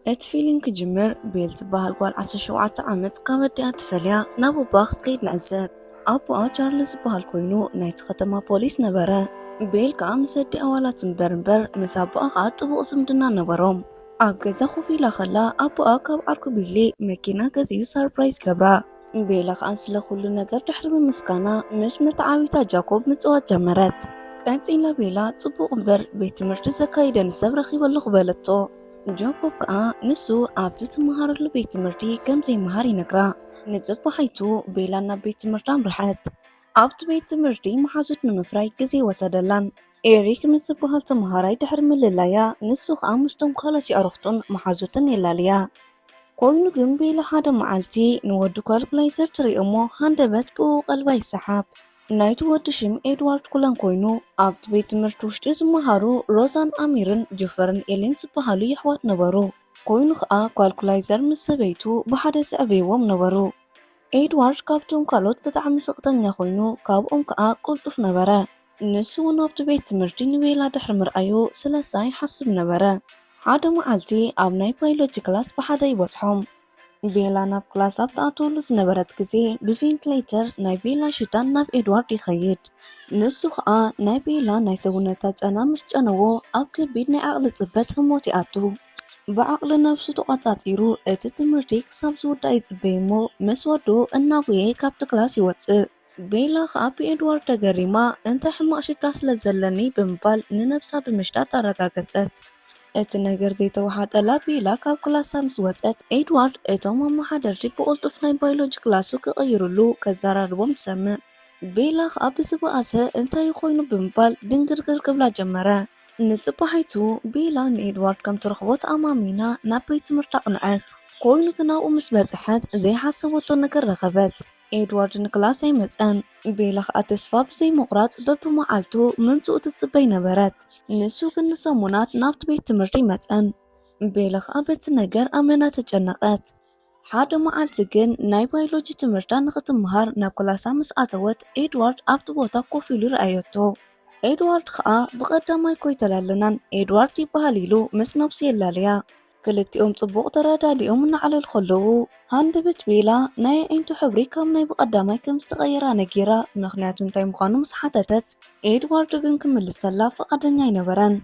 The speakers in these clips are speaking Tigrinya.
اتفيلين كجمر بيلت بهالقوال 17 عمت قامت ديات فليا نابو باخت كيد نعزب أبو تشارلز بهالكوينو نايت ختما بوليس نبرا بيل كام سدي أولات مبرمبر مسابقة غات بقسم دنا نبروم أجازة خوفي لخلا أبو أكاب أركو بيلي مكينة جزيو سربرايز كبرا بيلا خانس لخلو نجر تحرم مسكانا مش متعاويتا جاكوب متوات جمرات كانت إلا بيلا تبو أمبر بيت مرتزة كايدن سبرخي واللغبالتو جاكوب كأ نسو عبدت مهار لبيت مرتي كم زي مهاري نقرأ نزب حيتو بيلانا بيت مرتام رحت عبد بيت مرتي محاجت نمفراي كزي وسدلان إيريك نزب هالت مهاراي تحرم الليلايا نسو خامستم خالتي أرختن محاجتن اللاليا كوينو جن بيلا هذا معالتي نودو كالكلايزر تري أمو هندبت بو قلبي السحاب نايت ودشم إدوارد كلان كوينو عبد بيت مرتوشتز مهارو روزان أميرن جفرن إلين سبهالو يحوات نبرو كوينو خا كالكلايزر مسبيتو بحدث أبيوم نبرو إدوارد كابتون كالوت بتعمي سقطن يخوينو كاب كا قلطف نبرا نسو نابت بيت مرتين ويلا دحر مرأيو سلساي حسب نبرا هذا معالتي أبناي بيولوجي كلاس بحدا يبطحهم بيلا ناب كلاس أبتعطولس نبرت كزي بفينك ليتر ناي بيلا شتان ناب إدوارد يخيد نسو خا ناي بيلا ناي سونتات أنا مسجنوو أبك بيدني عقل تبت هموتي أتو بعقل نفسه تقاطعيرو اتتمرتي كساب زودا يتبيمو مسودو الناوية كابت كلاسي واتس بيلا خابي إدوارد تغريما انت حما شكراس لزلني بمبال ننبسا بمشتات رقاقتت እቲ ነገር ዘይተዋሓጠላ ቢላ ካብ ክላሳ ምስ ወፀት ኤድዋርድ እቶም ኣመሓደርቲ ብቕልጡፍ ናይ ባዮሎጂ ክላሱ ክቕይሩሉ ከዘራርቦም ትሰምዕ ቤላ ከዓ ብዝበኣሰ እንታይ ኮይኑ ብምባል ድንግርግር ክብላ ጀመረ ንፅባሒቱ ቤላ ንኤድዋርድ ከም ትረኽቦ ተኣማሚና ናብ ቤት ትምህርቲ ኣቕንዐት ኮይኑ ግን ኣብኡ ምስ በፅሐት ዘይሓሰበቶ ነገር ረኸበት ኤድዋርድ ንክላስ ኣይመፀን ቤላ ከዓ ተስፋ ብዘይምቑራፅ በብመዓልቱ ምምፅኡ ትፅበይ ነበረት ንሱ ግን ንሰሙናት ናብቲ ቤት ትምህርቲ ይመፀን ቤላ ከዓ በቲ ነገር ኣመና ተጨነቐት ሓደ መዓልቲ ግን ናይ ባዮሎጂ ትምህርታ ንኽትምሃር ናብ ክላሳ ምስ ኣተወት ኤድዋርድ ኣብቲ ቦታ ኮፍ ኢሉ ረኣየቶ ኤድዋርድ ከዓ ብቐዳማይ ኮይተላለናን ኤድዋርድ ይበሃል ኢሉ ምስ ነብሱ የላለያ ክልቲኦም ጽቡቕ ተረዳዲኦም እናዓለሉ ከለዉ ሃንደበት ቤላ ናይ ዓይንቱ ሕብሪ ካብ ናይ ብቐዳማይ ከም ዝተቐየራ ነጊራ ምኽንያቱ እንታይ ምዃኑ ምስ ሓተተት ኤድዋርድ ግን ክምልሰላ ፈቓደኛ ኣይነበረን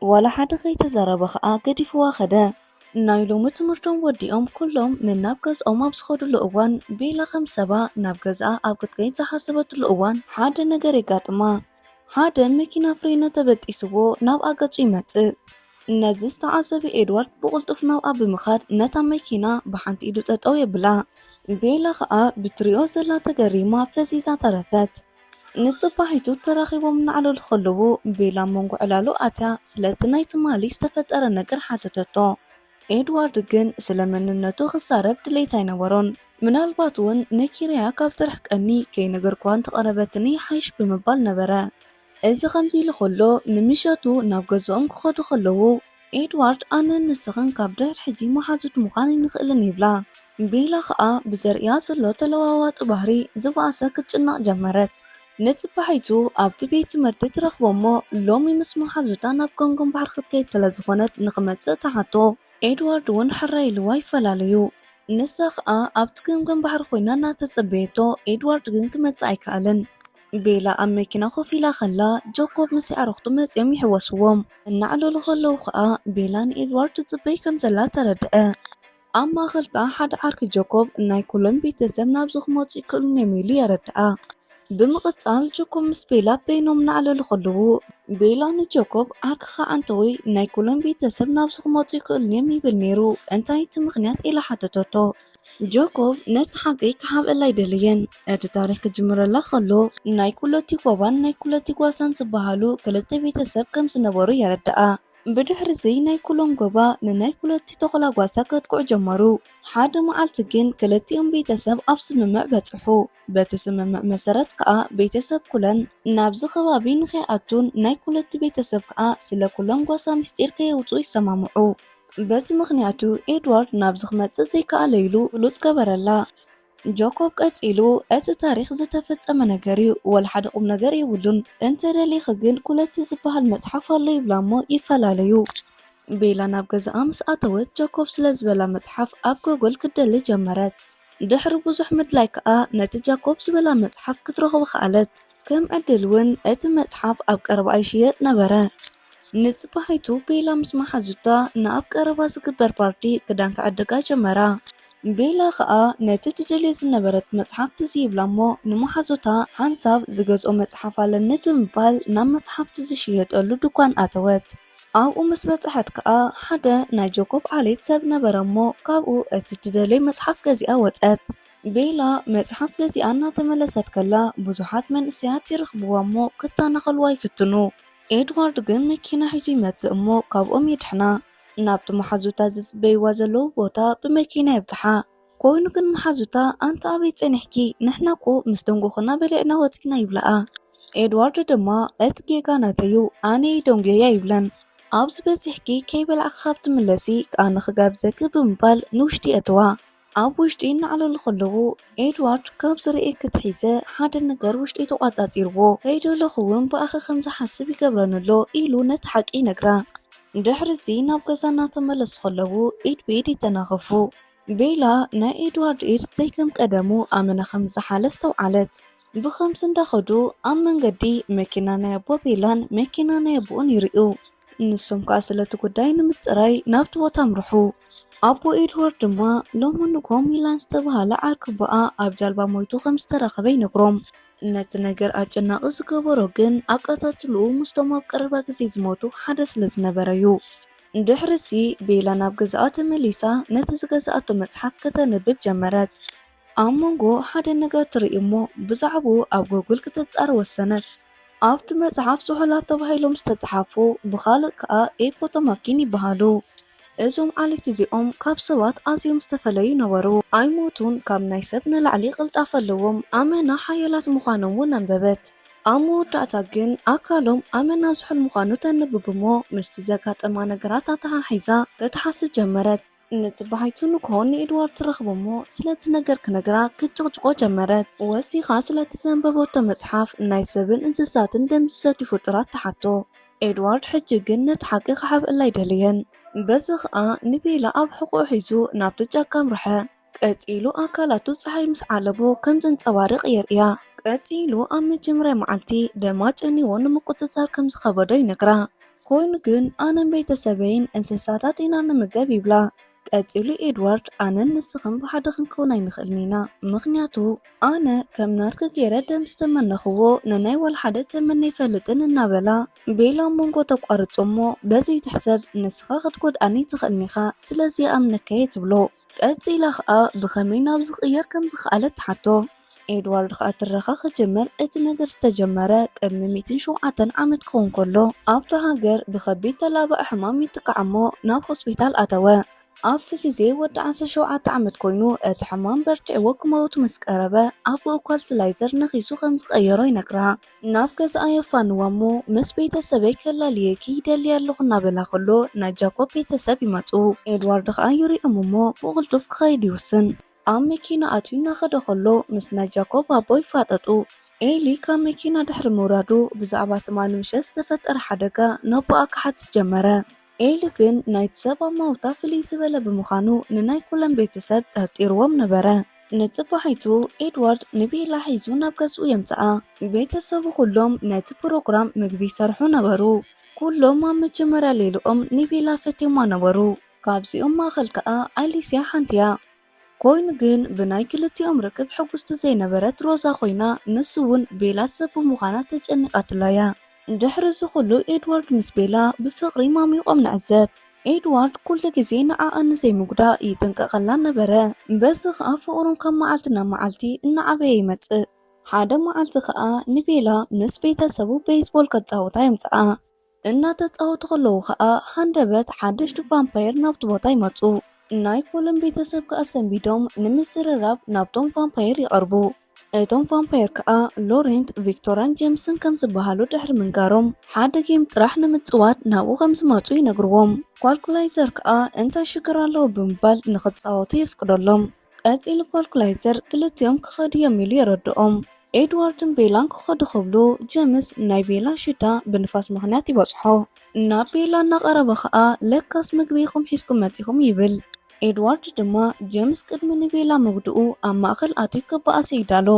ዋላ ሓደ ከይተዛረበ ከዓ ገዲፍዋ ኸደ ናይ ሎሚ ትምህርቶም ወዲኦም ኩሎም ንናብ ገዝኦም ኣብ ዝኸዱሉ እዋን ቤላ ከም ሰባ ናብ ገዝኣ ኣብ ክትከይድ ዝሓሰበትሉ እዋን ሓደ ነገር የጋጥማ ሓደ መኪና ፍሬኖ ተበጢስዎ ናብ ኣገጹ ይመጽእ ነዚ ዝተዓዘበ ኤድዋርድ ብቕልጡፍ ናብኣ ብምኻድ ነታ መኪና ብሓንቲ ኢዱ ጠጠው የብላ ቤላ ከዓ ብትሪኦ ዘላ ተገሪማ ፈዚዛ ተረፈት ንፅባሒቱ ተራኺቦም እናዕለሉ ከለዉ ቤላ መንጎ ዕላሉ ኣትያ ስለቲ ናይ ትማሊ ዝተፈጠረ ነገር ሓተተቶ ኤድዋርድ ግን ስለ መንነቱ ክዛረብ ድሌት ኣይነበሮን ምናልባት እውን ነኪርያ ካብ ትርሕቀኒ ከይነገርኳን ተቐረበትኒ ሓይሽ ብምባል ነበረ እዚ ከምዚ ኢሉ ከሎ ንምሸቱ ናብ ገዝኦም ክኸዱ ከለዉ ኤድዋርድ ኣነ ንስኽን ካብ ድሕሪ ሕጂ መሓዙት ምዃን ይንኽእልን ይብላ ቤላ ከዓ ብዘርእያ ዘሎ ተለዋዋጢ ባህሪ ዝበኣሰ ክትጭናቕ ጀመረት ንፅባሒቱ ኣብቲ ቤት ትምህርቲ ትረኽቦ እሞ ሎሚ ምስ መሓዙታ ናብ ጎንጎም ባሕሪ ክትከይድ ስለ ዝኾነት ንኽመፅእ ተሓቶ ኤድዋርድ እውን ሕራይልዋ ይፈላለዩ ንሳ ከዓ ኣብቲ ገምገም ባሕሪ ኮይና እናተፀበየቶ ኤድዋርድ ግን ክመፅእ ኣይከኣልን ቤላ ኣብ መኪና ኮፍ ኢላ ኸላ ጃኮብ ምስ ኣዕርኽቱ መፅኦም ይሕወስዎም እናዕለሉ ከለዉ ከዓ ቤላ ንኤድዋርድ ትፅበይ ከም ዘላ ተረድአ ኣብ ማእኸል ከዓ ሓደ ዓርኪ ጃኮብ ናይ ኩሎም ቤተሰብ ናብዚ ክመፁ ይክእሉን እዮም ኢሉ የረድኣ ብምቕፃል ጃኮብ ምስ ቤላ በይኖም እናዕለሉ ከለዉ ቤላ ንጃኮብ ዓርክኻ እንተወይ ናይ ኩሎም ቤተሰብ ናብዚ ክመፁ ይክእሉን እዮም ይብል ነይሩ እንታይ እቲ ምኽንያት ኢላ ሓተተቶ ጃኮብ ነቲ ሓቂ ክሓብአላ ኣይደለየን እቲ ታሪክ ክጅምረላ ከሎ ናይ ኩለቲ ጎባን ናይ ኩለቲ ጓሳን ዝበሃሉ ክልተ ቤተሰብ ከም ዝነበሩ የረድኣ ብድሕሪ እዚ ናይ ኩሎም ጎባ ንናይ ኩለቲ ተኽላ ጓሳ ከጥቅዑ ጀመሩ ሓደ መዓልቲ ግን ክልቲኦም ቤተሰብ ኣብ ስምምዕ በፅሑ በቲ ስምምዕ መሰረት ከዓ ቤተሰብ ኩለን ናብዚ ከባቢ ንኸይኣቱን ናይ ኩለቲ ቤተሰብ ከዓ ስለ ኩሎም ጓሳ ምስጢር ከየውፅኡ ይሰማምዑ በዚ ምኽንያቱ ኤድዋርድ ናብዚ ክመፅእ ዘይከኣለ ኢሉ ብሉፅ ገበረላ ጃኮብ ቀፂሉ እቲ ታሪክ ዝተፈፀመ ነገር እዩ ወላ ሓደ ቁም ነገር የብሉን እንተደሊኸ ግን ኩለቲ ዝበሃል መፅሓፍ ኣሎ ይብላ እሞ ይፈላለዩ ቤላ ናብ ገዛኣ ምስ ኣተወት ጃኮብ ስለ ዝበላ መጽሓፍ ኣብ ጎግል ክደሊ ጀመረት። ድሕሪ ብዙሕ ምድላይ ከዓ ነቲ ጃኮብ ዝበላ መጽሓፍ ክትረኽቦ ከኣለት። ከም ዕድል እውን እቲ መጽሓፍ ኣብ ቀረባ ይሽየጥ ነበረ። ንጽባሒቱ ቤላ ምስ መሓዙታ ናብ ቀረባ ዝግበር ፓርቲ ክዳን ክዕድጋ ጀመራ። ቤላ ከዓ ነቲ ትደልዮ ዝነበረት መጽሓፍ ትዝ ይብላ እሞ ንመሓዙታ ሓንሳብ ዝገዝኦ መጽሓፍ ኣለኒ ብምባል ናብ መጽሓፍቲ ዝሽየጠሉ ድኳን ኣተወት። ኣብኡ ምስ በጽሐት ከዓ ሓደ ናይ ጃኮብ ዓሌት ሰብ ነበረ እሞ ካብኡ እቲ ትደልዮ መጽሓፍ ገዚኣ ወፀት። ቤላ መጽሓፍ ገዚኣ እናተመለሰት ከላ ብዙሓት መንእሰያት ይረኽብዋ እሞ ክታነኸልዋ ይፍትኑ። ኤድዋርድ ግን መኪና ሒዙ ይመጽእ እሞ ካብኦም ይድሕና። ናብቲ መሓዙታ ዝጽበይዋ ዘለዉ ቦታ ብመኪና የብጽሓ። ኮይኑ ግን መሓዙታ ኣንተ ኣበይ ጸኒሕኪ? ንሕና እኮ ምስ ደንጎኽና በሊዕና ወፂና ይብለኣ። ኤድዋርድ ድማ እቲ ጌጋ ናተዩ ኣነ ደንጎያ ይብለን። ኣብዚ በፂሕኪ ከይበላዕኺ ካብ ትምለሲ ቃነ ክጋብዘኪ ብምባል ንውሽጢ እትዋ። ኣብ ውሽጢ እናዕለሉ ከለዉ ኤድዋርድ ካብ ዝርኤ ክትሒዘ ሓደ ነገር ውሽጢ ተቋጻጺርዎ ከይደለኹ እውን ብኣኺ ከም ዝሓስብ ይገብረንሎ ኢሉ ነቲ ሓቂ ነግራ። ድሕሪዚ ናብ ገዛ እናተመለሱ ከለዉ ኢድ ብኢድ ይተናኸፉ። ቤላ ናይ ኤድዋርድ ኢድ ዘይከም ቀደሙ ኣመነ ከም ዝሓለ ዝተውዓለት። ብኸምዚ እንዳኸዱ ኣብ መንገዲ መኪና ናይ ኣቦ ቤላን መኪና ናይ ኣቦኡን ይርኡ። ንሶም ከዓ ስለቲ ጉዳይ ንምፅራይ ናብቲ ቦታ ምርሑ። ኣቦ ኤድዋርድ ድማ ሎሚ ንጎም ሚላን ዝተባሃለ ዓርክበኣ ኣብ ጃልባ ሞይቱ ከም ዝተረኸበ ይነግሮም። ነቲ ነገር ኣጨናቂ ዝገበሮ ግን ኣቀታትልኡ ምስቶም ኣብ ቀረባ ግዜ ዝሞቱ ሓደ ስለ ዝነበረ እዩ። ድሕሪሲ ቤላ ናብ ገዛኣ ተመሊሳ ነቲ ዝገዝኣቶ መጽሓፍ ከተነብብ ጀመረት። ኣብ መንጎ ሓደ ነገር ትርኢ እሞ ብዛዕባኡ ኣብ ጎግል ክትጻር ወሰነት። ኣብቲ መጽሓፍ ዝሑላት ተባሂሎም ዝተጻሓፉ ብኻልእ ከዓ ኤፖቶማኪን ይበሃሉ። እዞም ዓሌት እዚኦም ካብ ሰባት ኣዝዮም ዝተፈለዩ ነበሩ። ኣይሞቱን፣ ካብ ናይ ሰብ ንላዕሊ ቅልጣፍ ኣለዎም፣ ኣመና ሓያላት ምዃኖም እውን ኣንበበት። ኣብ መወዳእታ ግን ኣካሎም ኣመና ዝሑል ምዃኑ ተንብብ እሞ ምስቲ ዘጋጠማ ነገራት ኣተሓሒዛ ክትሓስብ ጀመረት። ንጽባሒቱ ንክሆን ንኤድዋርድ ትረኽቦ እሞ ስለቲ ነገር ክነግራ ክትጭቕጭቆ ጀመረት። ወሲኻ ስለቲ ዘንበበቶ መጽሓፍ ናይ ሰብን እንስሳትን ደም ዝሰትዩ ፍጡራት ተሓቶ። ኤድዋርድ ሕጂ ግን ነቲ ሓቂ ክሓብአላ ኣይደልየን። በዚ ከዓ ንቤላ ኣብ ሕቁኡ ሒዙ ናብቲ ጫካ ምርሐ። ቀፂሉ ኣካላቱ ፀሓይ ምስ ዓለቦ ከም ዘንፀባርቕ የርእያ። ቀፂሉ ኣብ መጀመርያ መዓልቲ ደማ ጨኒዎ ንምቁፅጻር ከም ዝኸበዶ ይነግራ። ኮይኑ ግን ኣነን ቤተሰበይን እንስሳታት ኢና ንምገብ ይብላ። ቀፂሉ ኤድዋርድ ኣነን ንስኽን ብሓደ ክንከውን ኣይንኽእልን ኢና፣ ምክንያቱ ኣነ ከም ናርክ ገይረ ደም ዝተመነኽዎ ንናይ ወልሓደ ተመነ ይፈልጥን እናበላ ቤላ መንጎ ተቋርጾ እሞ በዚ ትሕሰብ ንስኻ ክትጎድኣኒ ትኽእልኒ ኢኻ፣ ስለዚ ኣምነከየ ትብሎ። ቀፂላ ከዓ ብኸመይ ናብ ዝቕየር ከም ዝኽኣለት ትሓቶ። ኤድዋርድ ከዓ ትረኻ ክጅምር እቲ ነገር ዝተጀመረ ቅድሚ 107 ዓመት ክኸውን ከሎ ኣብቲ ሃገር ብከቢድ ተላባኢ ሕማም ይጥቃዕ እሞ ናብ ሆስፒታል ኣተወ። ኣብቲ ግዜ ወዲ 17 ዓመት ኮይኑ እቲ ሕማም በርቲዕዎ ክመውቱ ምስ ቀረበ ኣቦኡ ኳልትላይዘር ነኺሱ ከም ዝቐየሮ ይነግራ። ናብ ገዛኣ የፋንዋ እሞ ምስ ቤተሰበይ ከላልየኪ ይደሊ ኣለኹ እናበላ ከሎ ናይ ጃኮብ ቤተሰብ ይመፁ። ኤድዋርድ ከዓ ይሪኦም እሞ ብቕልጡፍ ክኸይድ ይውስን። ኣብ መኪና ኣትዩ እናኸደ ከሎ ምስ ናይ ጃኮብ ኣቦ ይፋጠጡ። ኤሊ ካብ መኪና ድሕሪ ምውራዱ ብዛዕባ ትማሊ ምሸት ዝተፈጠረ ሓደጋ ነቦኣ ክሓትት ጀመረ። ኤሊ ግን ናይቲ ሰብ ኣማውታ ፍልይ ዝበለ ብምዃኑ ንናይ ኩሎም ቤተሰብ ጠርጢርዎም ነበረ። ንጽባሒቱ ኤድዋርድ ንቤላ ሒዙ ናብ ገዝኡ የምጽኣ። ቤተሰቡ ኩሎም ነቲ ፕሮግራም ምግቢ ይሰርሑ ነበሩ። ኩሎም ኣብ መጀመርያ ሌልኦም ንቤላ ፈቴማ ነበሩ። ካብዚኦም ማእኸል ከዓ ኣሊስያ ሓንቲያ። ኮይኑ ግን ብናይ ክልቲኦም ርክብ ሕጉስቲ ዘይነበረት ሮዛ ኮይና ንሱ እውን ቤላ ሰብ ብምዃና ተጨኒቃትላያ። ድሕሪ ዝኩሉ ኤድዋርድ ምስ ቤላ ብፍቕሪ ማሚቖም ንዕዘብ። ኤድዋርድ ኩሉ ግዜ ንዓኣ ንዘይምጉዳእ ይጥንቀቐላ ነበረ። በዚ ከዓ ፍቕሮም ካብ መዓልቲ ናብ መዓልቲ እናዓበየ ይመጽእ። ሓደ መዓልቲ ከዓ ንቤላ ምስ ቤተሰቡ ቤዝቦል ከጻውታ የምጽኣ። እናተጻወቱ ከለዉ ከዓ ሃንደበት ሓደሽቲ ቫምፓየር ናብቲ ቦታ ይመጹ። ናይ ኩሎም ቤተሰብ ከዓ ሰንቢዶም ንምስርራብ ናብቶም ቫምፓየር ይቐርቡ። እቶም ቫምፓየር ከዓ ሎሬንት፣ ቪክቶራን ጄምስን ከም ዝበሃሉ ድሕሪ ምንጋሮም ሓደ ጌም ጥራሕ ንምጽዋት ናብኡ ከም ዝመጹ ይነግርዎም። ኳልኩላይዘር ከዓ እንታይ ሽግር ኣለዎ ብምባል ንኽጻወቱ የፍቅደሎም። ቀፂሉ ኳልኩላይዘር ክልቲኦም ክኸዱ የሚሉ የረድኦም። ኤድዋርድን ቤላን ክኸዱ ከብሉ ጀምስ ናይ ቤላ ሽታ ብንፋስ ምክንያት ይበፅሖ ናብ ቤላ እናቐረበ ከዓ ለካስ ምግቢ ኢኹም ሒዝኩም መፂኹም ይብል። ኤድዋርድ ድማ ጀምስ ቅድሚ ንቤላ መጉድኡ ኣብ ማእኸል ኣትዩ ከበኣሰ ይዳሎ።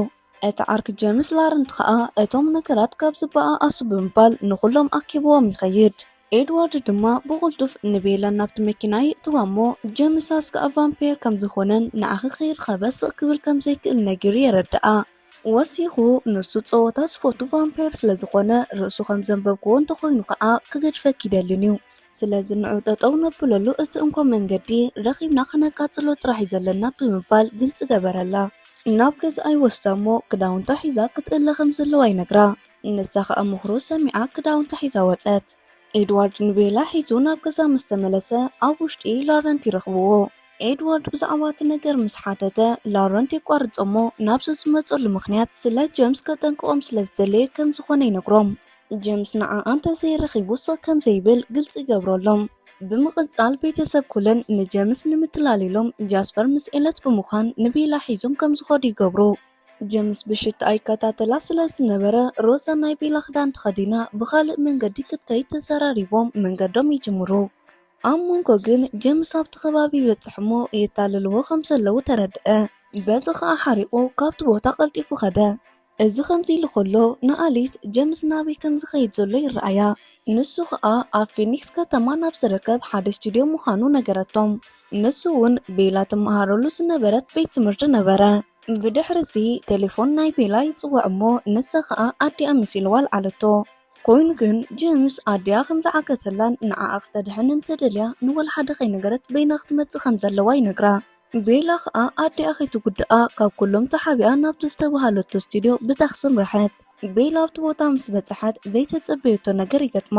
እቲ ዓርኪ ጀምስ ላረንት ከዓ እቶም ነገራት ካብ ዝበኣሱ ብምባል ንኩሎም ኣኪብዎም ይኸይድ። ኤድዋርድ ድማ ብቕልጡፍ ንቤላ ናብቲ መኪና ይእትዋ እሞ ጀምስ ኣስጋኣ ቫምፔር ከም ዝኾነን ንኣኺ ኸይርኸበ ስቕ ክብል ከም ዘይክእል ነጊሩ የረድኣ። ወሲኹ ንሱ ፀወታ ዝፈቱ ቫምፔር ስለ ዝኾነ ርእሱ ከም ዘንበብክዎ እንተኾይኑ ከዓ ክገድፈክ ይደልን እዩ። ስለዚ ንዑ ጠጠው ነብለሉ እቲ እንኳ መንገዲ ረኺብና ከነቃፅሎ ጥራሕ እዩ ዘለና ብምባል ግልፂ ገበረላ። ናብ ገዛኣይ ወስዳ እሞ ክዳውንታ ሒዛ ክትእለ ከም ዘለዋ ይነግራ። ንሳ ከዓ ምክሩ ሰሚዓ ክዳውንታ ሒዛ ወፀት። ኤድዋርድ ንቤላ ሒዙ ናብ ገዛ ምስ ተመለሰ ኣብ ውሽጢ ላረንት ይረኽብዎ። ኤድዋርድ ብዛዕባ እቲ ነገር ምስ ሓተተ ላረንት የቋርፆ እሞ ናብዚ ዝመፀሉ ምክንያት ስለ ጀምስ ከጠንቅቖም ስለ ዝደለየ ከም ዝኾነ ይነግሮም። ጀምስ ንዓኣ እንተዘይረኺቡ ስቕ ከም ዘይብል ግልፂ ይገብረሎም። ብምቕፃል ቤተሰብ ኩለን ንጀምስ ንምትላል ኢሎም ጃስፐር ምስ ኤለት ብምዃን ንቤላ ሒዞም ከም ዝኸዱ ይገብሩ። ጀምስ ብሽታ ኣይከታተላ ስለ ዝነበረ ሮዛ ናይ ቤላ ክዳን ተኸዲና ብኻልእ መንገዲ ክትከይድ ተሰራሪቦም መንገዶም ይጅምሩ። ኣብ መንጎ ግን ጀምስ ኣብቲ ከባቢ ይበፅሕ እሞ የታልልዎ ከም ዘለዉ ተረድአ። በዚ ከዓ ሓሪቑ ካብቲ ቦታ ቀልጢፉ ኸደ። እዚ ከምዚ ኢሉ ከሎ ንኣሊስ ጀምስ ናበይ ከም ዝኸይድ ዘሎ ይረኣያ። ንሱ ከዓ ኣብ ፊኒክስ ከተማ ናብ ዝርከብ ሓደ ስቱድዮ ምዃኑ ነገረቶም። ንሱ እውን ቤላ ትመሃረሉ ዝነበረት ቤት ትምህርቲ ነበረ። ብድሕሪዚ ቴሌፎን ናይ ቤላ ይፅዋዕ እሞ ንሳ ከዓ ኣዲኣ መሲልዋ ኣልዓለቶ። ኮይኑ ግን ጀምስ ኣዲኣ ከም ዝዓገተላን ንዓኣ ክተድሕን እንተደልያ ንወላ ሓደ ከይነገረት በይና ክትመፅእ ከም ዘለዋ ይነግራ። ቤላ ከዓ ኣዲኣ ከይትጉድኣ ካብ ኩሎም ተሓቢኣ ናብቲ ዝተባሃለቶ ስቱድዮ ብታክስን ረሐት። ቤላ ኣብቲ ቦታ ምስ በፅሐት ዘይተፀበየቶ ነገር ይገጥማ።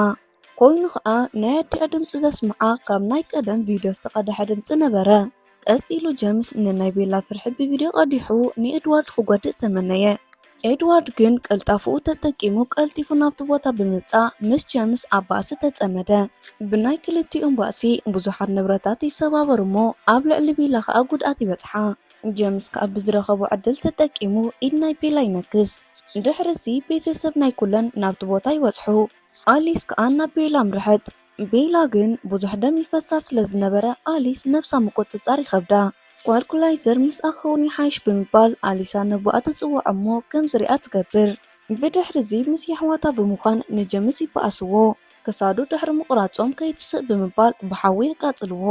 ኮይኑ ከዓ ናይ ኣዲኣ ድምፂ ዘስምዓ ካብ ናይ ቀደም ቪድዮ ዝተቐድሐ ድምፂ ነበረ። ቀፂሉ ጀምስ ንናይ ቤላ ፍርሒ ብቪድዮ ቀዲሑ ንኤድዋርድ ክጎድእ ተመነየ። ኤድዋርድ ግን ቀልጣፍኡ ተጠቂሙ ቀልጢፉ ናብቲ ቦታ ብምምፃእ ምስ ጀምስ ኣብ ባእሲ ተፀመደ። ብናይ ክልቲኦም ባእሲ ብዙሓት ንብረታት ይሰባበሩ እሞ ኣብ ልዕሊ ቤላ ከዓ ጉድኣት ይበፅሓ። ጀምስ ከዓ ብዝረኸቡ ዕድል ተጠቂሙ ኢድ ናይ ቤላ ይነክስ። ድሕሪዚ ቤተሰብ ናይ ኩለን ናብቲ ቦታ ይበፅሑ። ኣሊስ ከዓ ናብ ቤላ ምርሐት። ቤላ ግን ብዙሕ ደም ይፈሳ ስለ ዝነበረ ኣሊስ ነብሳ ምቁፅፃር ይኸብዳ። ኳልኩላይዘር ምስ ኣኸውን ይሓይሽ ብምባል ኣሊሳ ነቡኣ ተፅዋዕ እሞ ከም ዝሪኣ ትገብር። ብድሕሪዚ ምስ ኣሕዋታ ብምዃን ንጀምስ ይበኣስዎ። ክሳዱ ድሕሪ ምቁራፆም ከይትስእ ብምባል ብሓዊ የቃፅልዎ።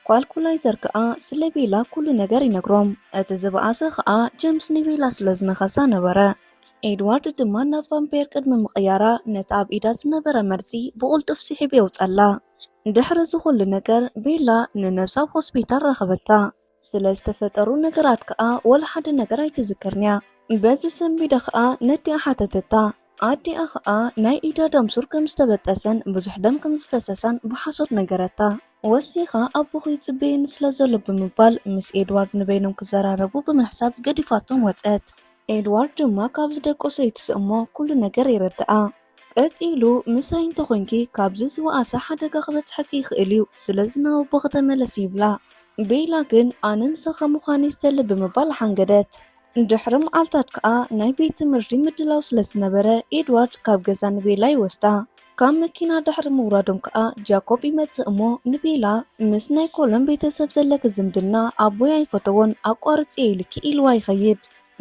ኳልኩላይዘር ከዓ ስለ ቤላ ኩሉ ነገር ይነግሮም። እቲ ዝበኣሰ ከዓ ጀምስ ንቤላ ስለ ዝነኸሳ ነበረ። ኤድዋርድ ድማ ናብ ቫምፔር ቅድሚ ምቕያራ ነቲ ኣብ ኢዳ ዝነበረ መርፂ ብቕልጡፍ ስሒብ የውፀላ። ድሕሪ ዝኩሉ ነገር ቤላ ንነብሳ ኣብ ሆስፒታል ረኸበታ። ስለ ዝተፈጠሩ ነገራት ከዓ ወላ ሓደ ነገር ኣይትዝክርንያ። በዚ ሰንቢዳ ከዓ ነዲኣ ሓተተታ። ኣዲኣ ከዓ ናይ ኢዳ ደም ሱር ከም ዝተበጠሰን ብዙሕ ደም ከም ዝፈሰሳን ብሓሶት ነገረታ። ወሲኻ ኣቦኹ ይፅበየኒ ስለ ዘሎ ብምባል ምስ ኤድዋርድ ንበይኖም ክዘራረቡ ብምሕሳብ ገዲፋቶም ወፀት። ኤድዋርድ ድማ ካብ ዝደቆሶ ይትስእ እሞ ኩሉ ነገር ይረድኣ። ቀፂሉ ምሳይ እንተኮንኪ ካብዚ ዝወኣሰ ሓደጋ ክበፅሐኪ ይኽእል እዩ ስለዚ ናብ ኣቦ ከተመለስ ይብላ። ቤላ ግን ኣነ ምሳኻ ምዃነ ዝደሊ ብምባል ሓንገደት። ድሕሪ መዓልታት ከዓ ናይ ቤት ትምህርቲ ምድላው ስለ ዝነበረ ኤድዋርድ ካብ ገዛ ንቤላ ይወስዳ። ካብ መኪና ድሕሪ ምውራዶም ከዓ ጃኮብ ይመፅእ እሞ ንቤላ ምስ ናይ ኮሎም ቤተሰብ ዘለክ ዝምድና ኣቦይ ኣይፈተዎን ኣቋርፂ የይልኪ ኢልዋ ይኸይድ።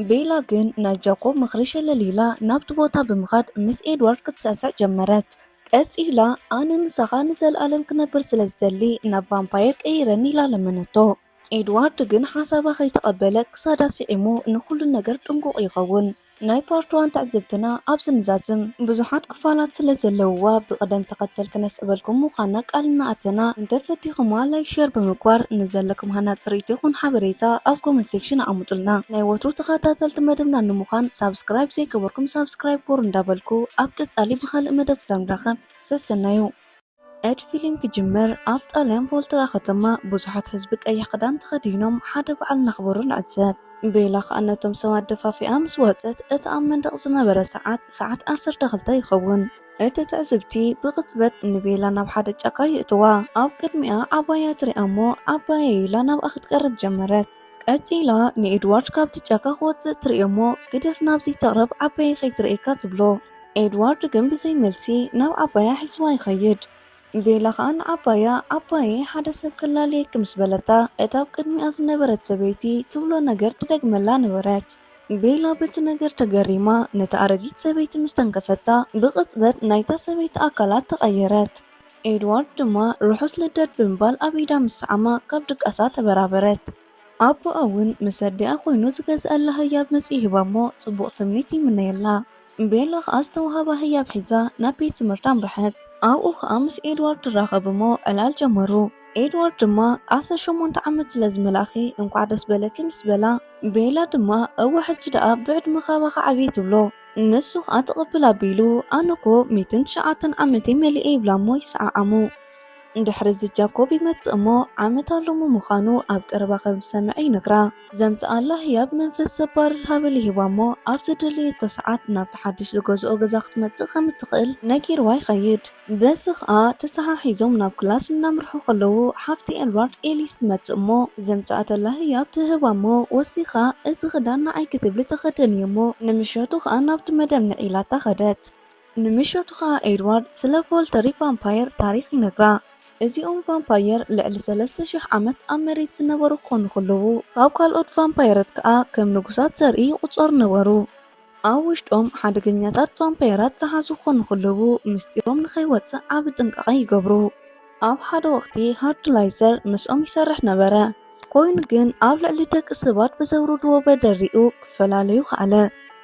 ቤላ ግን ናይ ጃኮብ ምኽሪ ሸለሊላ ናብቲ ቦታ ብምኻድ ምስ ኤድዋርድ ክትስዕስዕ ጀመረት። ቀፂላ ኣነ ምሳኻ ንዘለኣለም ክነብር ስለ ዝደሊ ናብ ቫምፓየር ቀይረኒ ኢላ ለመነቶ። ኤድዋርድ ግን ሓሳባ ከይተቐበለ ክሳዳ ስዒሙ ንኩሉ ነገር ጥንቁቕ ይኸውን። ናይ ፓርትዋን ትዕዝብትና ኣብዚ ንዛዝም ብዙሓት ክፋላት ስለ ዘለውዋ ብቅደም ተኸተል ክነስዕበልኩም ምዃና ቃልና ኣተና እንተፈቲኹማ ላይክ ሼር ብምግባር ንዘለኩም ሃናፅ ርኢቶ ይኹን ሓበሬታ ኣብ ኮመንት ሴክሽን ኣቕምጡልና። ናይ ወትሩ ተኸታተልቲ መደብና ንምዃን ሳብስክራይብ ዘይገበርኩም ሳብስክራይብ ጎር እንዳበልኩ ኣብ ቀፃሊ ብካልእ መደብ ዝረኸብ ሰሰናዩ። ኤድ ፊልም ክጅምር ኣብ ጣልያን ቮልተራ ከተማ ብዙሓት ህዝቢ ቀይሕ ክዳን ተኸዲኖም ሓደ በዓል እናኽበሩ ንዕዘብ። ቤላ ከዓ ነቶም ሰባት ደፋፊኣ ምስ ወፀት እቲ ኣብ መንደቕ ዝነበረ ሰዓት 12 ይኸውን። እቲ ትዕዝብቲ ብቕፅበት ንቤላ ናብ ሓደ ጫካ ይእትዋ። ኣብ ቅድሚኣ ዓባያ ትሪኣ እሞ ዓባያ ኢላ ናብኣ ክትቀርብ ጀመረት። ቀፂላ ንኤድዋርድ ካብቲ ጫካ ክወፅእ ትርእዮ እሞ ግደፍ ናብዚ ተቕረብ ዓባይ ከይትርእካ ትብሎ። ኤድዋርድ ግን ብዘይ መልሲ ናብ ዓባያ ሒዝዋ ይኸይድ። ቤላ ከዓ ንዓባያ ዓባይ ሓደ ሰብ ከላለየክ ምስ በለታ እታ ኣብ ቅድሚኣ ዝነበረት ሰበይቲ ትብሎ ነገር ትደግመላ ነበረት። ቤላ በቲ ነገር ተገሪማ ነታ ኣረጊት ሰበይቲ ምስ ተንከፈታ ብቕፅበት ናይታ ሰበይቲ ኣካላት ተቐየረት። ኤድዋርድ ድማ ርሑስ ልደት ብምባል ኣብ ኢዳ ምስ ሰዓማ ካብ ድቃሳ ተበራበረት። ኣቦኣ እውን ምስ ኣዲኣ ኮይኑ ዝገዝአላ ህያብ መፂ ሂባ እሞ ጽቡቕ ትምኒት ይምነየላ። ቤላ ከዓ ዝተዋሃባ ህያብ ሒዛ ናብ ቤት ትምህርቲ ኣምርሐት። ኣብኡ ከዓ ምስ ኤድዋርድ ትራኸብ እሞ ዕላል ጀመሩ። ኤድዋርድ ድማ 18 ዓመት ስለ ዝመላኺ እንኳዕ ደስ በለኪ ምስ በላ፣ ቤላ ድማ እወ ሕጂ ደኣ ብዕድመኻ ባኻ ዓብዪ ትብሎ። ንሱ ከዓ ተቐብል ኣቢሉ ኣነኮ 109 ዓመተይ መሊአ ይብላ እሞ ይሰዓዓሙ። እንድሕሪ ጃኮብ ይመጽእ እሞ ዓመት ኣሎሙ ምዃኑ ኣብ ቀረባ ከም ዝሰምዐ ይነግራ። ዘምጽኣላ ህያብ መንፈስ ዘባርር ሃብል ይሂባ እሞ ኣብ ዝደለየቶ ሰዓት ናብቲ ሓድሽ ዝገዝኦ ገዛ ክትመጽእ ከም እትኽእል ነጊርዋ ይኸይድ። በዚ ከዓ ተተሓሒዞም ናብ ክላስ እናምርሑ ከለዉ ሓፍቲ ኤድዋርድ ኤሊስ ትመጽእ እሞ ዘምጽኣተላ ህያብ ትህባ እሞ ወሲኻ እዚ ክዳን ንዓይ ክትብሊ ተኸደኒ እሞ ንምሸቱ ከዓ ናብቲ መደብ ንዒላታ ኸደት። ንምሸቱ ከዓ ኤድዋርድ ስለ ቮልተሪ ቫምፓየር ታሪክ ይነግራ። እዚኦም ቫምፓየር ልዕሊ 3000 ዓመት ኣብ መሬት ዝነበሩ ክኾኑ ከለዉ ካብ ካልኦት ቫምፓየራት ከዓ ከም ንጉሳት ዘርኢ ይቁፀሩ ነበሩ። ኣብ ውሽጦም ሓደገኛታት ቫምፓየራት ዝሓዙ ክኾኑ ከለዉ ምስጢሮም ንኸይወፅእ ዓብ ጥንቃቐ ይገብሩ። ኣብ ሓደ ወቅቲ ሃርድላይዘር ምስኦም ይሰርሕ ነበረ። ኮይኑ ግን ኣብ ልዕሊ ደቂ ሰባት ብዘውርድዎ በደሪኡ ክፈላለዩ ከኣለ።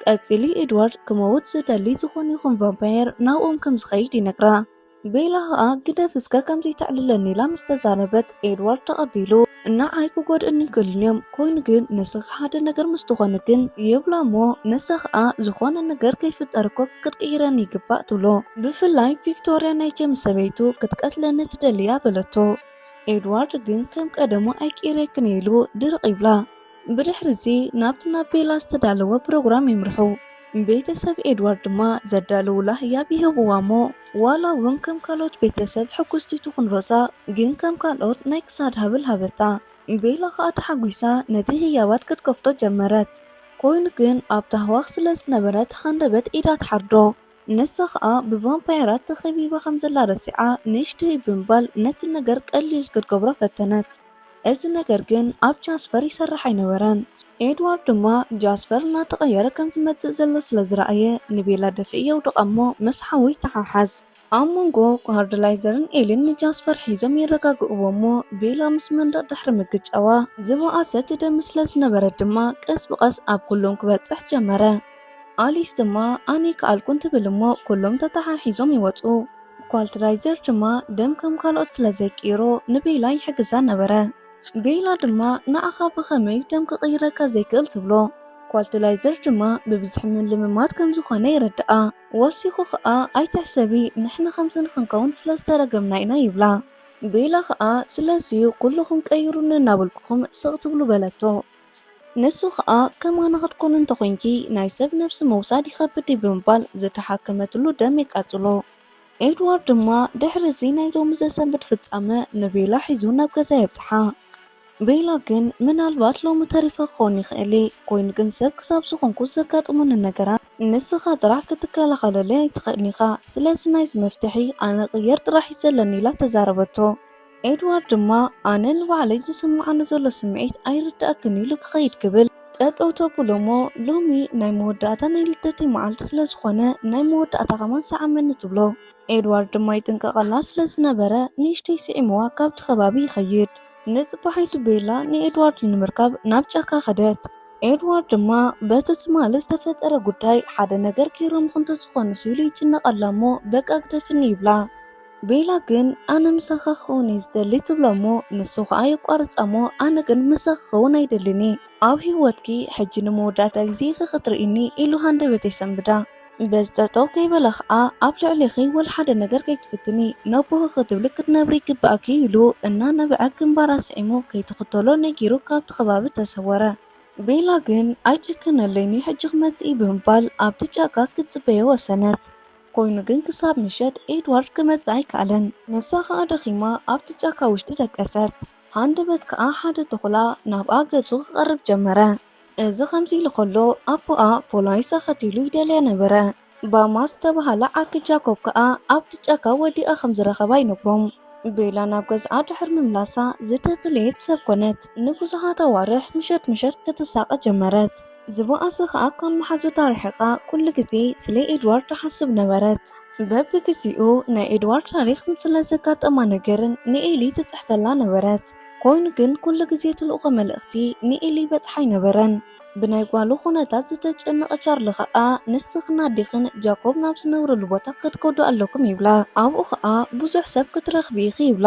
ቀፂሉ ኤድዋርድ ክመውት ዝደሊ ዝኾነ ይኹን ቫምፓየር ናብኦም ከም ዝኸይድ ይነግራ። ቤላ ከዓ ግደፍ እስከ ከምዚ ተዕልለኒ ኢላ ምስ ተዛረበት ኤድዋርድ ተቐቢሉ ንዓይ ክጎድእኒ ይክእልንዮም፣ ኮይኑ ግን ንስኻ ሓደ ነገር ምስ ትኾነ ግን ይብላ እሞ ንሳ ከዓ ዝኾነ ነገር ከይፍጠርኮ ክትቅይረኒ ይግባእ ትብሎ። ብፍላይ ቪክቶርያ ናይ ጀምስ ሰበይቱ ክትቀትለኒ ትደልያ በለቶ። ኤድዋርድ ግን ከም ቀደሙ ኣይቅይረክን ኢሉ ድርቕ ይብላ። ብድሕሪዚ ናብቲ ናብ ቤላ ዝተዳለወ ፕሮግራም ይምርሑ። ቤተሰብ ኤድዋርድ ድማ ዘዳልውላ ህያብ ይህብዋ እሞ ዋላ እውን ከም ካልኦት ቤተሰብ ሕጉስቲቱ ክንሮሳ ግን ከም ካልኦት ናይ ክሳድ ሃብል ሃበታ። ቤላ ከዓ ተሓጒሳ ነቲ ህያባት ክትከፍቶ ጀመረት። ኮይኑ ግን ኣብ ታህዋኽ ስለ ዝነበረት ሃንደበት ኢዳ ትሓርዶ። ንሳ ከዓ ብቫምፓየራት ተኸቢባ ከም ዘላ ረሲዓ ንእሽተይ ብምባል ነቲ ነገር ቀሊል ክትገብሮ ፈተነት። እዚ ነገር ግን ኣብ ጃስፐር ይሰርሕ ኣይነበረን። ኤድዋርድ ድማ ጃስፐር እናተቐየረ ከም ዝመጽእ ዘሎ ስለ ዝረኣየ ንቤላ ደፊእ የውድቓ እሞ ምስ ሓዊ ተሓሓዝ። ኣብ መንጎ ሃርድላይዘርን ኤሊን ንጃስፐር ሒዞም ይረጋግእዎ እሞ ቤላ ምስ መንደቕ ድሕሪ ምግጫዋ ዝበኣሰት ደም ስለ ዝነበረት ድማ ቀስ ብቐስ ኣብ ኩሎም ክበጽሕ ጀመረ። ኣሊስ ድማ ኣነ ከኣልኩን ትብል እሞ ኩሎም ተተሓሒዞም ይወፁ። ኳልትራይዘር ድማ ደም ከም ካልኦት ስለ ዘይቅይሮ ንቤላ ይሕግዛ ነበረ። ቤላ ድማ ንኣኻ ብኸመይ ደም ክቕይረካ ዘይክእል ትብሎ። ኳልትላይዘር ድማ ብብዝሒ ምን ልምማድ ከም ዝኾነ ይረድኣ። ወሲኹ ከዓ ኣይትሕሰቢ ንሕና ከምዚ ንኽንከውን ስለ ዝተረገምና ኢና ይብላ። ቤላ ከዓ ስለዚዩ ኩልኹም ቀይሩኒ እናበልኩኹም ስቕ ትብሉ በለቶ። ንሱ ከዓ ከማና ክትኮኑ እንተኮንኪ ናይ ሰብ ነብሲ መውሳድ ይኸብድ ብምባል ዝተሓከመትሉ ደም ይቃጽሎ። ኤድዋርድ ድማ ድሕሪዚ ናይ ሎሚ ዘሰንብት ፍጻመ ንቤላ ሒዙ ናብ ገዛ የብፅሓ። ቤላ ግን ምናልባት ሎሚ ተሪፈ ክኸውን ይኽእል፣ ኮይኑ ግን ሰብ ክሳብ ዝኾንኩ ዘጋጥሙኒ ነገራት ንስኻ ጥራሕ ክትከላኸለለይ ኣይትኽእልኒ ኢኻ፣ ስለዚ ናይዚ መፍትሒ ኣነ ቅየር ጥራሕ እዩ ዘለኒ ኢላ ተዛረበቶ። ኤድዋርድ ድማ ኣነ ንባዕለይ ዝስምዓኒ ዘሎ ስምዒት ኣይርዳእክን ኢሉ ክኸይድ ክብል ጠጠው ተብሎ እሞ ሎሚ ናይ መወዳእታ ናይ ልደተይ መዓልቲ ስለ ዝኾነ ናይ መወዳእታ ኸማን ሰዓመኒ ትብሎ። ኤድዋርድ ድማ ይጥንቀቐላ ስለ ዝነበረ ንእሽተይ ስዒምዋ ካብቲ ከባቢ ይኸይድ። ንጽባሒቱ ቤላ ንኤድዋርድ ንምርካብ ናብ ጫካ ኸደት። ኤድዋርድ ድማ በቲ ትማሊ ዝተፈጠረ ጉዳይ ሓደ ነገር ገይሮም ክንተ ዝኾኑ ሲሉ ይጭነቐላ እሞ በቃ ግደፍኒ ይብላ። ቤላ ግን ኣነ ምሳኻ ክኸውን እየ ዝደሊ ትብሎ እሞ ንሱ ከዓ የቋርፃ እሞ ኣነ ግን ምሳኻ ክኸውን ኣይደልኒ፣ ኣብ ህይወትኪ ሕጂ ንመወዳእታ ግዜ ክትርኢኒ ኢሉ ሃንደበት የሰንብዳ። በዚ ጠጠው ከይበለ ከዓ ኣብ ልዕሊኺ ወል ሓደ ነገር ከይትፍትኒ ነቦኸ ክትብሊ ክትነብሪ ይግባእኪ ኢሉ እናነበዐ ግንባራ ስዒሙ ከይትኽተሎ ነጊሩ ካብቲ ከባቢ ተሰወረ። ቤላ ግን ኣይጭክነለይኒ ሕጂ ክመጽኢ ብምባል ኣብቲ ጫካ ክትጽበዮ ወሰነት። ኮይኑ ግን ክሳብ ምሸት ኤድዋርድ ክመጽእ ኣይከኣለን። ንሳ ከዓ ደኺማ ኣብቲ ጫካ ውሽጢ ደቀሰት። ሃንደበት ከዓ ሓደ ተኹላ ናብኣ ገጹ ክቐርብ ጀመረ። እዚ ከምዚ ኢሉ ከሎ ኣቦኣ ፖላይስ ኣኸቲሉ ይደልያ ነበረ። ባማ ዝተባህለ ዓርኪ ጃኮብ ከዓ ኣብቲ ጫካ ወዲኣ ከም ዝረኸባ ይነግሮም። ቤላ ናብ ገዝኣ ድሕሪ ምምላሳ ዝተፈለየት ሰብ ኮነት። ንብዙሓት ኣዋርሕ ምሸት ምሸት ክትሳቀ ጀመረት። ዝበኣሰ ከዓ ካብ መሓዙታ ርሒቓ ኩሉ ግዜ ስለ ኤድዋርድ ተሓስብ ነበረት። በቢግዚኡ ናይ ኤድዋርድ ታሪክን ስለ ዘጋጠማ ነገርን ንኤሊ ትፅሕፈላ ነበረት። ኮይኑ ግን ኩሉ ግዜ ትልእኾ መልእኽቲ ንኤሊ በፅሓ ኣይነበረን። ብናይ ጓሉ ኩነታት ዝተጨነቐ ቻርሊ ከዓ ንስኽና ዲኽን ጃኮብ ናብ ዝነብረሉ ቦታ ክትከዱ ኣለኩም ይብላ። ኣብኡ ከዓ ብዙሕ ሰብ ክትረኽቢ ኢኺ ይብላ።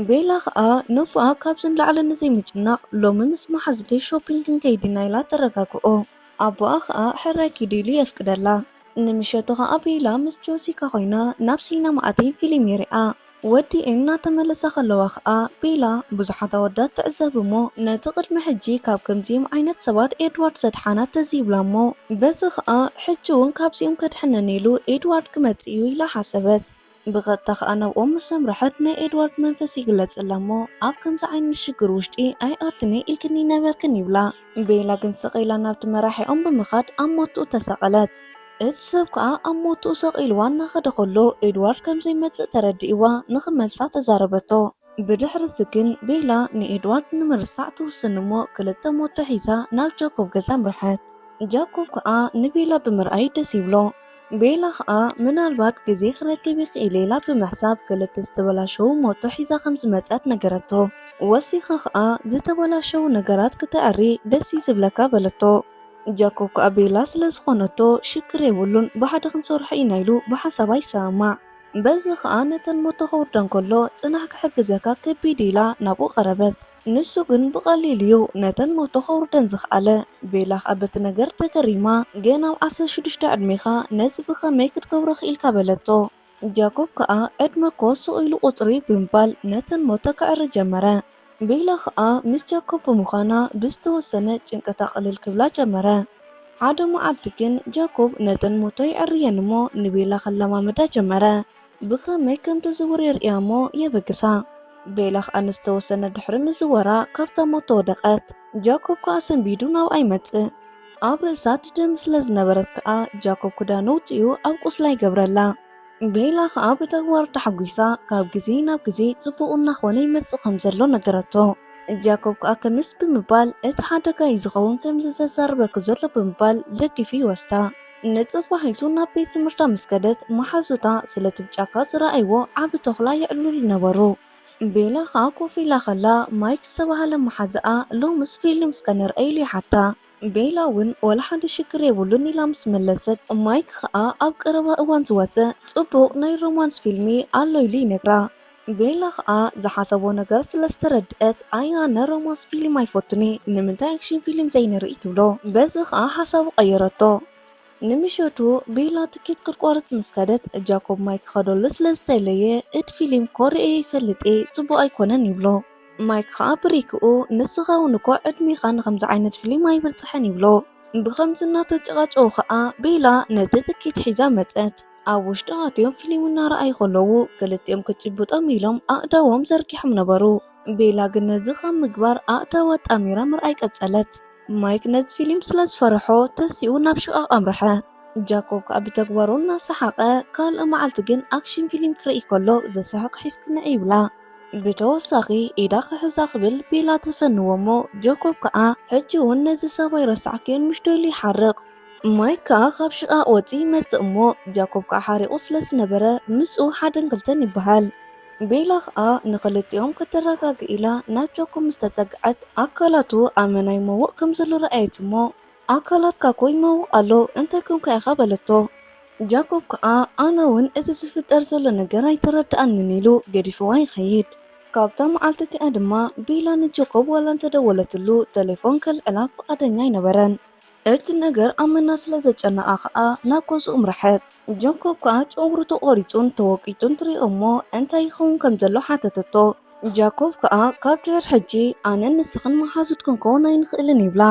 ቤላ ከዓ ነቡኣ ካብ ዝንላዕለ ንዘይምጭናቕ ሎሚ ምስ ማሓዝተይ ሾፒንግ ክንከይድና ኢላ ተረጋግኦ። ኣቦኣ ከዓ ሕራይ ኪዱ ኢሉ የፍቅደላ። ንምሸቱ ከዓ ቤላ ምስ ጆሲካ ኮይና ናብ ሲኒማ ኣተይ ፊልም ይሪኣ። ወዲ እናተመለሰ ከለዋ ከዓ ቤላ ብዙሓት ኣወዳት ትዕዘብ እሞ ነቲ ቅድሚ ሕጂ ካብ ከምዚኦም ዓይነት ሰባት ኤድዋርድ ዘድሓና ተዚብላ እሞ በዚ ከዓ ሕጂ እውን ካብዚኦም ከድሕነን ኢሉ ኤድዋርድ ክመጽእ እዩ ኢላ ሓሰበት። ብቐጥታ ከዓ ናብኦም ምስ ሰምረሐት ናይ ኤድዋርድ መንፈስ ይግለጽላ እሞ ኣብ ከምዚ ዓይነት ሽግር ውሽጢ ኣይኣትነ ኢልክኒ ነበርክን ይብላ። ቤላ ግን ሰቒላ ናብቲ መራሒኦም ብምኻድ ኣብ ሞትኡ ተሰቐለት። እቲ ሰብ ከዓ ኣብ ሞትኡ ሰቒልዋ እናኸደ ከሎ ኤድዋርድ ከምዘይመጽእ ተረዲእዋ ንኽመልሳ ተዛረበቶ። ብድሕሪ ግን ቤላ ንኤድዋርድ ንምርሳዕ ትውስን እሞ ክልተ ሞቶ ሒዛ ናብ ጃኮብ ገዛ ምርሐት። ጃኮብ ከዓ ንቤላ ብምርኣይ ደስ ይብሎ። ቤላ ከዓ ምናልባት ግዜ ክረክብ ይኽእል ኢላ ብምሕሳብ ክልተ ዝተበላሸው ሞቶ ሒዛ ከም ዝመጸት ነገረቶ። ወሲኻ ከዓ ዝተበላሸው ነገራት ክትዕሪ ደስ ይዝብለካ በለቶ። ጃኮብ ከዓ ቤላ ስለ ዝኾነቶ ሽክር የብሉን ብሓደ ክንሰርሖ ኢና ኢሉ ብሓሳባ ይሰማዕ። በዚ ከዓ ነተን ሞቶ ከውርደን ከሎ ጽናሕ ክሕግዘካ ከቢድ ኢላ ናብኡ ቀረበት። ንሱ ግን ብቐሊል እዩ ነተን ሞቶ ከውርደን ዝኽኣለ። ቤላ ከዓ በቲ ነገር ተገሪማ ገና ኣብ 16 ዕድሜኻ ነዚ ብኸመይ ክትገብሮ ክኢልካ በለቶ። ጃኮብ ከዓ ዕድመኮ ስቑኢሉ ቁፅሪ ብምባል ነተን ሞቶ ክዕሪ ጀመረ። ቤላ ከዓ ምስ ጃኮብ ብምዃና ብዝተወሰነ ጭንቀታ ቅልል ክብላ ጀመረ። ሓደ መዓልቲ ግን ጃኮብ ነተን ሞቶ ይዕርየን እሞ ንቤላ ከለማመዳ ጀመረ። ብኸመይ ከም ተዝውር የርእያ እሞ የበግሳ። ቤላ ከዓ ንዝተወሰነ ድሕሪ ምዝወራ ካብታ ሞቶ ወደቐት። ጃኮብ ከዓ ሰንቢዱ ናብኣ ይመጽእ። ኣብ ርእሳ ትደም ስለ ዝነበረት ከዓ ጃኮብ ክዳኑ ውፅኡ ኣብ ቁስላ ይገብረላ። ቤላ ከዓ ብተግባር ተሓጒሳ ካብ ግዜ ናብ ግዜ ጽቡቕ እናኾነ ይመጽእ ከም ዘሎ ነገረቶ። ጃኮብ ከዓ ከምስ ብምባል እቲ ሓደጋ እዩ ዝኸውን ከም ዘዛረበክ ዘሎ ብምባል ደጊፉ ይወስዳ። ነጽፋ ሒዙ ናብ ቤት ትምህርታ ምስ ከደት መሓዙታ ስለቲ ብጫካ ዝረኣይዎ ዓብ ተኽላ ይዕልሉ ነበሩ። ቤላ ከዓ ኮፍ ኢላ ኸላ ማይክ ዝተባህለ መሓዝኣ ሎምስ ፊልም ስከነርአ ኢሉ ይሓታ። ቤላ እውን ወላ ሓደ ሽክር የብሉን ኢላ ምስ መለሰት ማይክ ከዓ ኣብ ቀረባ እዋን ዝወፅእ ጽቡቕ ናይ ሮማንስ ፊልሚ ኣሎ ኢሉ ይነግራ። ቤላ ከዓ ዝሓሰቦ ነገር ስለ ዝተረድአት ኣነ ሮማንስ ፊልም ኣይፈቱኒ ንምንታይ ኣክሽን ፊልም ዘይንርኢ ትብሎ። በዚ ከዓ ሓሳቡ ቀየረቶ። ንምሸቱ ቤላ ትኬት ክትቆርጽ ምስ ከደት ጃኮብ ማይክ ከደሎ ስለ ዝተለየ እቲ ፊልም ኮርኤ ይፈልጥ ጽቡቕ ኣይኮነን ይብሎ። ማይክ ከዓ ብሪክኡ ንስኻ እውን እኮ ዕድሜኻ ንከምዚ ዓይነት ፊልም ኣይበፅሐን ይብሎ። ብከምዚ እናተጨቃጨቁ ከዓ ቤላ ነቲ ትኬት ሒዛ መፀት። ኣብ ውሽጢ ኣትዮም ፊልም እናረኣዩ ከለዉ ክልቲኦም ክጭብጦም ኢሎም ኣእዳዎም ዘርጊሖም ነበሩ። ቤላ ግን ነዚ ከም ምግባር ኣእዳዋ ጣሚራ ምርኣይ ቀጸለት። ማይክ ነዚ ፊልም ስለ ዝፈርሖ ተሲኡ ናብ ሽቃቅ ኣምርሐ። ጃኮብ ከዓ ብተግባሩ እናሰሓቀ ካልእ መዓልቲ ግን ኣክሽን ፊልም ክርኢ ከሎ ዘስሕቅ ሒዝክንዕ ይብላ። ብተወሳኺ ኢዳ ክሕዛ ክብል ቤላ ተፈንዎ እሞ ጃኮብ ከዓ ሕጂ እውን ነዚ ሰብኣይ ረሳዕክዮን ምስ ደሉ ይሓርቕ። ማይክ ከዓ ካብ ሽቃቅ ወፂ ይመፅእ እሞ ጃኮብ ከዓ ሓሪቑ ስለ ዝነበረ ምስኡ ሓደን ክልተን ይበሃል። ቤላ ከዓ ንክልቲኦም ከተረጋግእ ኢላ ናብ ጃኮብ ምስ ተፀግዐት ኣካላቱ ኣመና ይመውቕ ከም ዘሎ ረኣየት እሞ ኣካላትካ ኮ ይመውቕ ኣሎ እንታይ ኮንካ ኢኻ በለቶ። ጃኮብ ከዓ ኣነ እውን እቲ ዝፍጠር ዘሎ ነገር ኣይተረድኣንን ኢሉ ገዲፍዋ ይኸይድ። ካብታ መዓልቲ እቲኣ ድማ ቤላ ንጃኮብ ዋላ እንተደወለትሉ ቴሌፎን ከልዕላ ፈቃደኛ ኣይነበረን። እቲ ነገር ኣመና ስለ ዘጨነቃ ከዓ ናብ ገዝኡ ምርሐት። ጃኮብ ከዓ ጨጉሩ ተቆሪፁን ተወቂጡን ትሪኦ እሞ እንታይ ይኸውን ከም ዘሎ ሓተተቶ። ጃኮብ ከዓ ካብ ድሕር ሕጂ ኣነ ንስኽን መሓዙት ክንከውን ኣይንኽእልን ይብላ።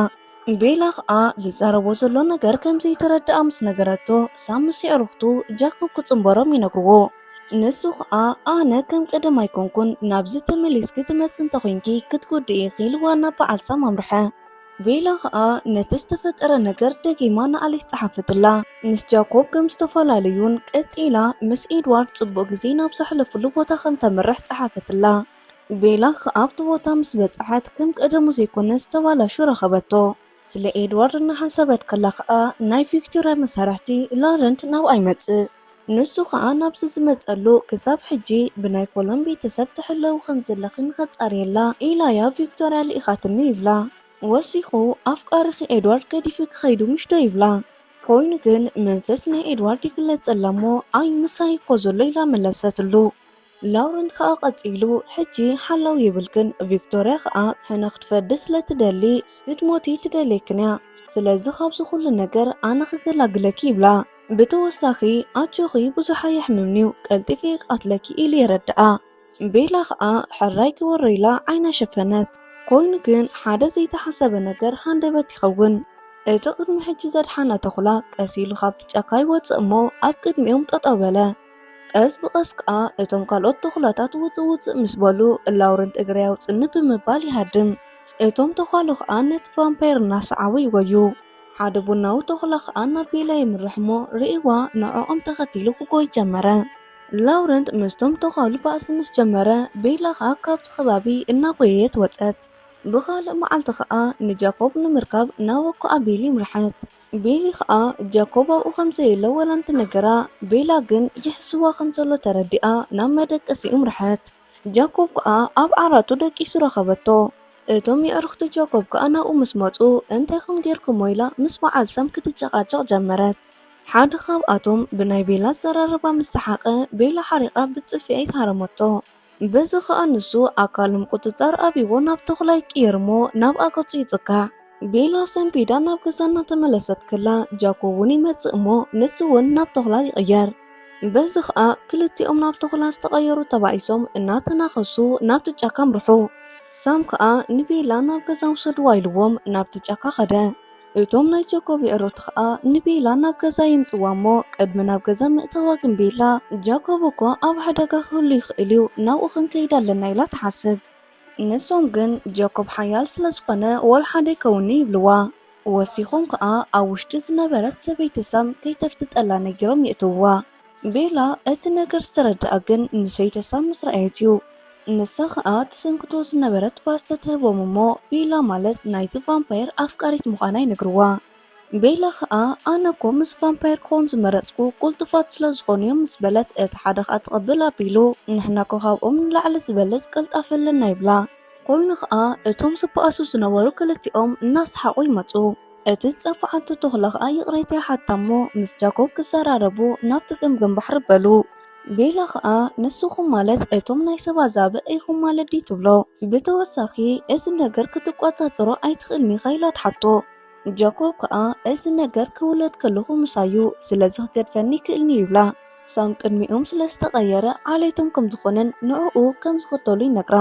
ቤላ ከዓ ዝፀረቦ ዘሎ ነገር ከምዘይተረድኣ ምስ ነገረቶ ሳብ ምስ ኣዕርኽቱ ጃኮብ ክፅንበሮም ይነግርዎ። ንሱ ከዓ ኣነ ከም ቀደም ኣይኮንኩን ናብዚ ተመሊስኪ ትመጽእ እንተኮንኪ ክትጉድኢ ኢሉ ዋና በዓል ሳም ኣምርሐ። ቤላ ከዓ ነቲ ዝተፈጠረ ነገር ደጊማ ንኣሊስ ጸሓፈትላ። ምስ ጃኮብ ከም ዝተፈላለዩን ቀጺላ ምስ ኤድዋርድ ጽቡቕ ግዜ ናብ ዘሕለፉሉ ቦታ ከም ተመርሕ ጸሓፈትላ። ቤላ ከዓ ኣብቲ ቦታ ምስ በጽሐት ከም ቀደሙ ዘይኮነ ዝተባላሹ ረኸበቶ። ስለ ኤድዋርድ እናሓሰበት ከላ ከዓ ናይ ቪክቶርያ መሳርሕቲ ላረንት ናብኣ ይመጽእ። ንሱ ከዓ ናብዚ ዝመጸሉ ክሳብ ሕጂ ብናይ ኮሎን ቤተሰብ ተሕለው ከም ዘለኽን ኸጻርየላ ኢላያ ቪክቶርያ ልኢኻትኒ ይብላ። ወሲኹ ኣፍቃርኺ ኤድዋርድ ገዲፉ ክኸይዱ ምሽዶ ይብላ። ኮይኑ ግን መንፈስ ናይ ኤድዋርድ ይግለጸላ እሞ ኣይ ምሳይ እኮ ዘሎ ኢላ መለሰትሉ። ላውረንት ከዓ ቀጺሉ ሕጂ ሓላው ይብልክን ቪክቶርያ ከዓ ሕነ ክትፈዲ ስለትደሊ ክትሞቲ ትደለይክን እያ ስለዚ ካብዚ ኩሉ ነገር ኣነ ክገላግለኪ ይብላ። ብተወሳኺ ኣጆኺ ብዙሕ ኣየሕምምኒው ቀልጢፈ ይቃትለኪ ኢሉ የረድኣ። ቤላ ከዓ ሕራይ ክወሮ ኢላ ዓይና ሸፈነት። ኮይኑ ግን ሓደ ዘይተሓሰበ ነገር ሃንደበት ይኸውን። እቲ ቅድሚ ሕጂ ዘድሓና ተኹላ ቀሲሉ ካብቲ ጫካ ይወፅእ እሞ ኣብ ቅድሚኦም ጠጠው በለ። ቀስ ብቐስ ከዓ እቶም ካልኦት ተኹላታት ውፅእ ውፅእ ምስ በሉ ላውረንት እግሪ ያውፅኒ ብምባል ይሃድም። እቶም ተኳሉ ከዓ ነቲ ቫምፓየር እናሰዓቡ ይጎዩ። ሓደ ቡናዊ ተኹላ ከዓ ናብ ቤላ ይምርሕ እሞ ርእዋ ንዕኦም ተኸቲሉ ክጎይ ጀመረ። ላውረንት ምስቶም ተኳሉ ባእሲ ምስ ጀመረ ቤላ ከዓ ካብቲ ከባቢ እናጎየት ወፀት። ብኻልእ መዓልቲ ከዓ ንጃኮብ ንምርካብ ናብ ወኩዓ ቤሊ ምርሐት። ቤሊ ከዓ ጃኮብ ኣብኡ ከምዘየለ ወላ እንትነገራ ቤላ ግን ይሕስዋ ከምዘሎ ተረዲኣ ናብ መደቀሲኡ ምርሐት። ጃኮብ ከዓ ኣብ ዓራቱ ደቂሱ ረኸበቶ። እቶም የዕርኽቲ ጃኮብ ከዓ ናብኡ ምስ መፁ እንታይ ከም ጌርኩሞ ኢላ ምስ በዓል ሳም ክትጨቃጨቕ ጀመረት። ሓደ ካብኣቶም ብናይ ቤላ ዘራረባ ምስ ሰሓቐ ቤላ ሓሪቓ ብፅፊያ ይትሃረመቶ። በዚ ከዓ ንሱ ኣካል ምቁፅጻር ኣብይዎ ናብ ተኹላ ይቅየር እሞ ናብ ኣገጹ ይጽካዕ። ቤላ ሰንቢዳ ናብ ገዛ እናተመለሰት ከላ ጃኮብ እውን ይመጽእ እሞ ንሱ እውን ናብ ተኹላ ይቕየር። በዚ ከዓ ክልቲኦም ናብ ተኹላ ዝተቐየሩ ተባኢሶም እናተናኸሱ ናብቲ ጫካ ምርሑ። ሳም ከዓ ንቤላ ናብ ገዛ ውሰድዋ ኢልዎም ናብቲ ጫካ ኸደ። እቶም ናይ ጃኮብ የዕሩኽቲ ከዓ ንቤላ ናብ ገዛ ይምጽዋ እሞ ቅድሚ ናብ ገዛ ምእተዋ ግን ቤላ ጃኮብ እኳ ኣብ ሓደጋ ክህሉ ይኽእል እዩ ናብኡ ክንከይድ ኣለና ኢላ ትሓስብ። ንሶም ግን ጃኮብ ሓያል ስለ ዝኾነ ወል ሓደ ይከውኒ ይብልዋ። ወሲኾም ከዓ ኣብ ውሽጢ ዝነበረት ሰበይቲ ሳም ከይተፍትጠላ ነጊሮም የእትውዋ። ቤላ እቲ ነገር ዝተረድኣ ግን ንሰይቲ ሳም ምስ ረኣየት እዩ። ንሳ ከዓ ትሰንክቶ ዝነበረት ባስተ ትህቦም እሞ ቤላ ማለት ናይቲ ቫምፓየር ኣፍቃሪት ምዃና ይነግርዋ። ቤላ ከዓ ኣነ እኮ ምስ ቫምፓየር ክኾን ዝመረፅኩ ቁልጡፋት ስለ ዝኾኑ እዮም ምስ በለት እቲ ሓደ ከዓ ትቕብል ኣቢሉ ንሕና ኮ ካብኦም ንላዕሊ ዝበለፅ ቀልጣፍ ኣለና ይብላ። ኮይኑ ከዓ እቶም ዝበኣሱ ዝነበሩ ክልቲኦም እናሰሓቁ ይመፁ። እቲ ዝፀፋዓቶ ተኹላ ከዓ ይቕሬታ ሓታ እሞ ምስ ጃኮብ ክዘራረቡ ናብቲ ገምገም ባሕሪ በሉ። ቤላ ከዓ ንስኹም ማለት እቶም ናይ ሰባ ዛብእ ኢኹም ማለት ዲ ትብሎ። ብተወሳኺ እዚ ነገር ክትቋፃፅሮ ኣይትኽእልኒ ኸኢላ ትሓቶ። ጃኮብ ከዓ እዚ ነገር ክውለድ ከለኹ ምሳዩ ስለዚ ክገድፈኒ ክእልኒ ይብላ። ሳም ቅድሚኦም ስለ ዝተቐየረ ዓለይቶም ከም ዝኾነን ንዕኡ ከም ዝኽተሉ ይነግራ።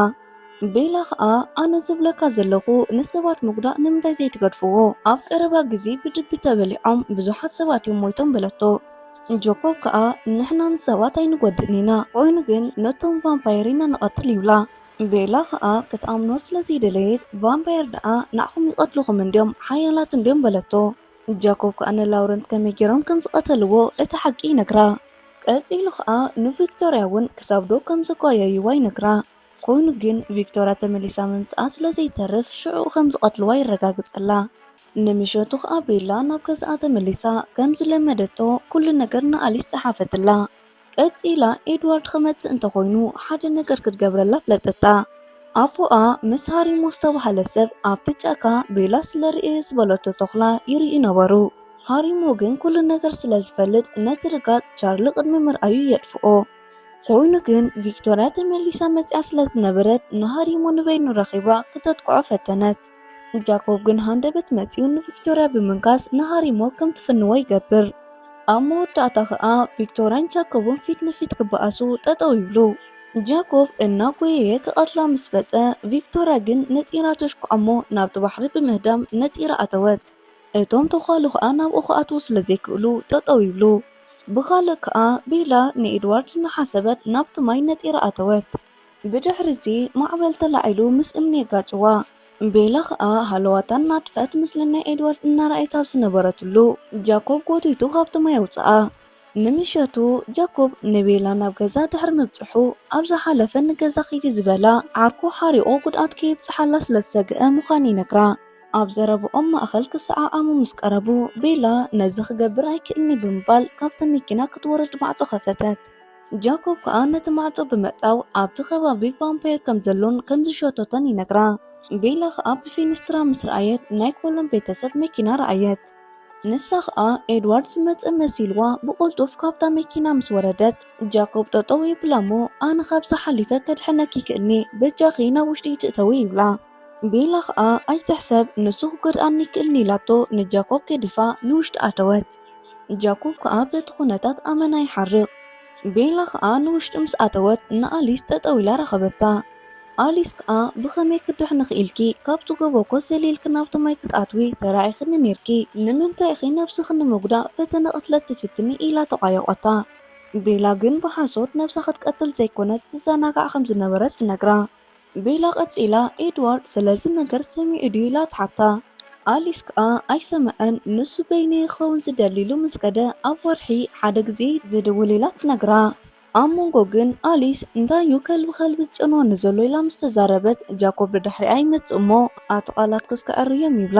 ቤላ ከዓ ኣነ ዝብለካ ዘለኹ ንሰባት ምጉዳእ ንምንታይ ዘይትገድፍዎ? ኣብ ቀረባ ግዜ ብድቢ ተበሊዖም ብዙሓት ሰባት እዮም ሞይቶም በለቶ። ጃኮብ ከዓ ንሕና ንሰባት ኣይንጎድእን ኢና ኮይኑ ግን ነቶም ቫምፓየር ኢና ንቐትል ይብላ። ቤላ ከዓ ክትኣምኖ ስለዘይደለየት ቫምፓየር ደኣ ንዕኹም ይቐትልኹም እንድዮም ሓያላት እንድዮም በለቶ። ጃኮብ ከዓ ንላውረንት ከመይ ገይሮም ከም ዝቐተልዎ እቲ ሓቂ ይነግራ። ቀፂሉ ከዓ ንቪክቶርያ እውን ክሳብ ዶ ከም ዘጓየይዋ ይነግራ። ኮይኑ ግን ቪክቶርያ ተመሊሳ ምምፅኣ ስለዘይተርፍ ሽዑ ከም ዝቐትልዋ ይረጋግፀላ። ንምሸቱ ከዓ ቤላ ናብ ገዝኣ ተመሊሳ ከም ዝለመደቶ ኩሉ ነገር ንኣሊስ ፀሓፈትላ። ቀፂላ ኤድዋርድ ክመፅእ እንተኮይኑ ሓደ ነገር ክትገብረላ ፍለጠታ። ኣቦኣ ምስ ሃሪሞ ዝተባሃለ ሰብ ኣብቲ ጫካ ቤላ ስለርእየ ዝበለቶ ተኹላ ይርእዩ ነበሩ። ሃሪሞ ግን ኩሉ ነገር ስለ ዝፈልጥ ነቲ ርጋፅ ቻርሊ ቅድሚ ምርኣዩ የጥፍኦ። ኮይኑ ግን ቪክቶርያ ተመሊሳ መፅያ ስለ ዝነበረት ንሃሪሞ ንበይኑ ረኺባ ክተጥቅዖ ፈተነት። ጃኮብ ግን ሃንደበት መፂኡ ንቪክቶርያ ብምንካስ ንሃሪሞ ከም ትፍንዎ ይገብር። ኣብ መወዳእታ ከዓ ቪክቶርያን ጃኮብን ፊት ንፊት ክበኣሱ ጠጠው ይብሉ። ጃኮብ እናጎየየ ክቐትላ ምስ ፈፀ ቪክቶርያ ግን ነጢራ ተሽኩዖሞ ናብቲ ባሕሪ ብምህዳም ነጢራ ኣተወት። እቶም ተኳሉ ከዓ ናብኡ ክኣትዉ ስለዘይክእሉ ጠጠው ይብሉ። ብኻልእ ከኣ ቤላ ንኤድዋርድ እናሓሰበት ናብቲ ማይ ነጢራ ኣተወት። ብድሕሪዚ ማዕበል ተላዒሉ ምስ እምኒ የጋጭዋ። ቤላ ከኣ ሃለዋታ እናጥፍአት ምስሊ ናይ ኤድዋርድ እናረኣየት ኣብ ዝነበረትሉ ጃኮብ ጎቲቱ ካብቲ ማይ ኣውፅኣ። ንምሸቱ ጃኮብ ንቤላ ናብ ገዛ ድሕሪ ምብፅሑ ኣብ ዝሓለፈ ንገዛ ኸይዲ ዝበላ ዓርኩ ሓሪቑ ጉድኣት ከየብፅሓላ ስለ ዝሰግአ ምዃኑ ይነግራ። ኣብ ዘረብኦም ማእኸል ክሰዓዓሙ ምስ ቀረቡ ቤላ ነዚ ክገብር ኣይክእልኒ ብምባል ካብቲ መኪና ክትወርድ ማዕፆ ከፈተት። ጃኮብ ከዓ ነቲ ማዕፆ ብምዕፃው ኣብቲ ከባቢ ቫምፓየር ከም ዘሎን ከም ዝሸተቶን ይነግራ። ቤላ ከዓ ብፊንስትራ ምስ ረኣየት ናይ ኮሎም ቤተሰብ መኪና ረኣየት። ንሳ ከዓ ኤድዋርድ ዝመፅእ መሲልዋ ብቁልጡፍ ካብታ መኪና ምስ ወረደት ጃኮብ ጠጠው ይብላ እሞ ኣነ ካብዚ ሓሊፈ ከድሕነኪ ይክእልኒ በጃኺ ናብ ውሽጢ ይትእተዊ ይብላ። ቤላ ከዓ ኣይትሕሰብ ንሱ ክጎድኣኒ ይክእልኒ ኢላቶ ንጃኮብ ገዲፋ ንውሽጢ ኣተወት። ጃኮብ ከዓ በቲ ኩነታት ኣመና ይሓርቕ። ቤላ ከዓ ንውሽጢ ምስ ኣተወት ንኣሊስ ጠጠው ኢላ ረኸበታ። ኣሊስ ከዓ ብኸመይ ክድሕኒ ክኢልኪ ካብቲ ጎቦ ሰሊልክ ናብቲ ማይ ክትኣትዊ ተራእይኽኒ ነርኪ ንምንታይ ኢኺ ነብስኽ ንምጉዳእ ፈተነ ቅትለት ትፍትኒ ኢላ ተቋየቆታ። ቤላ ግን ብሓሶት ነብሳ ክትቀትል ዘይኮነት ትዘናጋዕ ከም ዝነበረት ትነግራ። ቤላ ቀፂላ ኤድዋርድ ስለዚ ነገር ሰሚዑ ድዩ ኢላ ትሓታ። ኣሊስ ከዓ ኣይሰምዐን ንሱ በይኒ ክኸውን ዝደሊሉ ምስ ከደ ኣብ ወርሒ ሓደ ግዜ ዝድውል ኢላ ትነግራ። ኣብ መንጎ ግን ኣሊስ እንታዩ ከልቢ ዝጨንወኒ ዘሎ ኢላ ምስ ተዛረበት ጃኮብ ብድሕሪኣ ይመፅእ እሞ ኣተቓላት ክስከዐርዮም ይብላ።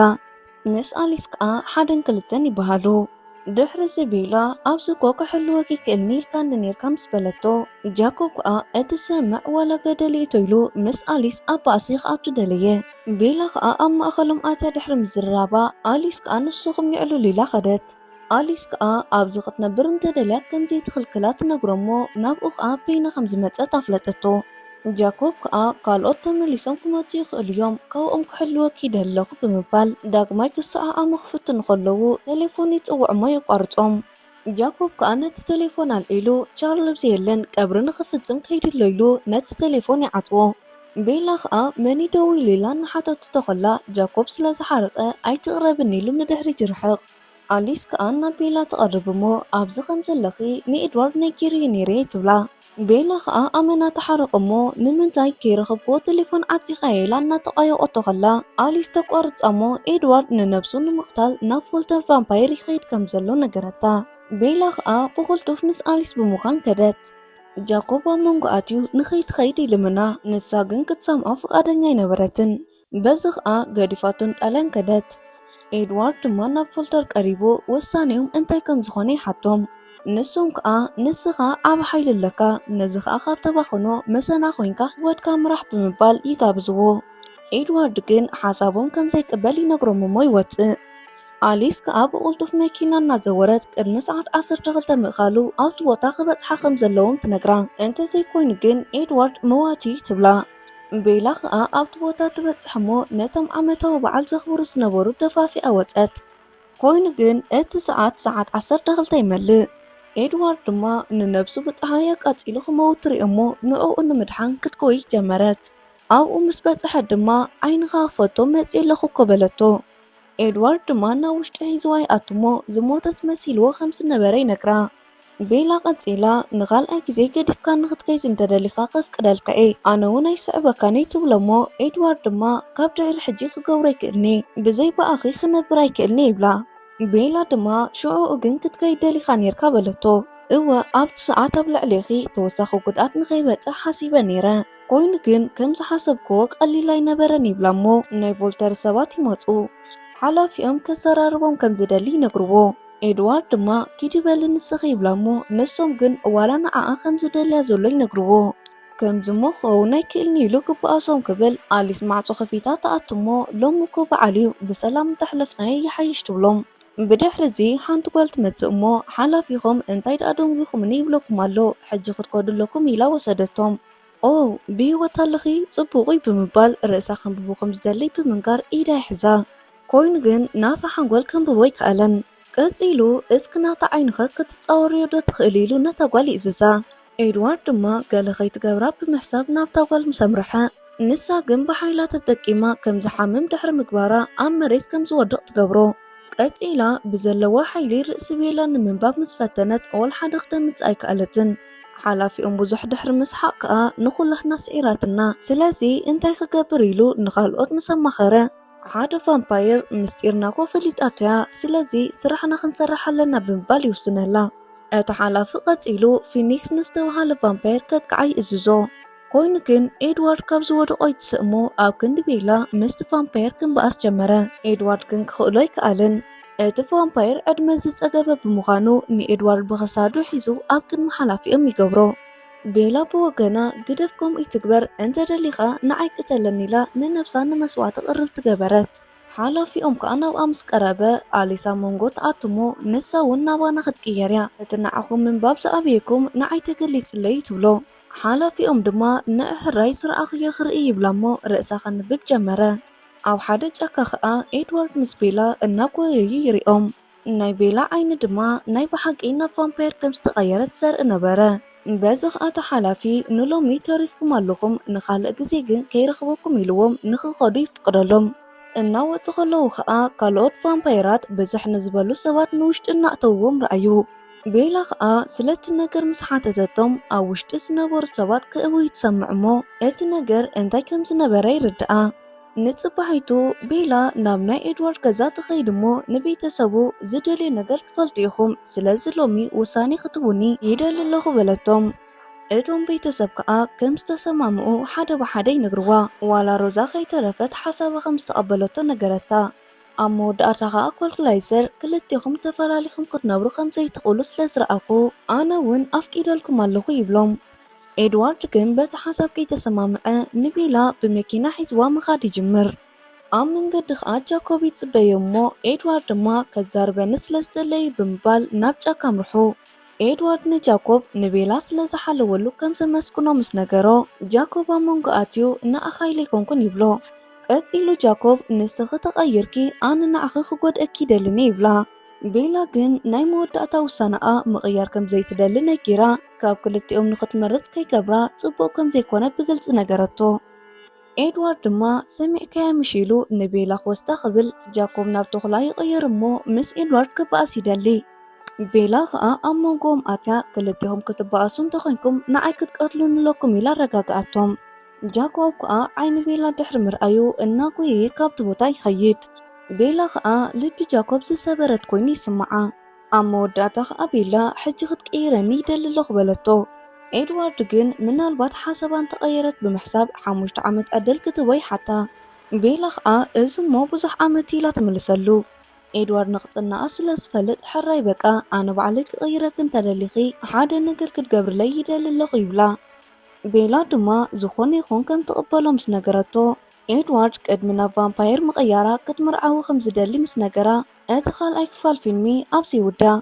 ምስ ኣሊስ ከዓ ሓደን ክልተን ይበሃሉ። ድሕሪ ቤላ ኣብዚ ኮ ክሕልወኪ ይክእልኒ ኢልካ ነርካ ምስ በለቶ ጃኮብ ከዓ እቲ ሰምዕ ዋላ ገደልየቶ ኢሉ ምስ ኣሊስ ኣብ ባእሲ ክኣቱ ደለየ። ቤላ ከዓ ኣብ ማእኸሎም ኣትያ ድሕሪ ምዝራባ ኣሊስ ከዓ ንሱኹም ይዕልሉ ኢላ ኸደት። ኣሊስ ከዓ ኣብዚ ክትነብር እንተደልያ ከምዚ ትኽልክላ ትነግሮ እሞ ናብኡ ከዓ በይና ከም ዝመፀት ኣፍለጠቶ። ጃኮብ ከዓ ካልኦት ተመሊሶም ክመፁ ይኽእሉ እዮም ካብኦም ክሕልወኪ ይደለኹ ብምባል ዳግማይ ክሰዓዓሙ ክፍትኑ ከለዉ ቴሌፎን ይፅውዕ እሞ የቋርፆም። ጃኮብ ከዓ ነቲ ቴሌፎን ኣልዒሉ ቻርልስ የለን ቀብሪ ንክፍፅም ከይድሎ ኢሉ ነቲ ቴሌፎን ይዓፅዎ። ቤላ ከዓ መኒ ደው ኢሉ ኢላ እናሓተቱ ተኸላ ጃኮብ ስለ ዝሓረቐ ኣይትቕረብኒ ኢሉ ንድሕሪት ይርሕቕ። ኣሊስ ከዓ ናብ ቤላ ትቐርብ እሞ ኣብዚ ከም ዘለኺ ንኤድዋርድ ነጊርዩ ነይረ ትብላ። ቤላ ከዓ ኣመና ተሓረቕ እሞ ንምንታይ ከይረኸብዎ ቴሌፎን ዓፂኻ ኢላ እናተቋየቆቶ ኸላ ኣሊስ ተቋርፃ እሞ ኤድዋርድ ንነብሱ ንምቕታል ናብ ፎልተር ቫምፓየር ይኸይድ ከም ዘሎ ነገረታ። ቤላ ከዓ ብቕልጡፍ ምስ ኣሊስ ብምዃን ከደት። ጃኮብ ኣብ መንጎ ኣትዩ ንኸይትኸይድ ይልምና ንሳ ግን ክትሰምዖ ፍቓደኛ ኣይነበረትን። በዚ ከዓ ገዲፋቶን ጣልያን ከደት። ኤድዋርድ ድማ ናብ ፎልተር ቀሪቡ ወሳኔኦም እንታይ ከም ዝኾነ ይሓቶም። ንሶም ከዓ ንስኻ ዓብ ሓይሊ ኣለካ ነዚ ከዓ ካብ ተባኽኖ መሰና ኮይንካ ህይወትካ ምራሕ ብምባል ይጋብዝዎ። ኤድዋርድ ግን ሓሳቦም ከም ዘይቅበል ይነግሮም እሞ ይወፅእ። ኣሊስ ከዓ ብቁልጡፍ መኪና እናዘወረት ቅድሚ ሰዓት 12 ምእኻሉ ኣብቲ ቦታ ክበፅሓ ከም ዘለዎም ትነግራ። እንተዘይኮይኑ ግን ኤድዋርድ መዋቲ ትብላ። ቤላ ከዓ ኣብቲ ቦታ ትበፅሕ እሞ ነቶም ዓመታዊ በዓል ዘኽብሩ ዝነበሩ ደፋፊኣ ወፀት። ኮይኑ ግን እቲ ሰዓት 12 ይመልእ። ኤድዋርድ ድማ ንነብሱ ብፀሃይ ኣቃፂሉ ክመውት ትሪኦ እሞ ንዕኡ ንምድሓን ክትጎይ ጀመረት። ኣብኡ ምስ በፅሐት ድማ ዓይንኻ ክፈቶ መፅእ ኣለኹ እኮ በለቶ። ኤድዋርድ ድማ ናብ ውሽጢ ሒዝዋ ይኣቱ እሞ ዝሞተት መሲልዎ ከም ዝነበረ ይነግራ። ቤላ ቀፂላ ንኻልኣይ ግዜ ገዲፍካ ንኽትከይድ እንተደሊኻ ከፍቅደልካ እየ ኣነ እውን ኣይስዕበካኒ ትብሎ እሞ ኤድዋርድ ድማ ካብ ድሕሪ ሕጂ ክገብሮ ኣይክእልኒ ብዘይ በኣኺ ክነብር ኣይክእልኒ ይብላ። ቤላ ድማ ሽዑኡ ግን ክትከይድ ደሊኻ ነርካ በለቶ። እወ ኣብቲ ሰዓት ኣብ ልዕሊኺ ተወሳኺ ጉድኣት ንኸይበፅሕ ሓሲበ ነይረ ኮይኑ ግን ከም ዝሓሰብክዎ ቀሊል ኣይነበረን ይብላ እሞ ናይ ቮልተር ሰባት ይመፁ። ሓላፊኦም ከዘራርቦም ከም ዝደሊ ይነግርዎ። ኤድዋርድ ድማ ኪድበል ንስኺ ይብላ እሞ ንሶም ግን ዋላ ንዓኣ ከም ዝደልያ ዘሎ ይነግርዎ። ከምዚ ሞ ክኸውን ኣይክእልኒ ኢሉ ግብኣሶም ክብል ኣሊስ ማዕፆ ከፊታ ተኣቱ እሞ ሎሚ እኮ በዓል እዩ ብሰላም እንተሕለፍናዮ ይሓይሽ ትብሎም። ብድሕሪዚ ሓንቲ ጓል ትመፅእ እሞ ሓላፊኹም እንታይ ደኣ ደንጉኹምኒ ይብለኩም ኣሎ ሕጂ ክትከዱለኩም ኢላ ወሰደቶም። ኦ ብሂወት ኣለኺ ፅቡቑ ብምባል ርእሳ ከንብቡ ከም ዝደለይ ብምንጋር ኢዳ ይሕዛ። ኮይኑ ግን ናታ ሓንጎል ከንብቦ ይከኣለን። ቀፂሉ እስኪ ናታ ዓይንኸ ክትፃወርዮ ዶ ትኽእል ኢሉ ነታ ጓል ይእዝዛ። ኤድዋርድ ድማ ገለ ከይትገብራ ብምሕሳብ ናብታ ጓል ምሰምርሐ ንሳ ግን ብሓይላ ተጠቂማ ከም ዝሓምም ድሕሪ ምግባራ ኣብ መሬት ከም ዝወድቕ ትገብሮ። ቀፂላ ብዘለዋ ሓይሊ ርእሲ ቤላ ንምንባብ ምስ ፈተነት ኦል ሓደ ክተምፅእ ኣይከኣለትን። ሓላፊኦም ብዙሕ ድሕሪ ምስሓቅ ከዓ ንኹላትና ስዒራትና ስለዚ እንታይ ክገብር ኢሉ ንኻልኦት ምስ ኣማኸረ ሓደ ቫምፓየር ምስጢርና ኮ ፈሊጣትያ ስለዚ ስራሕና ክንሰርሕ ኣለና ብምባል ይውስነላ። እቲ ሓላፊ ቀፂሉ ፊኒክስ ንዝተባሃለ ቫምፓየር ከጥቅዓ ይእዝዞ። ኮይኑ ግን ኤድዋርድ ካብ ዝወደቆ ይትስእሞ ኣብ ክንዲ ቤላ ምስቲ ቫምፓየር ክንበኣስ ጀመረ። ኤድዋርድ ግን ክኽእሎ ኣይከኣልን። እቲ ቫምፓየር ዕድመ ዝፀገበ ብምዃኑ ንኤድዋርድ ብኽሳዱ ሒዙ ኣብ ቅድሚ ሓላፊኦም ይገብሮ። ቤላ ብወገና ግደፍ ከምኡ ትግበር እንተደሊኻ ንዓይ ቅተለኒ ኢላ ንነብሳ ንመስዋዕቲ ቅርብ ትገበረት። ሓላፊኦም ከዓ ናብኣ ምስ ቀረበ ኣሊሳ መንጎ ተኣትሞ ንሳ እውን ናባና ክትቅየር እያ እቲ ንዓኹም ምንባብ ዝኣበየኩም ንዓይ ተገሊፅለይ ትብሎ። ሓላፊኦም ድማ ንእሕራይ ስርኣኽዮ ክርኢ ይብላ እሞ ርእሳ ከንብብ ጀመረ። ኣብ ሓደ ጫካ ከዓ ኤድዋርድ ምስ ቤላ እናጎየዩ ይሪኦም። ናይ ቤላ ዓይኒ ድማ ናይ ብሓቂ ናብ ቫምፓየር ከም ዝተቐየረት ዘርኢ ነበረ። በዚ ከዓ እቲ ሓላፊ ንሎሚ ተሪፍኩም ኣለኹም ንኻልእ ግዜ ግን ከይረኽበኩም ኢልዎም ንክኸዱ ይፍቅደሎም። እናወፁ ከለዉ ከዓ ካልኦት ቫምፓየራት ብዝሕ ንዝበሉ ሰባት ንውሽጢ እናእተውዎም ረኣዩ። ቤላ ከዓ ስለቲ ነገር ምስ ሓተተቶም ኣብ ውሽጢ ዝነበሩ ሰባት ክእውዩ ትሰምዕ እሞ እቲ ነገር እንታይ ከም ዝነበረ ይርድኣ። ንፅባሒቱ ቤላ ናብ ናይ ኤድዋርድ ገዛ ትኸይድ እሞ ንቤተሰቡ ዝደልዮ ነገር ትፈልጡ ኢኹም ስለዚ ሎሚ ውሳኔ ክትውኒ ይደሊ ኣለኹ በለቶም። እቶም ቤተሰብ ከዓ ከም ዝተሰማምዑ ሓደ ብሓደ ይነግርዋ። ዋላ ሮዛ ከይተረፈት ሓሳባ ከም ዝተቐበለቶ ነገረታ። ኣብ መወዳእታ ከዓ ኮልክላይዘር ክልቲኹም ተፈላሊኹም ክትነብሩ ከም ዘይትኽእሉ ስለ ዝረኣኹ ኣነ እውን ኣፍቂደልኩም ኣለኹ ይብሎም። ኤድዋርድ ግን በቲ ሓሳብ ከይተሰማምዐ ንቤላ ብመኪና ሒዝዋ ምኻድ ይጅምር። ኣብ መንገዲ ከዓ ጃኮብ ይፅበዮ እሞ ኤድዋርድ ድማ ከዛርበኒ ስለ ዝደለዩ ብምባል ናብ ጫካ ምርሑ። ኤድዋርድ ንጃኮብ ንቤላ ስለ ዝሓለወሉ ከም ዘመስግኖ ምስ ነገሮ ጃኮብ ኣብ መንጎ ኣትዩ ንኣኻይለ ይኮንኩን ይብሎ። ቀፂሉ ጃኮብ ንስኺ ተቐይርኪ ኣነ ንዓኺ ክጎድአኪ ይደልኒ ይብላ። ቤላ ግን ናይ መወዳእታ ውሳነኣ ምቕያር ከም ዘይትደሊ ነጊራ ካብ ክልቲኦም ንኽትመርፅ ከይገብራ ጽቡቕ ከም ዘይኮነ ብግልፂ ነገረቶ። ኤድዋርድ ድማ ሰሚዕከያ ምሽ ኢሉ ንቤላ ክወስዳ ክብል ጃኮብ ናብ ተኹላ ይቕየር እሞ ምስ ኤድዋርድ ክበኣስ ይደሊ። ቤላ ከዓ ኣብ መንጎኦም ኣትያ ክልቲኹም ክትበኣሱ እንተኾንኩም ንዓይ ክትቀትሉን ኣለኩም ኢላ ኣረጋግኣቶም። ጃኮብ ከዓ ዓይኒ ቤላ ድሕሪ ምርኣዩ እናጎየየ ካብቲ ቦታ ይኸይድ። ቤላ ከዓ ልቢ ጃኮብ ዝሰበረት ኮይኑ ይስምዓ። ኣብ መወዳእታ ከዓ ቤላ ሕጂ ክትቀይረኒ ይደሊ ኣለኹ በለቶ። ኤድዋርድ ግን ምናልባት ሓሳባ እንተቐየረት ብምሕሳብ 5 ዓመት ዕድል ክትቦ ይሓታ። ቤላ ከዓ እዚ እሞ ብዙሕ ዓመት ኢላ ትምልሰሉ። ኤድዋርድ ንኽፅናኣ ስለ ዝፈልጥ ሕራይ በቃ ኣነ ባዕለይ ክቐይረክ እንተደሊኺ ሓደ ነገር ክትገብርለይ ይደሊ ኣለኹ ይብላ። ቤላ ድማ ዝኾነ ይኹን ከም ትቕበሎ ምስ ነገረቶ ኤድዋርድ ቅድሚ ናብ ቫምፓየር ምቕያራ ክትምርዓዊ ከም ዝደሊ ምስ ነገራ እቲ ካልኣይ ክፋል ፊልሚ ኣብዚ ይውዳእ።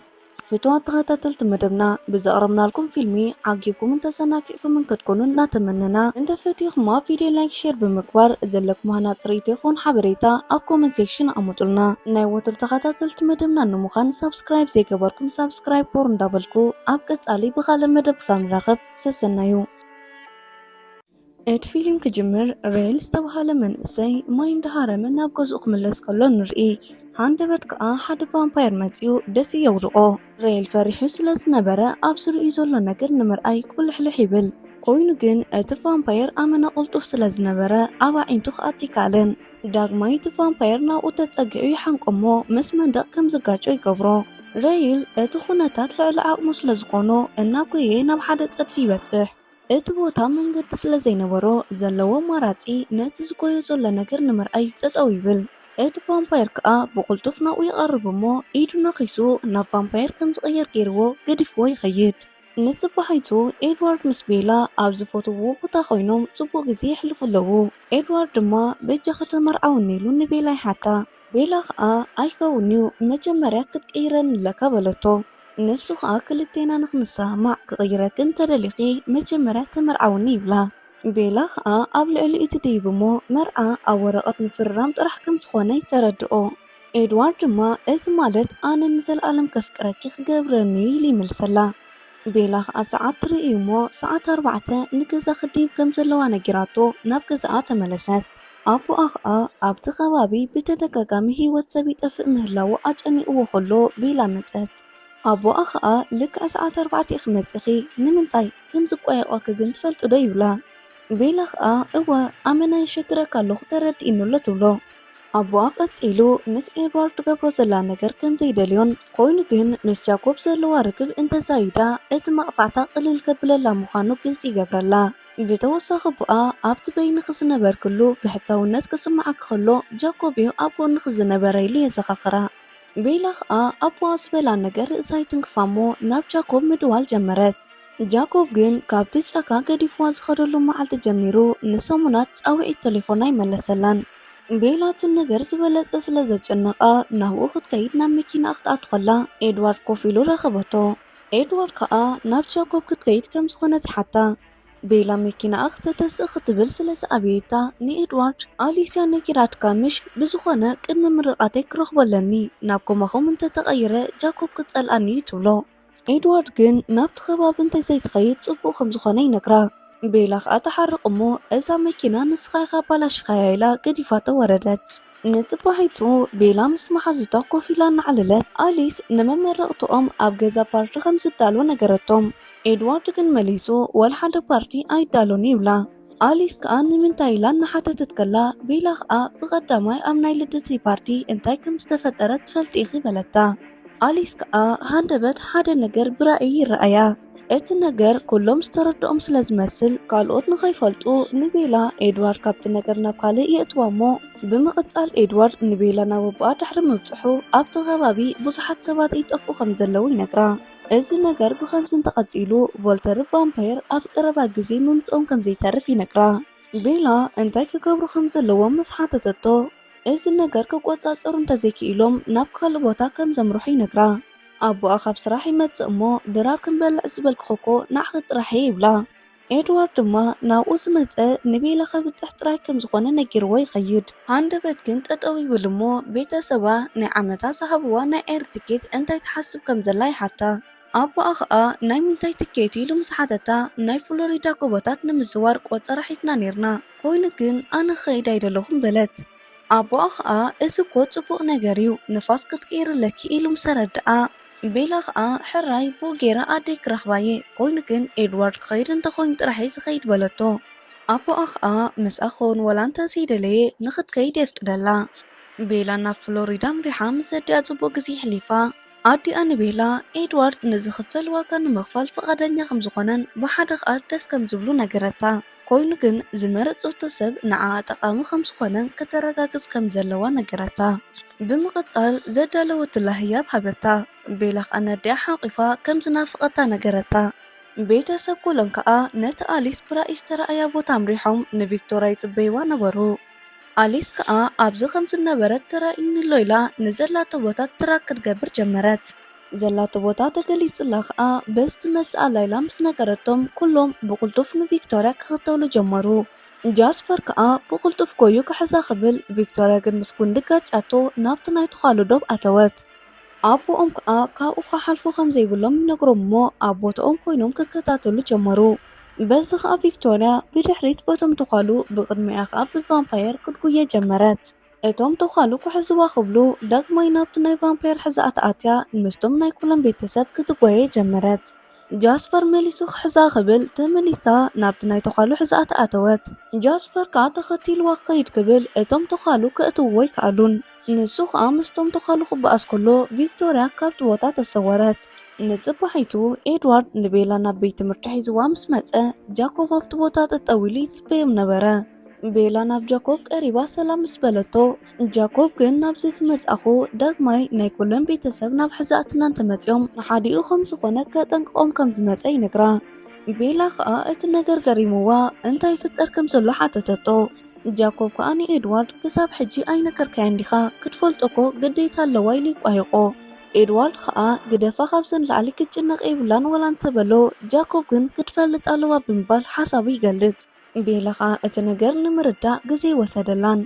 ፍትዋት ተኸታተልቲ መደብና ብዘቕረብናልኩም ፊልሚ ዓጊብኩምን ተሰናኪዕኩምን ክትኮኑ እናተመነና እንተፈቲኹማ ቪድዮ ላይክ ሼር ብምግባር ዘለኩም ሃናፅ ርኢቶ ይኹን ሓበሬታ ኣብ ኮመንት ሴክሽን ኣሙጡልና። ናይ ወትር ተኸታተልቲ መደብና ንምዃን ሰብስክራይብ ዘይገበርኩም ሰብስክራይብ ቦር እንዳበልኩ ኣብ ቀጻሊ ብኻልእ መደብ ክሳብ ንራኸብ ሰሰናዩ። እቲ ፊልም ክጅምር ሬል ዝተባሃለ መንእሰይ ማይ እንዳሃረመ ናብ ገዝኡ ክምለስ ከሎ ንርኢ። ሃንደበት ከዓ ሓደ ቫምፓየር መፂኡ ደፊ የውድቆ። ሬል ፈሪሑ ስለ ዝነበረ ኣብ ዝርእዩ ዘሎ ነገር ንምርኣይ ቁልሕልሕ ይብል። ኮይኑ ግን እቲ ቫምፓየር ኣመና ቁልጡፍ ስለ ዝነበረ ኣብ ኣዒንቱ ክኣቱ ይከኣለን። ዳግማይ እቲ ቫምፓየር ናብኡ ተፀጊዑ ይሓንቆሞ ምስ መንደቕ ከም ዝጋጮ ይገብሮ። ሬል እቲ ኩነታት ልዕሊ ዓቕሙ ስለ ዝኾኖ እናጎየ ናብ ሓደ ፀድፊ ይበፅሕ። እቲ ቦታ መንገዲ ስለ ዘይነበሮ ዘለዎ ማራፂ ነቲ ዝጎዮ ዘሎ ነገር ንምርኣይ ጠጠው ይብል። እቲ ቫምፓየር ከዓ ብቁልጡፍ ናብኡ ይቐርብ እሞ ኢዱ ነኺሱ ናብ ቫምፓየር ከም ዝቕየር ገይርዎ ገዲፍዎ ይኸይድ። ንፅባሒቱ ኤድዋርድ ምስ ቤላ ኣብ ዝፈትውዎ ቦታ ኮይኖም ፅቡቅ ግዜ የሕልፉ ኣለዉ። ኤድዋርድ ድማ በጃ ከተመርዓውኒ ኢሉ ንቤላ ይሓታ። ቤላ ከዓ ኣይከውን እዩ መጀመርያ ክትቀይረኒ ኣለካ በለቶ። ንሱ ከዓ ክልቴና ንኽንሰማዕ ክቕይረክ እንተደሊኺ መጀመርያ ተመርዓውኒ ይብላ። ቤላ ከዓ ኣብ ልዕሊ እቲ ደይብ እሞ መርዓ ኣብ ወረቐት ምፍርራም ጥራሕ ከም ዝኾነ ተረድኦ። ኤድዋርድ ድማ እዚ ማለት ኣነ ንዘለኣለም ከፍቅረኪ ክገብረኒ ኢሉ ይምልሰላ። ቤላ ከዓ ሰዓት ትርኢ እሞ ሰዓት 4 ንገዛ ክድይብ ከም ዘለዋ ነጊራቶ ናብ ገዛኣ ተመለሰት። ኣቦኣ ኸኣ ኣብቲ ኸባቢ ብተደጋጋሚ ህይወት ሰብ ይጠፍእ ምህላዉ ኣጨኒእዎ ኸሎ ቤላ መፀት። ኣቦኣ ኸኣ ልክዕ ሰዓት 4 ክመፅኺ ንምንታይ ከም ዝቆየቆኪ ግን ትፈልጡ ዶ ይብላ። ቤላ ኸኣ እወ ኣመና ይሸግረካ ኣለኹ ተረዲእኑሎ ትብሎ። ኣቦኣ ቀፂሉ ምስ ኤድዋርድ ገብሮ ዘላ ነገር ከም ዘይደልዮን ኮይኑ ግን ምስ ጃኮብ ዘለዋ ርክብ እንተዛይዳ እቲ መቕፃዕታ ቅልል ከብለላ ምዃኑ ግልፂ ይገብረላ። ብተወሳኺ ቦኣ ኣብቲ በይኒ ክዝነበርክሉ ብሕታውነት ክስማዓክ ከሎ ጃኮብ እዩ ኣብ ጎኒ ክዝነበረ ኢሉ የዘኻኽራ። ቤላ ኸኣ ኣቦኣ ዝበላ ነገር ርእሳይ ትንክፋሞ ናብ ጃኮብ ምድዋል ጀመረት። ጃኮብ ግን ካብቲ ጫካ ገዲፍዋ ዝኸደሉ መዓልቲ ጀሚሩ ንሰሙናት ፃውዒት ቴሌፎና ይመለሰላን። ቤላትን ነገር ዝበለፀ ስለ ዘጨነቃ ናብኡ ክትከይድ ናብ መኪና ክትኣቱ ከላ ኤድዋርድ ኮፍ ኢሉ ረኸበቶ። ኤድዋርድ ከዓ ናብ ጃኮብ ክትከይድ ከም ዝኾነት ይሓታ። ቤላ መኪና ክትተስእ ክትብል ስለ ዝኣበየታ ንኤድዋርድ ኣሊስያ ነጊራትካ ምሽ ብዝኾነ ቅድሚ ምርቃተይ ክረኽበለኒ ናብ ኮማኹም እንተተቐይረ ጃኮብ ክፀልኣኒ ትብሎ። ኤድዋርድ ግን ናብቲ ከባቢ እንታይ ዘይትኸይድ ፅቡቅ ከም ዝኾነ ይነግራ። ቤላ ከዓ ተሓርቕ እሞ እዛ መኪና ንስኻ ኢኻ ባላሽኻያ ኢላ ገዲፋቶ ወረደት። ንፅባሒቱ ቤላ ምስ መሓዙታ ኮፍ ኢላ እናዕለለት ኣሊስ ንመመረቕትኦም ኣብ ገዛ ፓርቲ ከም ዝዳሎ ነገረቶም። ኤድዋርድ ግን መሊሱ ወላ ሓደ ፓርቲ ኣይዳሎን ይብላ። ኣሊስ ከዓ ንምንታይ ኢላ እናሓተተት ከላ ቤላ ከዓ ብቐዳማይ ኣብ ናይ ልደተይ ፓርቲ እንታይ ከም ዝተፈጠረ ትፈልጢ ኢኺ በለታ። ኣሊስ ከዓ ሃንደበት ሓደ ነገር ብራእይ ይረኣያ። እቲ ነገር ኩሎም ዝተረድኦም ስለ ዝመስል ካልኦት ንኸይፈልጡ ንቤላ ኤድዋርድ ካብቲ ነገር ናብ ካልእ የእትዋ እሞ ብምቕፃል ኤድዋርድ ንቤላ ናብ ኣቦኣ ድሕሪ ምብፅሑ ኣብቲ ከባቢ ብዙሓት ሰባት ይጠፍኡ ከም ዘለዉ ይነግራ። እዚ ነገር ብከምዚ እንተቐፂሉ ቮልተር ቫምፓየር ኣብ ቀረባ ግዜ ምምፅኦም ከም ዘይተርፍ ይነግራ። ቤላ እንታይ ክገብሩ ከም ዘለዎም ምስ ሓተተቶ እዚ ነገር ክቆፃፀሩ እንተዘይክኢሎም ናብ ካልእ ቦታ ከም ዘምርሑ ይነግራ። ኣቦኣ ካብ ስራሕ ይመፅእ እሞ ድራር ክንበልዕ ዝበልክኾኮ ንዓኺ ጥራሕ ይብላ። ኤድዋርድ ድማ ናብኡ ዝመፀ ንቤላ ከብፅሕ ጥራይ ከም ዝኾነ ነጊርዎ ይኸይድ። ሃንደበት ግን ጠጠው ይብል እሞ ቤተሰባ ናይ ዓመታት ዝሃብዋ ናይ ኤር ትኬት እንታይ ትሓስብ ከም ዘላ ይሓታ። ኣቦኣ ከዓ ናይ ምንታይ ትኬት ኢሉ ምስ ሓተታ ናይ ፍሎሪዳ ጎቦታት ንምዝዋር ቆፀራ ሒዝና ነርና ኮይኑ ግን ኣነ ኸይድ ኣይደለኹም በለት። ኣቦኣ ከዓ እዚ ኮ ፅቡቕ ነገር እዩ ንፋስ ክትቀይርለኪ ኢሉ ምስ ረድኣ ቤላ ከዓ ሕራይ ብኡ ገይረ ኣደይ ክረኽባየ ኮይኑ ግን ኤድዋርድ ክኸይድ እንተኮይኑ ጥራሕይ ዝኸይድ በለቶ። ኣቦኣ ከዓ ምስኣ ኸውን ወላ እንተዘይደለየ ንኽትከይድ የፍቅደላ። ቤላ ናብ ፍሎሪዳ ምሪሓ ምስ ኣዲኣ ፅቡቅ ግዜ ሕሊፋ ኣዲኣ ንቤላ ኤድዋርድ ንዝኽፈል ዋጋ ንምኽፋል ፈቓደኛ ከም ዝኾነን ብሓደ ከዓ ደስ ከም ዝብሉ ነገረታ። ኮይኑ ግን ዝመረፀቶ ሰብ ንዓኣ ጠቃሚ ከም ዝኾነን ከተረጋግፅ ከም ዘለዋ ነገረታ። ብምቕፃል ዘዳለወትላ ህያብ ሃበታ። ቤላ ከዓ ነዲኣ ሓቂፋ ከም ዝናፍቐታ ነገረታ። ቤተሰብ ኩሎም ከዓ ነቲ ኣሊስ ብራእይ ዝተረኣያ ቦታ ምሪሖም ንቪክቶርያ ይፅበይዋ ነበሩ። ኣሊስ ከዓ ኣብዚ ከም ዝነበረት ተራእይንሎ ኢላ ንዘላቶ ቦታ ትራክ ክትገብር ጀመረት። ዘላቶ ቦታ ተገሊፅላ ከዓ በዚ ትመፅኣ ላይላ ምስ ነገረቶም ኩሎም ብቁልጡፍ ንቪክቶርያ ክኽተሉ ጀመሩ። ጃስፐር ከዓ ብቁልጡፍ ጎዩ ክሕዛ ክብል ቪክቶርያ ግን ምስ ጉንዲ ጋጫቶ ናብቲ ናይ ተኻሉ ዶብ ኣተወት። ኣቦኦም ከዓ ካብኡ ሓልፎ ከም ዘይብሎም ይነግሮም እሞ ኣብ ቦታኦም ኮይኖም ክከታተሉ ጀመሩ። በዚ ከዓ ቪክቶርያ ብድሕሪት በቶም ተኻሉ ብቅድሚኣ ከዓ ብቫምፓየር ክትጉየ ጀመረት። እቶም ተኻሉ ክሕዝዋ ክብሉ ዳግማይ ናብቲ ናይ ቫምፓየር ሕዛኣት ኣትያ ምስቶም ናይ ኩሎም ቤተሰብ ክትጎየ ጀመረት። ጃስፐር መሊሱ ክሕዛ ክብል ተመሊሳ ናብቲ ናይ ተኻሉ ሕዛኣት ኣተወት። ጃስፐር ከዓ ተኸቲልዋ ክኸይድ ክብል እቶም ተኻሉ ከእትውዎ ይከኣሉን። ንሱ ከዓ ምስቶም ተኻሉ ክበኣስ ከሎ ቪክቶርያ ካብቲ ቦታ ተሰወረት። ንፅባሒቱ ኤድዋርድ ንቤላ ናብ ቤት ትምህርቲ ሒዝዋ ምስ መፀ ጃኮብ ኣብቲ ቦታ ጠጠው ኢሉ ይፅበዮም ነበረ። ቤላ ናብ ጃኮብ ቀሪባ ሰላም ምስ በለቶ ጃኮብ ግን ናብዚ ዝመፃኹ ዳግማይ ናይ ኩሎም ቤተሰብ ናብ ሕዛእትና እንተመፅኦም ንሓዲኡ ከም ዝኾነ ከጠንቅቖም ከም ዝመፀ ይነግራ። ቤላ ከዓ እቲ ነገር ገሪሙዋ እንታይ ይፍጠር ከም ዘሎ ሓተተቶ። ጃኮብ ከዓ ንኤድዋርድ ክሳብ ሕጂ ኣይነከርካያን ዲኻ ክትፈልጦኮ ግዴታ ኣለዋ ኢሉ ይቋይቆ። ኤድዋርድ ከዓ ግደፋ ካብዘን ላዕሊ ክትጭነቕ የብላን ወላ እንተበሎ ጃኮብ ግን ክትፈልጥ ኣለዋ ብምባል ሓሳቡ ይገልጽ። ቤላ ከዓ እቲ ነገር ንምርዳእ ግዜ ወሰደላን።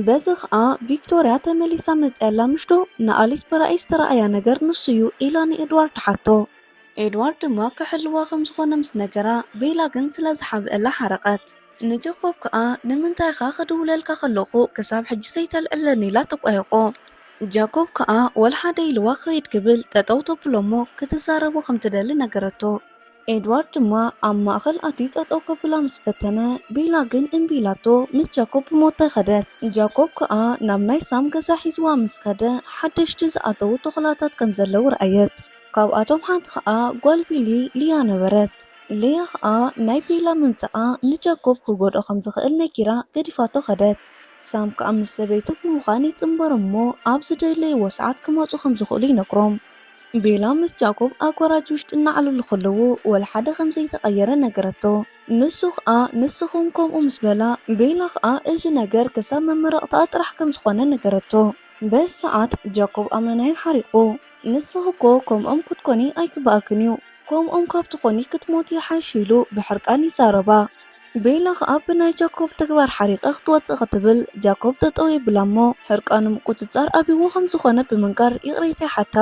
በዚ ከዓ ቪክቶርያ ተመሊሳ መፅያላ ምሽዶ ንኣሊስ ብራእይ ዝተረኣያ ነገር ንሱ እዩ ኢላ ንኤድዋርድ ተሓቶ። ኤድዋርድ ድማ ክሕልዋ ከም ዝኾነ ምስ ነገራ ቤላ ግን ስለ ዝሓብአላ ሓረቐት። ንጃኮብ ከዓ ንምንታይ ኻ ክድውለልካ ከለኹ ክሳብ ሕጂ ዘይተልዕለኒ ኢላ ተቋይቖ። ጃኮብ ከዓ ወልሓደ ኢልዋ ኸይድ ክብል ጠጠው ተብሎ እሞ ክትዛረቡ ከም ትደሊ ነገረቶ። ኤድዋርድ ድማ ኣብ ማእኸል ኣትዩ ጠጠው ከብላ ምስ ፈተነ ቤላ ግን እምቢ ኢላቶ ምስ ጃኮብ ብሞታ ይኸደት። ጃኮብ ከዓ ናብ ናይ ሳም ገዛ ሒዝዋ ምስ ከደ ሓደሽቲ ዝኣተዉ ተኽላታት ከም ዘለዉ ረአየት። ካብኣቶም ሓንቲ ከዓ ጓል ቢሊ ልያ ነበረት። ልያ ከዓ ናይ ቤላ ምምፅኣ ንጃኮብ ክጎድኦ ከም ዝኽእል ነጊራ ገዲፋቶ ኸደት። ሳም ከዓ ምስ ሰበይቱ ብምዃን ይፅምበር እሞ ኣብ ዝደለይዎ ሰዓት ክመፁ ከም ዝኽእሉ ይነግሮም። ቤላ ምስ ጃኮብ ኣብ ጋራጅ ውሽጢ እናዕለሉ ከለዉ ወልሓደ ከም ዘይተቐየረ ነገረቶ። ንሱ ከዓ ንስኹም ከምኡ ምስ በላ ቤላ ከዓ እዚ ነገር ክሳብ መመረቕታ ጥራሕ ከም ዝኾነ ነገረቶ። በዚ ሰዓት ጃኮብ ኣመናይ ሓሪቑ ንስኽ እኮ ከምኦም ክትኮኒ ኣይክበኣክን እዩ፣ ከምኦም ካብ ትኾኒ ክትሞት ይሓይሽ ኢሉ ብሕርቃን ይዛረባ። ቤላ ከዓ ብናይ ጃኮብ ተግባር ሓሪቐ ክትወፅእ ክትብል ጃኮብ ጠጠው ይብላ እሞ ሕርቃኑ ምቁፅፃር ኣብይዎ ከም ዝኾነ ብምንጋር ይቕሬታ ይሓታ።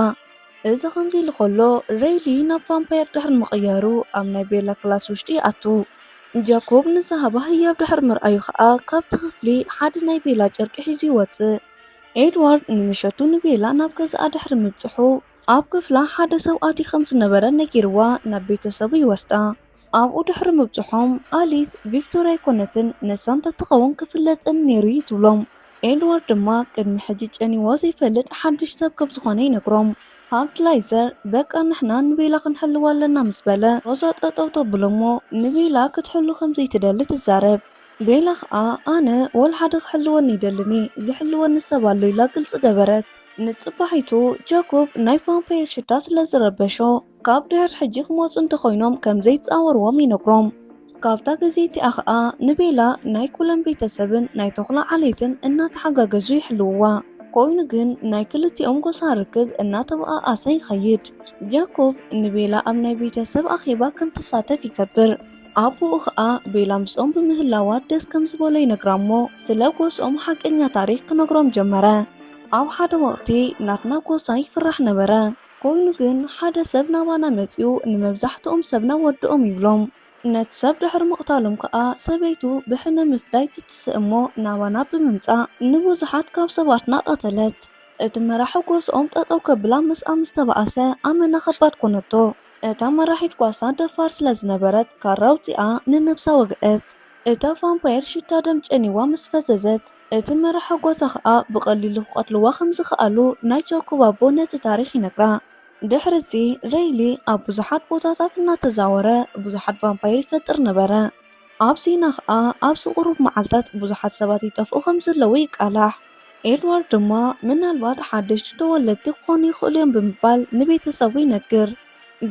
እዚ ከምዚ ኢሉ ከሎ ሬይሊ ናብ ቫምፓየር ድሕሪ ምቕያሩ ኣብ ናይ ቤላ ክላስ ውሽጢ ይኣቱ። ጃኮብ ንዝሃባ ህያብ ድሕሪ ምርኣዩ ከዓ ካብቲ ክፍሊ ሓደ ናይ ቤላ ጨርቂ ሒዙ ይወፅእ። ኤድዋርድ ንምሸቱ ንቤላ ናብ ገዛኣ ድሕሪ ምብፅሑ ኣብ ክፍላ ሓደ ሰብ ኣትዩ ከም ዝነበረ ነጊርዋ ናብ ቤተሰቡ ይወስዳ። ኣብኡ ድሕሪ ምብፅሖም ኣሊስ ቪክቶርያ ይኮነትን ንሳ እንተትኸውን ክፍለጥን ነይሩ እዩ ትብሎም። ኤድዋርድ ድማ ቅድሚ ሕጂ ጨኒዎ ዘይፈልጥ ሓድሽ ሰብ ከም ዝኾነ ይነግሮም። ሃርድላይዘር በቃ ንሕና ንቤላ ክንሕልዋ ኣለና ምስ በለ ሮዛ ጠጠው ተብሎ እሞ ንቤላ ክትሕሉ ከም ዘይትደሊ ትዛረብ። ቤላ ከዓ ኣነ ወልሓደ ክሕልወኒ ይደልኒ ዝሕልወኒ ሰብ ኣሎ ኢላ ግልፂ ገበረት። ንፅባሒቱ ጃኮብ ናይ ቫምፓየር ሽታ ስለ ዝረበሾ ካብ ድሕሪ ሕጂ ክመፁ እንተኾይኖም ከም ዘይፃወርዎም ይነግሮም። ካብታ ግዜ እቲኣ ከዓ ንቤላ ናይ ኩለን ቤተሰብን ናይ ተኽላ ዓሌትን እናተሓጋገዙ ይሕልውዋ። ኮይኑ ግን ናይ ክልቲኦም ጎሳ ርክብ እናተበኣኣሰ ይኸይድ። ጃኮብ ንቤላ ኣብ ናይ ቤተሰብ ኣኼባ ከም ትሳተፍ ይገብር። ኣቦኡ ከዓ ቤላ ምስኦም ብምህላዋ ደስ ከም ዝበሎ ይነግራ እሞ ስለ ጎስኦም ሓቀኛ ታሪክ ክነግሮም ጀመረ። ኣብ ሓደ ወቕቲ ናትና ጎሳ ይፍራሕ ነበረ። ኮይኑ ግን ሓደ ሰብ ናባና መፂኡ ንመብዛሕትኦም ሰብና ወድኦም ይብሎም። ነቲ ሰብ ድሕሪ ምቕታሎም ከዓ ሰበይቱ ብሕነ ምፍላይ ትትስእ እሞ ናባና ብምምፃእ ንብዙሓት ካብ ሰባትና ቃተለት። እቲ መራሒ ጎስኦም ጠጠው ከብላ ምስኣ ምስ ተባኣሰ ኣመና ከባድ ኮነቶ። እታ መራሒት ጓሳ ደፋር ስለ ዝነበረት ካራ ውፂኣ ንነብሳ ወግአት። እታ ቫምፓየር ሽታ ደም ጨኒዋ ምስ ፈዘዘት እቲ መራሒ ጓሳ ከዓ ብቐሊሉ ክቐትልዋ ከም ዝኽኣሉ ናይ ጃኮብ ኣቦ ነቲ ታሪክ ይነግራ። ድሕሪዚ ሬይሊ ኣብ ብዙሓት ቦታታት እናተዛወረ ብዙሓት ቫምፓየር ይፈጥር ነበረ። ኣብ ዜና ከዓ ኣብ ዝቕሩብ መዓልታት ብዙሓት ሰባት ይጠፍኡ ከም ዘለዉ ይቃላሕ። ኤድዋርድ ድማ ምናልባት ሓደሽቲ ተወለድቲ ክኾኑ ይኽእሉ እዮም ብምባል ንቤተሰቡ ይነግር።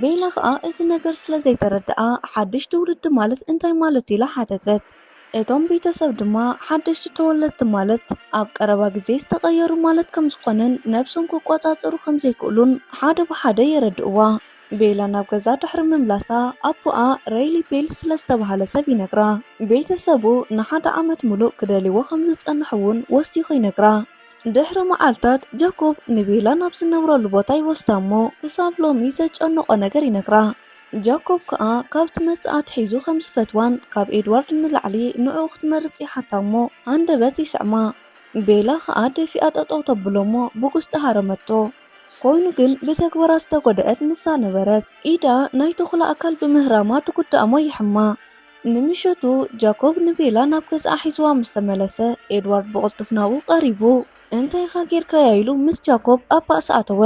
ቤላ ከዓ እዚ ነገር ስለ ዘይተረድኣ ሓደሽቲ ውልዲ ማለት እንታይ ማለት ኢላ ሓተተት። እቶም ቤተሰብ ድማ ሓደሽቲ ተወለድቲ ማለት ኣብ ቀረባ ግዜ ዝተቐየሩ ማለት ከም ዝኾነን ነብሶም ክቆፃፀሩ ከም ዘይክእሉን ሓደ ብሓደ የረድእዋ። ቤላ ናብ ገዛ ድሕሪ ምምላሳ ኣቦኣ ሬይሊ ቤል ስለ ዝተባሃለ ሰብ ይነግራ። ቤተሰቡ ንሓደ ዓመት ሙሉእ ክደልይዎ ከም ዝፀንሕ እውን ወሲኹ ይነግራ። ድሕሪ መዓልታት ጃኮብ ንቤላ ናብ ዝነብረሉ ቦታ ይወስዳ እሞ ክሳብ ሎሚ ዘጨንቆ ነገር ይነግራ። ጃኮብ ከዓ ካብቲ መፅኣት ሒዙ ከም ዝፈትዋን ካብ ኤድዋርድ ንላዕሊ ንዑ ክትመርፅ ይሓታ እሞ ሃንደበት ይስዕማ። ቤላ ከዓ ደፊኣ ጠጠው ተብሎ እሞ ብጉስጢ ሃረመቶ። ኮይኑ ግን ብተግበራ ዝተጎድአት ንሳ ነበረት። ኢዳ ናይ ተኹላ ኣካል ብምህራማ ትጉዳእ እሞ ይሕማ። ንምሸቱ ጃኮብ ንቤላ ናብ ገዝኣ ሒዝዋ ምስ ተመለሰ ኤድዋርድ ብቕልጡፍ ናብኡ ቀሪቡ እንታይ ኻ ጌርካያ ኢሉ ምስ ጃኮብ ኣብ ባእሲ ኣተወ።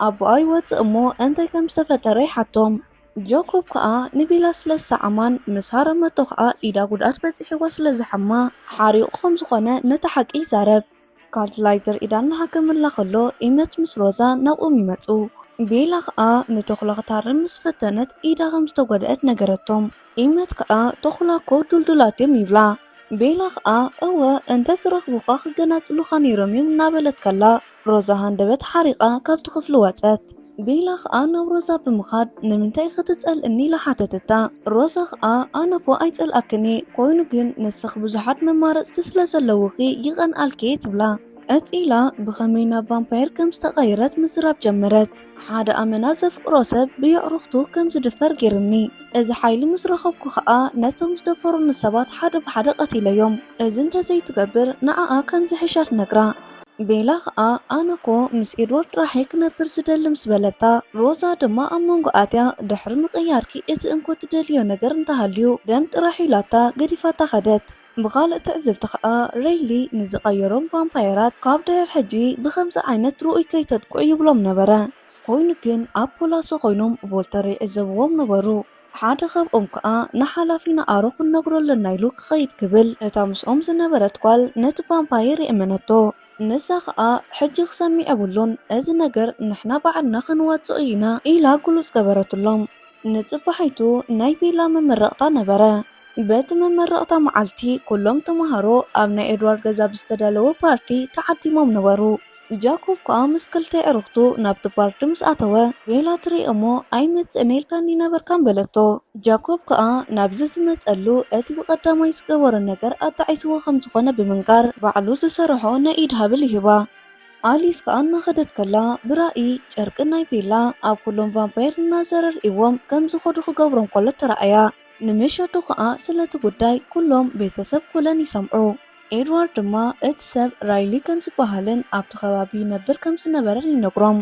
ኣቦኣ ይወፅእ እሞ እንታይ ከም ዝተፈጠረ ይሓቶም። ጃኮብ ከዓ ንቤላ ስለ ዝሰዓማን ምስ ሃረመቶ ከዓ ኢዳ ጉድኣት በፂሕዋ ስለ ዝሐማ ሓሪቑ ከም ዝኾነ ነቲ ሓቂ ይዛረብ። ሃርድላይዘር ኢዳ እናሃከምላ ከሎ ኢመት ምስ ሮዛ ናብኦም ይመፁ። ቤላ ከዓ ንተኹላ ክታርም ምስ ፈተነት ኢዳ ከም ዝተጎድአት ነገረቶም። ኢመት ከዓ ተኹላ እኮ ዱልዱላት እዮም ይብላ። ቤላ ከዓ እወ እንተዝረኽቡኻ ክገናፅሉኻ ነይሮም እዮም እናበለት ከላ ሮዛ ሃንደበት ሓሪቓ ካብቲ ክፍሊ ወፀት። ቤላ ከዓ ናብ ሮዛ ብምኻድ ንምንታይ ክትፀልእኒ ኢላ ሓተተታ። ሮዛ ከዓ ኣነኮ ኣይፀልኣክኒ ኮይኑ ግን ንስኽ ብዙሓት መማረፅቲ ስለ ዘለውኺ ይቐንኣልከ ትብላ። ቀፂላ ብኸመይ ናብ ቫምፓየር ከም ዝተቐይረት ምዝራብ ጀመረት። ሓደ ኣመና ዘፍቅሮ ሰብ ብየዕሩኽቱ ከም ዝድፈር ገይሩኒ። እዚ ሓይሊ ምስ ረኸብኩ ከዓ ነቶም ዝደፈሩኒ ሰባት ሓደ ብሓደ ቀቲለዮም። እዚ እንተዘይትገብር ንዓኣ ከም ዝሕሸት ነግራ። ቤላ ከዓ ኣነኮ ምስ ኤድዋርድ ራሒ ክነብር ዝደሊ ምስ በለታ፣ ሮዛ ድማ ኣብ መንጎኣትያ ድሕሪ ምቕያርኪ እቲ እንኮ ትደልዮ ነገር እንተሃልዩ ደም ጥራሕ ኢላታ ገዲፋታ ኸደት። ብኻልእ ትዕዝብቲ ከዓ ሬይሊ ንዝቐየሮም ቫምፓየራት ካብ ድሕር ሕጂ ብኸምዚ ዓይነት ርኡይ ከይተጥቅዑ ይብሎም ነበረ። ኮይኑ ግን ኣብ ፖላሶ ኮይኖም ቮልተር ይዕዘብዎም ነበሩ። ሓደ ካብኦም ከዓ ንሓላፊና ኣሮ ክነግረለና ኢሉ ክኸይድ ክብል እታ ምስኦም ዝነበረት ጓል ነቲ ቫምፓየር የእመነቶ። ንሳ ከዓ ሕጂ ክሰሚዕ የብሉን እዚ ነገር ንሕና ባዕልና ክንዋፅኦ ኢና ኢላ ጉሉፅ ገበረትሎም። ንፅባሒቱ ናይ ቤላ መመረቕታ ነበረ። በቲ መመረቕታ መዓልቲ ኩሎም ተምሃሮ ኣብ ናይ ኤድዋርድ ገዛ ብዝተዳለወ ፓርቲ ተዓዲሞም ነበሩ። ጃኮብ ከዓ ምስ ክልተ ኣዕሩኽቱ ናብቲ ፓርቲ ምስ ኣተወ ቤላ ትሪኦ እሞ ኣይመፅእን ኢልካኒ ነበርካን በለቶ። ጃኮብ ከዓ ናብዚ ዝመፀሉ እቲ ብቐዳማይ ዝገበሮ ነገር ኣጣዒስዎ ከም ዝኾነ ብምንጋር ባዕሉ ዝሰርሖ ናይ ኢድ ሃብል ይህባ። ኣሊስ ከዓ እናኸደት ከላ ብራእይ ጨርቂ ናይ ቤላ ኣብ ኩሎም ቫምፓየር እናዘረርእዎም ከም ዝኸዱ ክገብሮም ከሎ ተረኣያ። ንምሸቱ ከዓ ስለቲ ጉዳይ ኩሎም ቤተሰብ ኩለን ይሰምዑ። ኤድዋርድ ድማ እቲ ሰብ ራይሊ ከም ዝበሃልን ኣብቲ ከባቢ ይነብር ከም ዝነበረን ይነግሮም።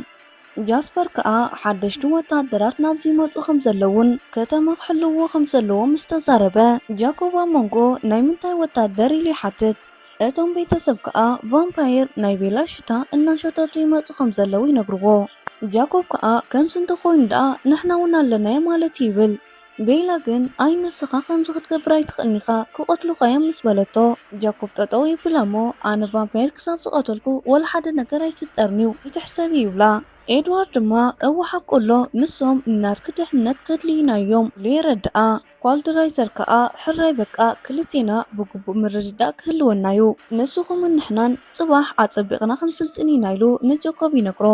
ጃስፐር ከዓ ሓደሽቲ ወታደራት ናብዚ ይመፁ ከም ዘለውን ከተማ ክሕልዎ ከም ዘለዎም ምስ ተዛረበ ጃኮብ ኣብ መንጎ ናይ ምንታይ ወታደር ኢሉ ይሓትት። እቶም ቤተሰብ ከዓ ቫምፓየር ናይ ቤላ ሽታ እናሸተቱ ይመፁ ከም ዘለው ይነግርዎ። ጃኮብ ከዓ ከምዚ እንተኾይኑ ደኣ ንሕና እውን ኣለናዮ ማለት ይብል። ቤላ ግን ኣይ ንስኻ ከምዚ ክትገብር ኣይትኽእልኒ ኢኻ ክቐትሉኻ እዮም ምስ በለቶ ጃኮብ ጠጠው ይብላ እሞ ኣነ ቫምፓየር ክሳብ ዝቐተልኩ ወላ ሓደ ነገር ኣይፍጠርኒዩ ይትሕሰብ ይብላ። ኤድዋርድ ድማ እወሓቁሎ ንሶም እናትክ ድሕነት ከድልይናዮም ለየረድኣ። ኳልድራይዘር ከዓ ሕራይ በቃ ክልቴና ብግቡእ ምርድዳእ ክህልወናዩ ንስኹም ንሕናን ጽባሕ ኣጸቢቕና ክንስልጥን ኢና ኢሉ ንጃኮብ ይነግሮ።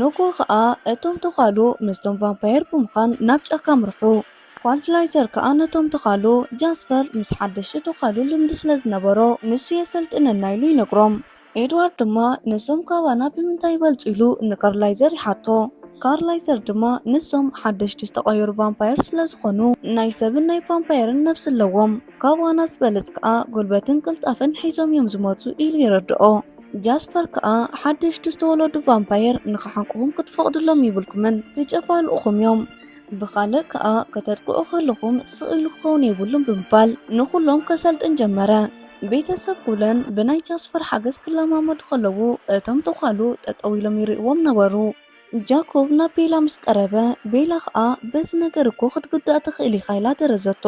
ንጎ ከዓ እቶም ተኻሉ ምስቶም ቫምፓየር ብምዃን ናብ ጫካ ምርሑ። ኳልድራይዘር ከዓ ነቶም ተኻሉ ጃስፐር ምስ ሓደሽቲ ተኻሉ ልምዲ ስለ ዝነበሮ ንሱ የሰልጥነና ኢሉ ይነግሮም። ኤድዋርድ ድማ ንሶም ካባና ብምንታይ ይበልፁ ኢሉ ንካርላይዘር ይሓቶ። ካርላይዘር ድማ ንሶም ሓደሽቲ ዝተቐየሩ ቫምፓየር ስለ ዝኾኑ ናይ ሰብን ናይ ቫምፓየርን ነብስ ኣለዎም፣ ካባና ዝበለፅ ከዓ ጉልበትን ቅልጣፍን ሒዞም እዮም ዝመፁ ኢሉ ይረድኦ። ጃስፐር ከዓ ሓደሽቲ ዝተወለዱ ቫምፓየር ንኽሓንቅኹም ክትፈቕድሎም ይብልኩምን ክጨፋልኡኹም እዮም፣ ብኻልእ ከዓ ከተጥቅዑ ከለኹም ስኢሉ ክኸውን የብሉን ብምባል ንኹሎም ከሰልጥን ጀመረ። ቤተሰብ ኩለን ብናይ ጃስፐር ሓገዝ ክለማመዱ ከለዉ እቶም ተኻሉ ጠጠው ኢሎም ይርእዎም ነበሩ። ጃኮብ ናብ ቤላ ምስ ቀረበ ቤላ ከዓ በዚ ነገር እኮ ክትግዳእ ትኽእል ኢኻ ኢላ ደረዘቶ።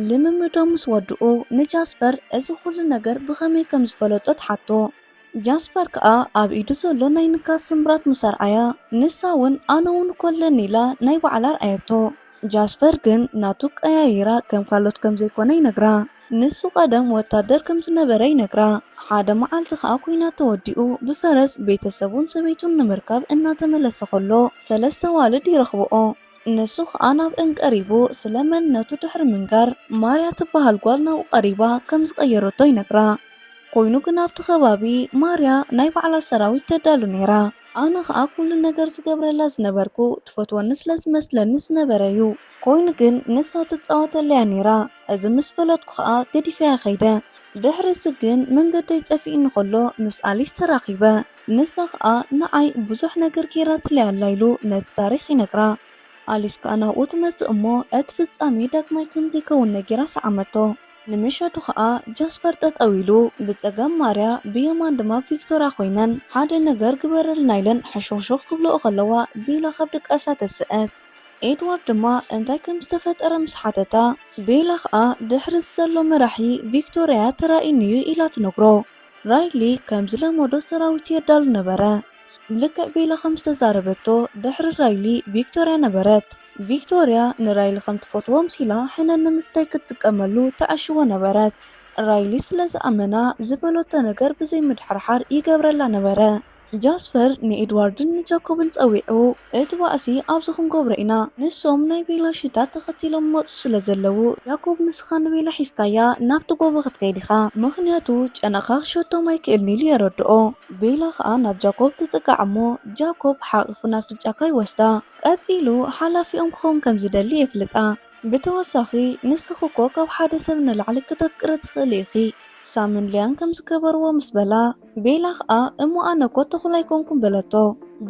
ልምምዶም ምስ ወድኡ ንጃስፐር እዚ ኩሉ ነገር ብኸመይ ከም ዝፈለጦ ትሓቶ። ጃስፐር ከዓ ኣብ ኢዱ ዘሎ ናይ ንካስ ስምራት ምስ ኣርኣያ ንሳ እውን ኣነ እውን ኮለኒ ኢላ ናይ ባዕላ ኣርኣየቶ። ጃስፐር ግን ናቱ ቀያይራ ከም ካልኦት ከም ዘይኮነ ይነግራ። ንሱ ቀደም ወታደር ከም ዝነበረ ይነግራ። ሓደ መዓልቲ ከዓ ኩናት ተወዲኡ ብፈረስ ቤተሰቡን ሰበይቱን ንምርካብ እናተመለሰ ከሎ ሰለስተ ዋልድ ይረኽብኦ። ንሱ ከዓ ናብአን ቀሪቡ ስለ መንነቱ ድሕሪ ምንጋር ማርያ ትበሃል ጓል ናብኡ ቀሪባ ከም ዝቀየረቶ ይነግራ። ኮይኑ ግን ኣብቲ ከባቢ ማርያ ናይ ባዕላ ሰራዊት ተዳሉ ነይራ። ኣነ ከዓ ኩሉ ነገር ዝገብረላ ዝነበርኩ ትፈትወኒ ስለ ዝመስለኒ ዝነበረ እዩ። ኮይኑ ግን ንሳ ትፃወተለያ ነይራ። እዚ ምስ ፈለጥኩ ከዓ ገዲፍያ ኸይደ። ድሕሪዚ ግን መንገደይ ጠፊእኒ ከሎ ምስ ኣሊስ ተራኺበ። ንሳ ከዓ ንዓይ ብዙሕ ነገር ጌራትለያ ኣላ ኢሉ ነቲ ታሪክ ይነግራ። ኣሊስ ከዓ ናብኡ ትመፅእ እሞ እቲ ፍጻሜ ዳግማይ ከምዘይከውን ነጊራ ሰዓመቶ። ንምሸቱ ከዓ ጃስፐር ጠጠው ኢሉ ብፀጋም ማርያ ብየማን ድማ ቪክቶርያ ኮይነን ሓደ ነገር ግበረልና ኢለን ሕሾክሾክ ክብልኦ ከለዋ ቤላ ካብ ድቃሳ ተስአት። ኤድዋርድ ድማ እንታይ ከም ዝተፈጠረ ምስ ሓተታ ቤላ ከዓ ድሕሪ ዘሎ መራሒ ቪክቶርያ ተራእዩንዩ ኢላ ትነግሮ። ራይሊ ከም ዝለመዶ ሰራዊት የዳሉ ነበረ። ልክዕ ቤላ ከም ዝተዛረበቶ ድሕሪ ራይሊ ቪክቶርያ ነበረት። ቪክቶርያ ንራይሊ ከም ትፈትዎ ምሲላ ሕነን ንምፍታይ ክትጥቀመሉ ተዓሽዎ ነበረት። ራይሊ ስለ ዝኣመና ዝበሎቶ ነገር ብዘይ ምድሕርሓር ይገብረላ ነበረ። ጃስፐር ንኤድዋርድን ንጃኮብን ፀዊዑ እቲ ባእሲ ኣብዚ ክንገብሮ ኢና ንሶም ናይ ቤላ ሽታት ተኸቲሎም መፁ ስለ ዘለዉ ያኮብ ንስኻ ንቤላ ሒዝካያ ናብቲ ጎቦ ክትከይድ ኢኻ ምክንያቱ ጨነኻ ክሸቶም ኣይክእልኒ ኢሉ የረድኦ ቤላ ከዓ ናብ ጃኮብ ትፅጋዕ እሞ ጃኮብ ሓቂፉ ናብቲ ጫካ ይወስዳ ቀፂሉ ሓላፊኦም ክኸውን ከም ዝደሊ የፍልጣ ብተወሳኺ ንስኺ እኮ ካብ ሓደ ሰብ ንላዕሊ ክተፍቅሪ ትኽእሊ ኢኺ ሳምን ሊያን ከም ዝገበርዎ ምስ በላ ቤላ ከዓ እሞ ኣነ ኮ ተኹላ ኣይኮንኩም በለቶ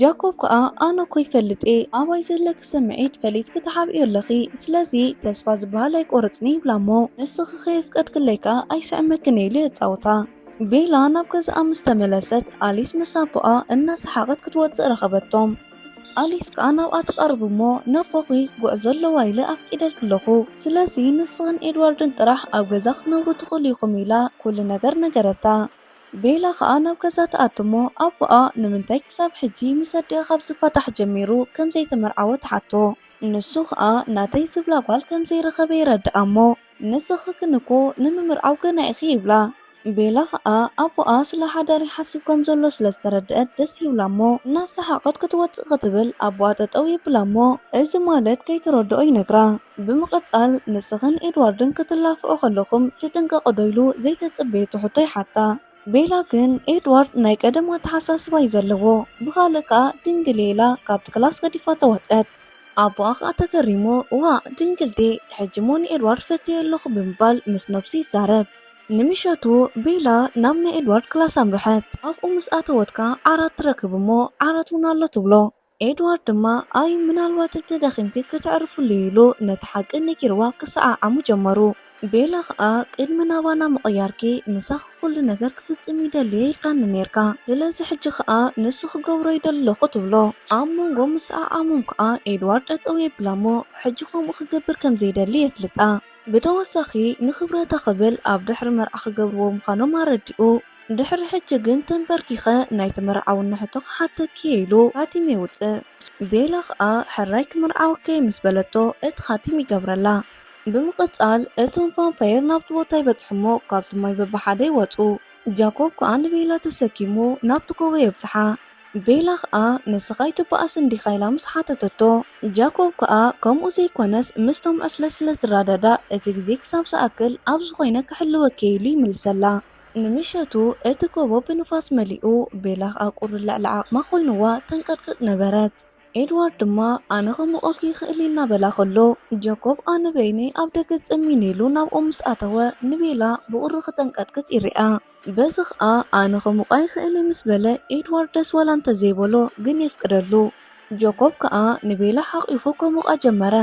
ጃኮብ ከዓ ኣነ ኮ ይፈልጥ ኣባይ ዘለክ ስምዒት ፈሊጥ ክትሓብዮ ኣለኺ ስለዚ ተስፋ ዝበሃል ኣይቆርፅኒ ይብላ እሞ ንስኺ ከየፍቀድ ክለይካ ኣይስዕመክን ኢሉ የፃውታ ቤላ ናብ ገዝኣ ምስ ተመለሰት ኣሊስ ምስ ኣቦኣ እናሰሓቐት ክትወፅእ ረኸበቶም ኣሊስ ከዓ ናብኣ ትቐርብ እሞ ነቦኺ ጉዕዞ ኣለዋ ኢለ ኣፍቂደል ክለኹ ስለዚ ንስኽን ኤድዋርድን ጥራሕ ኣብ ገዛ ክነብሩ ትኽእሉ ኢኹም ኢላ ኩሉ ነገር ነገረታ ቤላ ከዓ ናብ ገዛ ተኣቱ እሞ ኣቦኣ ንምንታይ ክሳብ ሕጂ ምስ ኣዲኣ ካብ ዝፈታሕ ጀሚሩ ከም ዘይተመርዓወ ተሓቶ ንሱ ከዓ ናተይ ዝብላ ጓል ከም ዘይረኸበ ይረድኣ እሞ ንስኺ ግን እኮ ንምምርዓው ገና ኢኺ ይብላ ቤላ ከዓ ኣቦኣ ስለ ሓዳር ይሓስብ ከም ዘሎ ስለ ዝተረድአት ደስ ይብላ እሞ እናሰሓቐት ክትወፅእ ክትብል ኣቦኣ ጠጠው ይብላ እሞ እዚ ማለት ከይትረድኦ ይነግራ ብምቕፃል ንስኽን ኤድዋርድን ክትላፍዑ ከለኹም ትጥንቀቑ ዶ ኢሉ ዘይተፅበየ ትሕቶ ይሓታ ቤላ ግን ኤድዋርድ ናይ ቀደም ኣተሓሳስባ እዩ ዘለዎ ብኻልእ ከዓ ድንግል ኢላ ካብቲ ክላስ ገዲፋ ተወፀት ኣቦኣ ከዓ ተገሪሙ ዋ ድንግልቲ ሕጂ ሞ ንኤድዋርድ ፈትየ ኣለኹ ብምባል ምስ ነብሱ ይዛረብ ንምሸቱ ቤላ ናብ ናይ ኤድዋርድ ክላስ ኣምርሐት ኣብኡ ምስ ኣተወትካ ዓራት ትረክብ እሞ ዓራት እውን ኣሎ ትብሎ ኤድዋርድ ድማ ኣይ ምናልባት እተደኺምኪ ክትዕርፍሉ ኢሉ ነቲ ሓቂ ነጊርዋ ክሰዓዓሙ ጀመሩ ቤላ ከዓ ቅድሚ ናባና ምቕያርኪ ንሳኺ ኩሉ ነገር ክፍፅም ይደልየ ኢልካኒ ነርካ ስለዚ ሕጂ ከዓ ንሱ ክገብሮ ይደለኹ ትብሎ ኣብ መንጎ ምስዓዓሞም ከዓ ኤድዋርድ ጠጠው የብላ እሞ ሕጂ ከምኡ ክገብር ከም ዘይደሊ የፍልጣ ብተወሳኺ ንኽብረታ ክብል ኣብ ድሕሪ መርዓ ክገብርዎ ምዃኖም ኣረዲኡ ድሕሪ ሕጂ ግን ተንበርኪኸ ናይቲ መርዓውን ንሕቶ ክሓተኪ ኢሉ ካቲም የውፅእ ቤላ ከዓ ሕራይ ክምርዓወከ ምስ በለቶ እቲ ካቲም ይገብረላ ብምቕፃል እቶም ቫምፓየር ናብቲ ቦታ ይበፅሑ እሞ ካብቲ ማይ በብሓደ ይወፁ ጃኮብ ከዓ ንቤላ ተሰኪሙ ናብቲ ጎቦ የብፅሓ ቤላ ከዓ ንስኻይ ትበኣስ እንዲኻ ኢላ ምስ ሓተተቶ ጃኮብ ከዓ ከምኡ ዘይኮነስ ምስቶም ዕስለ ስለ ዝራዳዳ እቲ ግዜ ክሳብ ዝኣክል ኣብ ዝኾይነ ክሕልወከ ኢሉ ይምልሰላ ንምሸቱ እቲ ጎቦ ብንፋስ መሊኡ ቤላ ከዓ ቁሩብ ልዕሊ ዓቕማ ኮይኑዋ ተንቀጥቅጥ ነበረት ኤድዋርድ ድማ ኣነ ከምቆኪ ይኽእል እናበላ ከሎ ጃኮብ ኣነ በይነይ ኣብ ደገ ፀሚን ኢሉ ናብኡ ምስ ኣተወ ንቤላ ብቁሪ ክተንቀጥቅጥ ይርአ በዚ ከዓ ኣነ ከምቋ ይኽእል ምስ በለ ኤድዋርድ ደስ ዋላ እንተዘይበሎ ግን የፍቅደሉ ጃኮብ ከዓ ንቤላ ሓቂፉ ከምቋ ጀመረ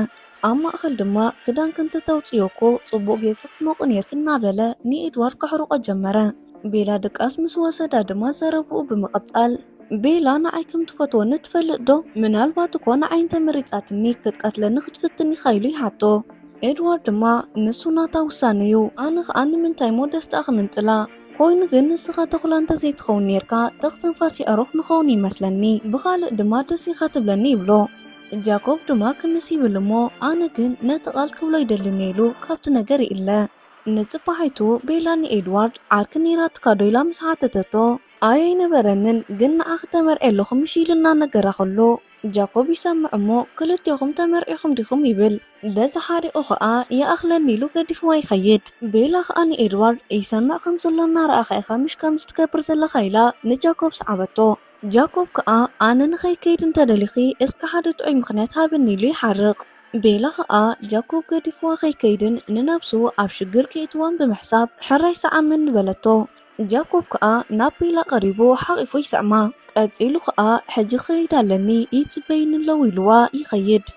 ኣብ ማእኸል ድማ ክዳን ክንተ ተውፅዮኮ ፅቡቅ ጌርካ ክትሞቁ ነርክ እናበለ ንኤድዋርድ ከሕርቆ ጀመረ ቤላ ድቃስ ምስ ወሰዳ ድማ ዘረብኡ ብምቕፃል ቤላ ንዓይ ከም ትፈትወኒ ትፈልጥ ዶ ምናልባት እኮ ንዓይ እንተመሪፃትኒ ክትቀትለኒ ክትፍትኒ ኢሉ ይሓቶ ኤድዋርድ ድማ ንሱ ናታ ውሳነ እዩ ኣነ ከዓ ንምንታይ ሞ ደስታ ክምንጥላ ኮይኑ ግን ንስኻ ተኹላ እንተዘይትኸውን ነርካ ተኽትንፋስ ኣሮኽ ንኸውን ይመስለኒ ብኻልእ ድማ ደስ ኢኻ ትብለኒ ይብሎ ጃኮብ ድማ ክምስ ይብል እሞ ኣነ ግን ነቲ ቓል ክብሎ ይደልኒ ኢሉ ካብቲ ነገር ይእለ ንፅባሒቱ ቤላ ንኤድዋርድ ዓርኪ ነይራትካ ዶ ኢላ ምስ ሓተተቶ ኣይ ኣይነበረንን ግን ንኣኺ ተመርዒ ኣለኹም እሺ ኢልና ነገራ ከሎ ጃኮብ ይሰምዕ እሞ ክልቲኹም ተመርዒኹም ዲኹም ይብል በዚ ሓሪቑ ከዓ ይኣኽለኒ ኢሉ ገዲፍዋ ይኸይድ ቤላ ከዓ ንኤድዋርድ ይሰምዕ ከም ዘሎ እናረኣኻ ኢኻ ምሽ ከም ዝትገብር ዘለኻ ኢላ ንጃኮብ ሰዓበቶ ጃኮብ ከዓ ኣነ ንኸይከይድ እንተደሊኺ እስከ ሓደ ጥዑይ ምክንያት ሃብኒ ኢሉ ይሓርቕ ቤላ ከዓ ጃኮብ ገዲፍዋ ከይከይድን ንነብሱ ኣብ ሽግር ከይትዋን ብምሕሳብ ሕራይ ሰዓመን ንበለቶ ጃኮብ ከዓ ናብ ቤላ ቀሪቡ ሓቂፉ ይስዕማ ቀፂሉ ከዓ ሕጂ ክኸይድ ኣለኒ ይፅበይኒ ኣለው ኢልዋ ይኸይድ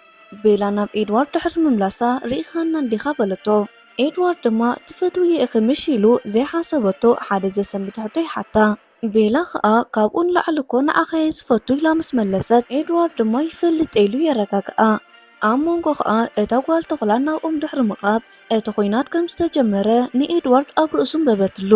ቤላ ናብ ኤድዋርድ ድሕሪ ምምላሳ ርኢኻና እንዲኻ በለቶ ኤድዋርድ ድማ ትፈትውየ ኢኺ ምሽ ኢሉ ዘይሓሰበቶ ሓደ ዘሰንብት ሕቶ ይሓታ ቤላ ከዓ ካብኡ ንላዕሊ እኮ ንዓኸየ ዝፈቱ ኢላ ምስ መለሰት ኤድዋርድ ድማ ይፈልጥ ኢሉ የረጋግኣ ኣብ መንጎ ከዓ እታ ጓል ተኹላ ናብኦም ድሕሪ ምቕራብ እቲ ኩናት ከም ዝተጀመረ ንኤድዋርድ ኣብ ርእሱን በበትሉ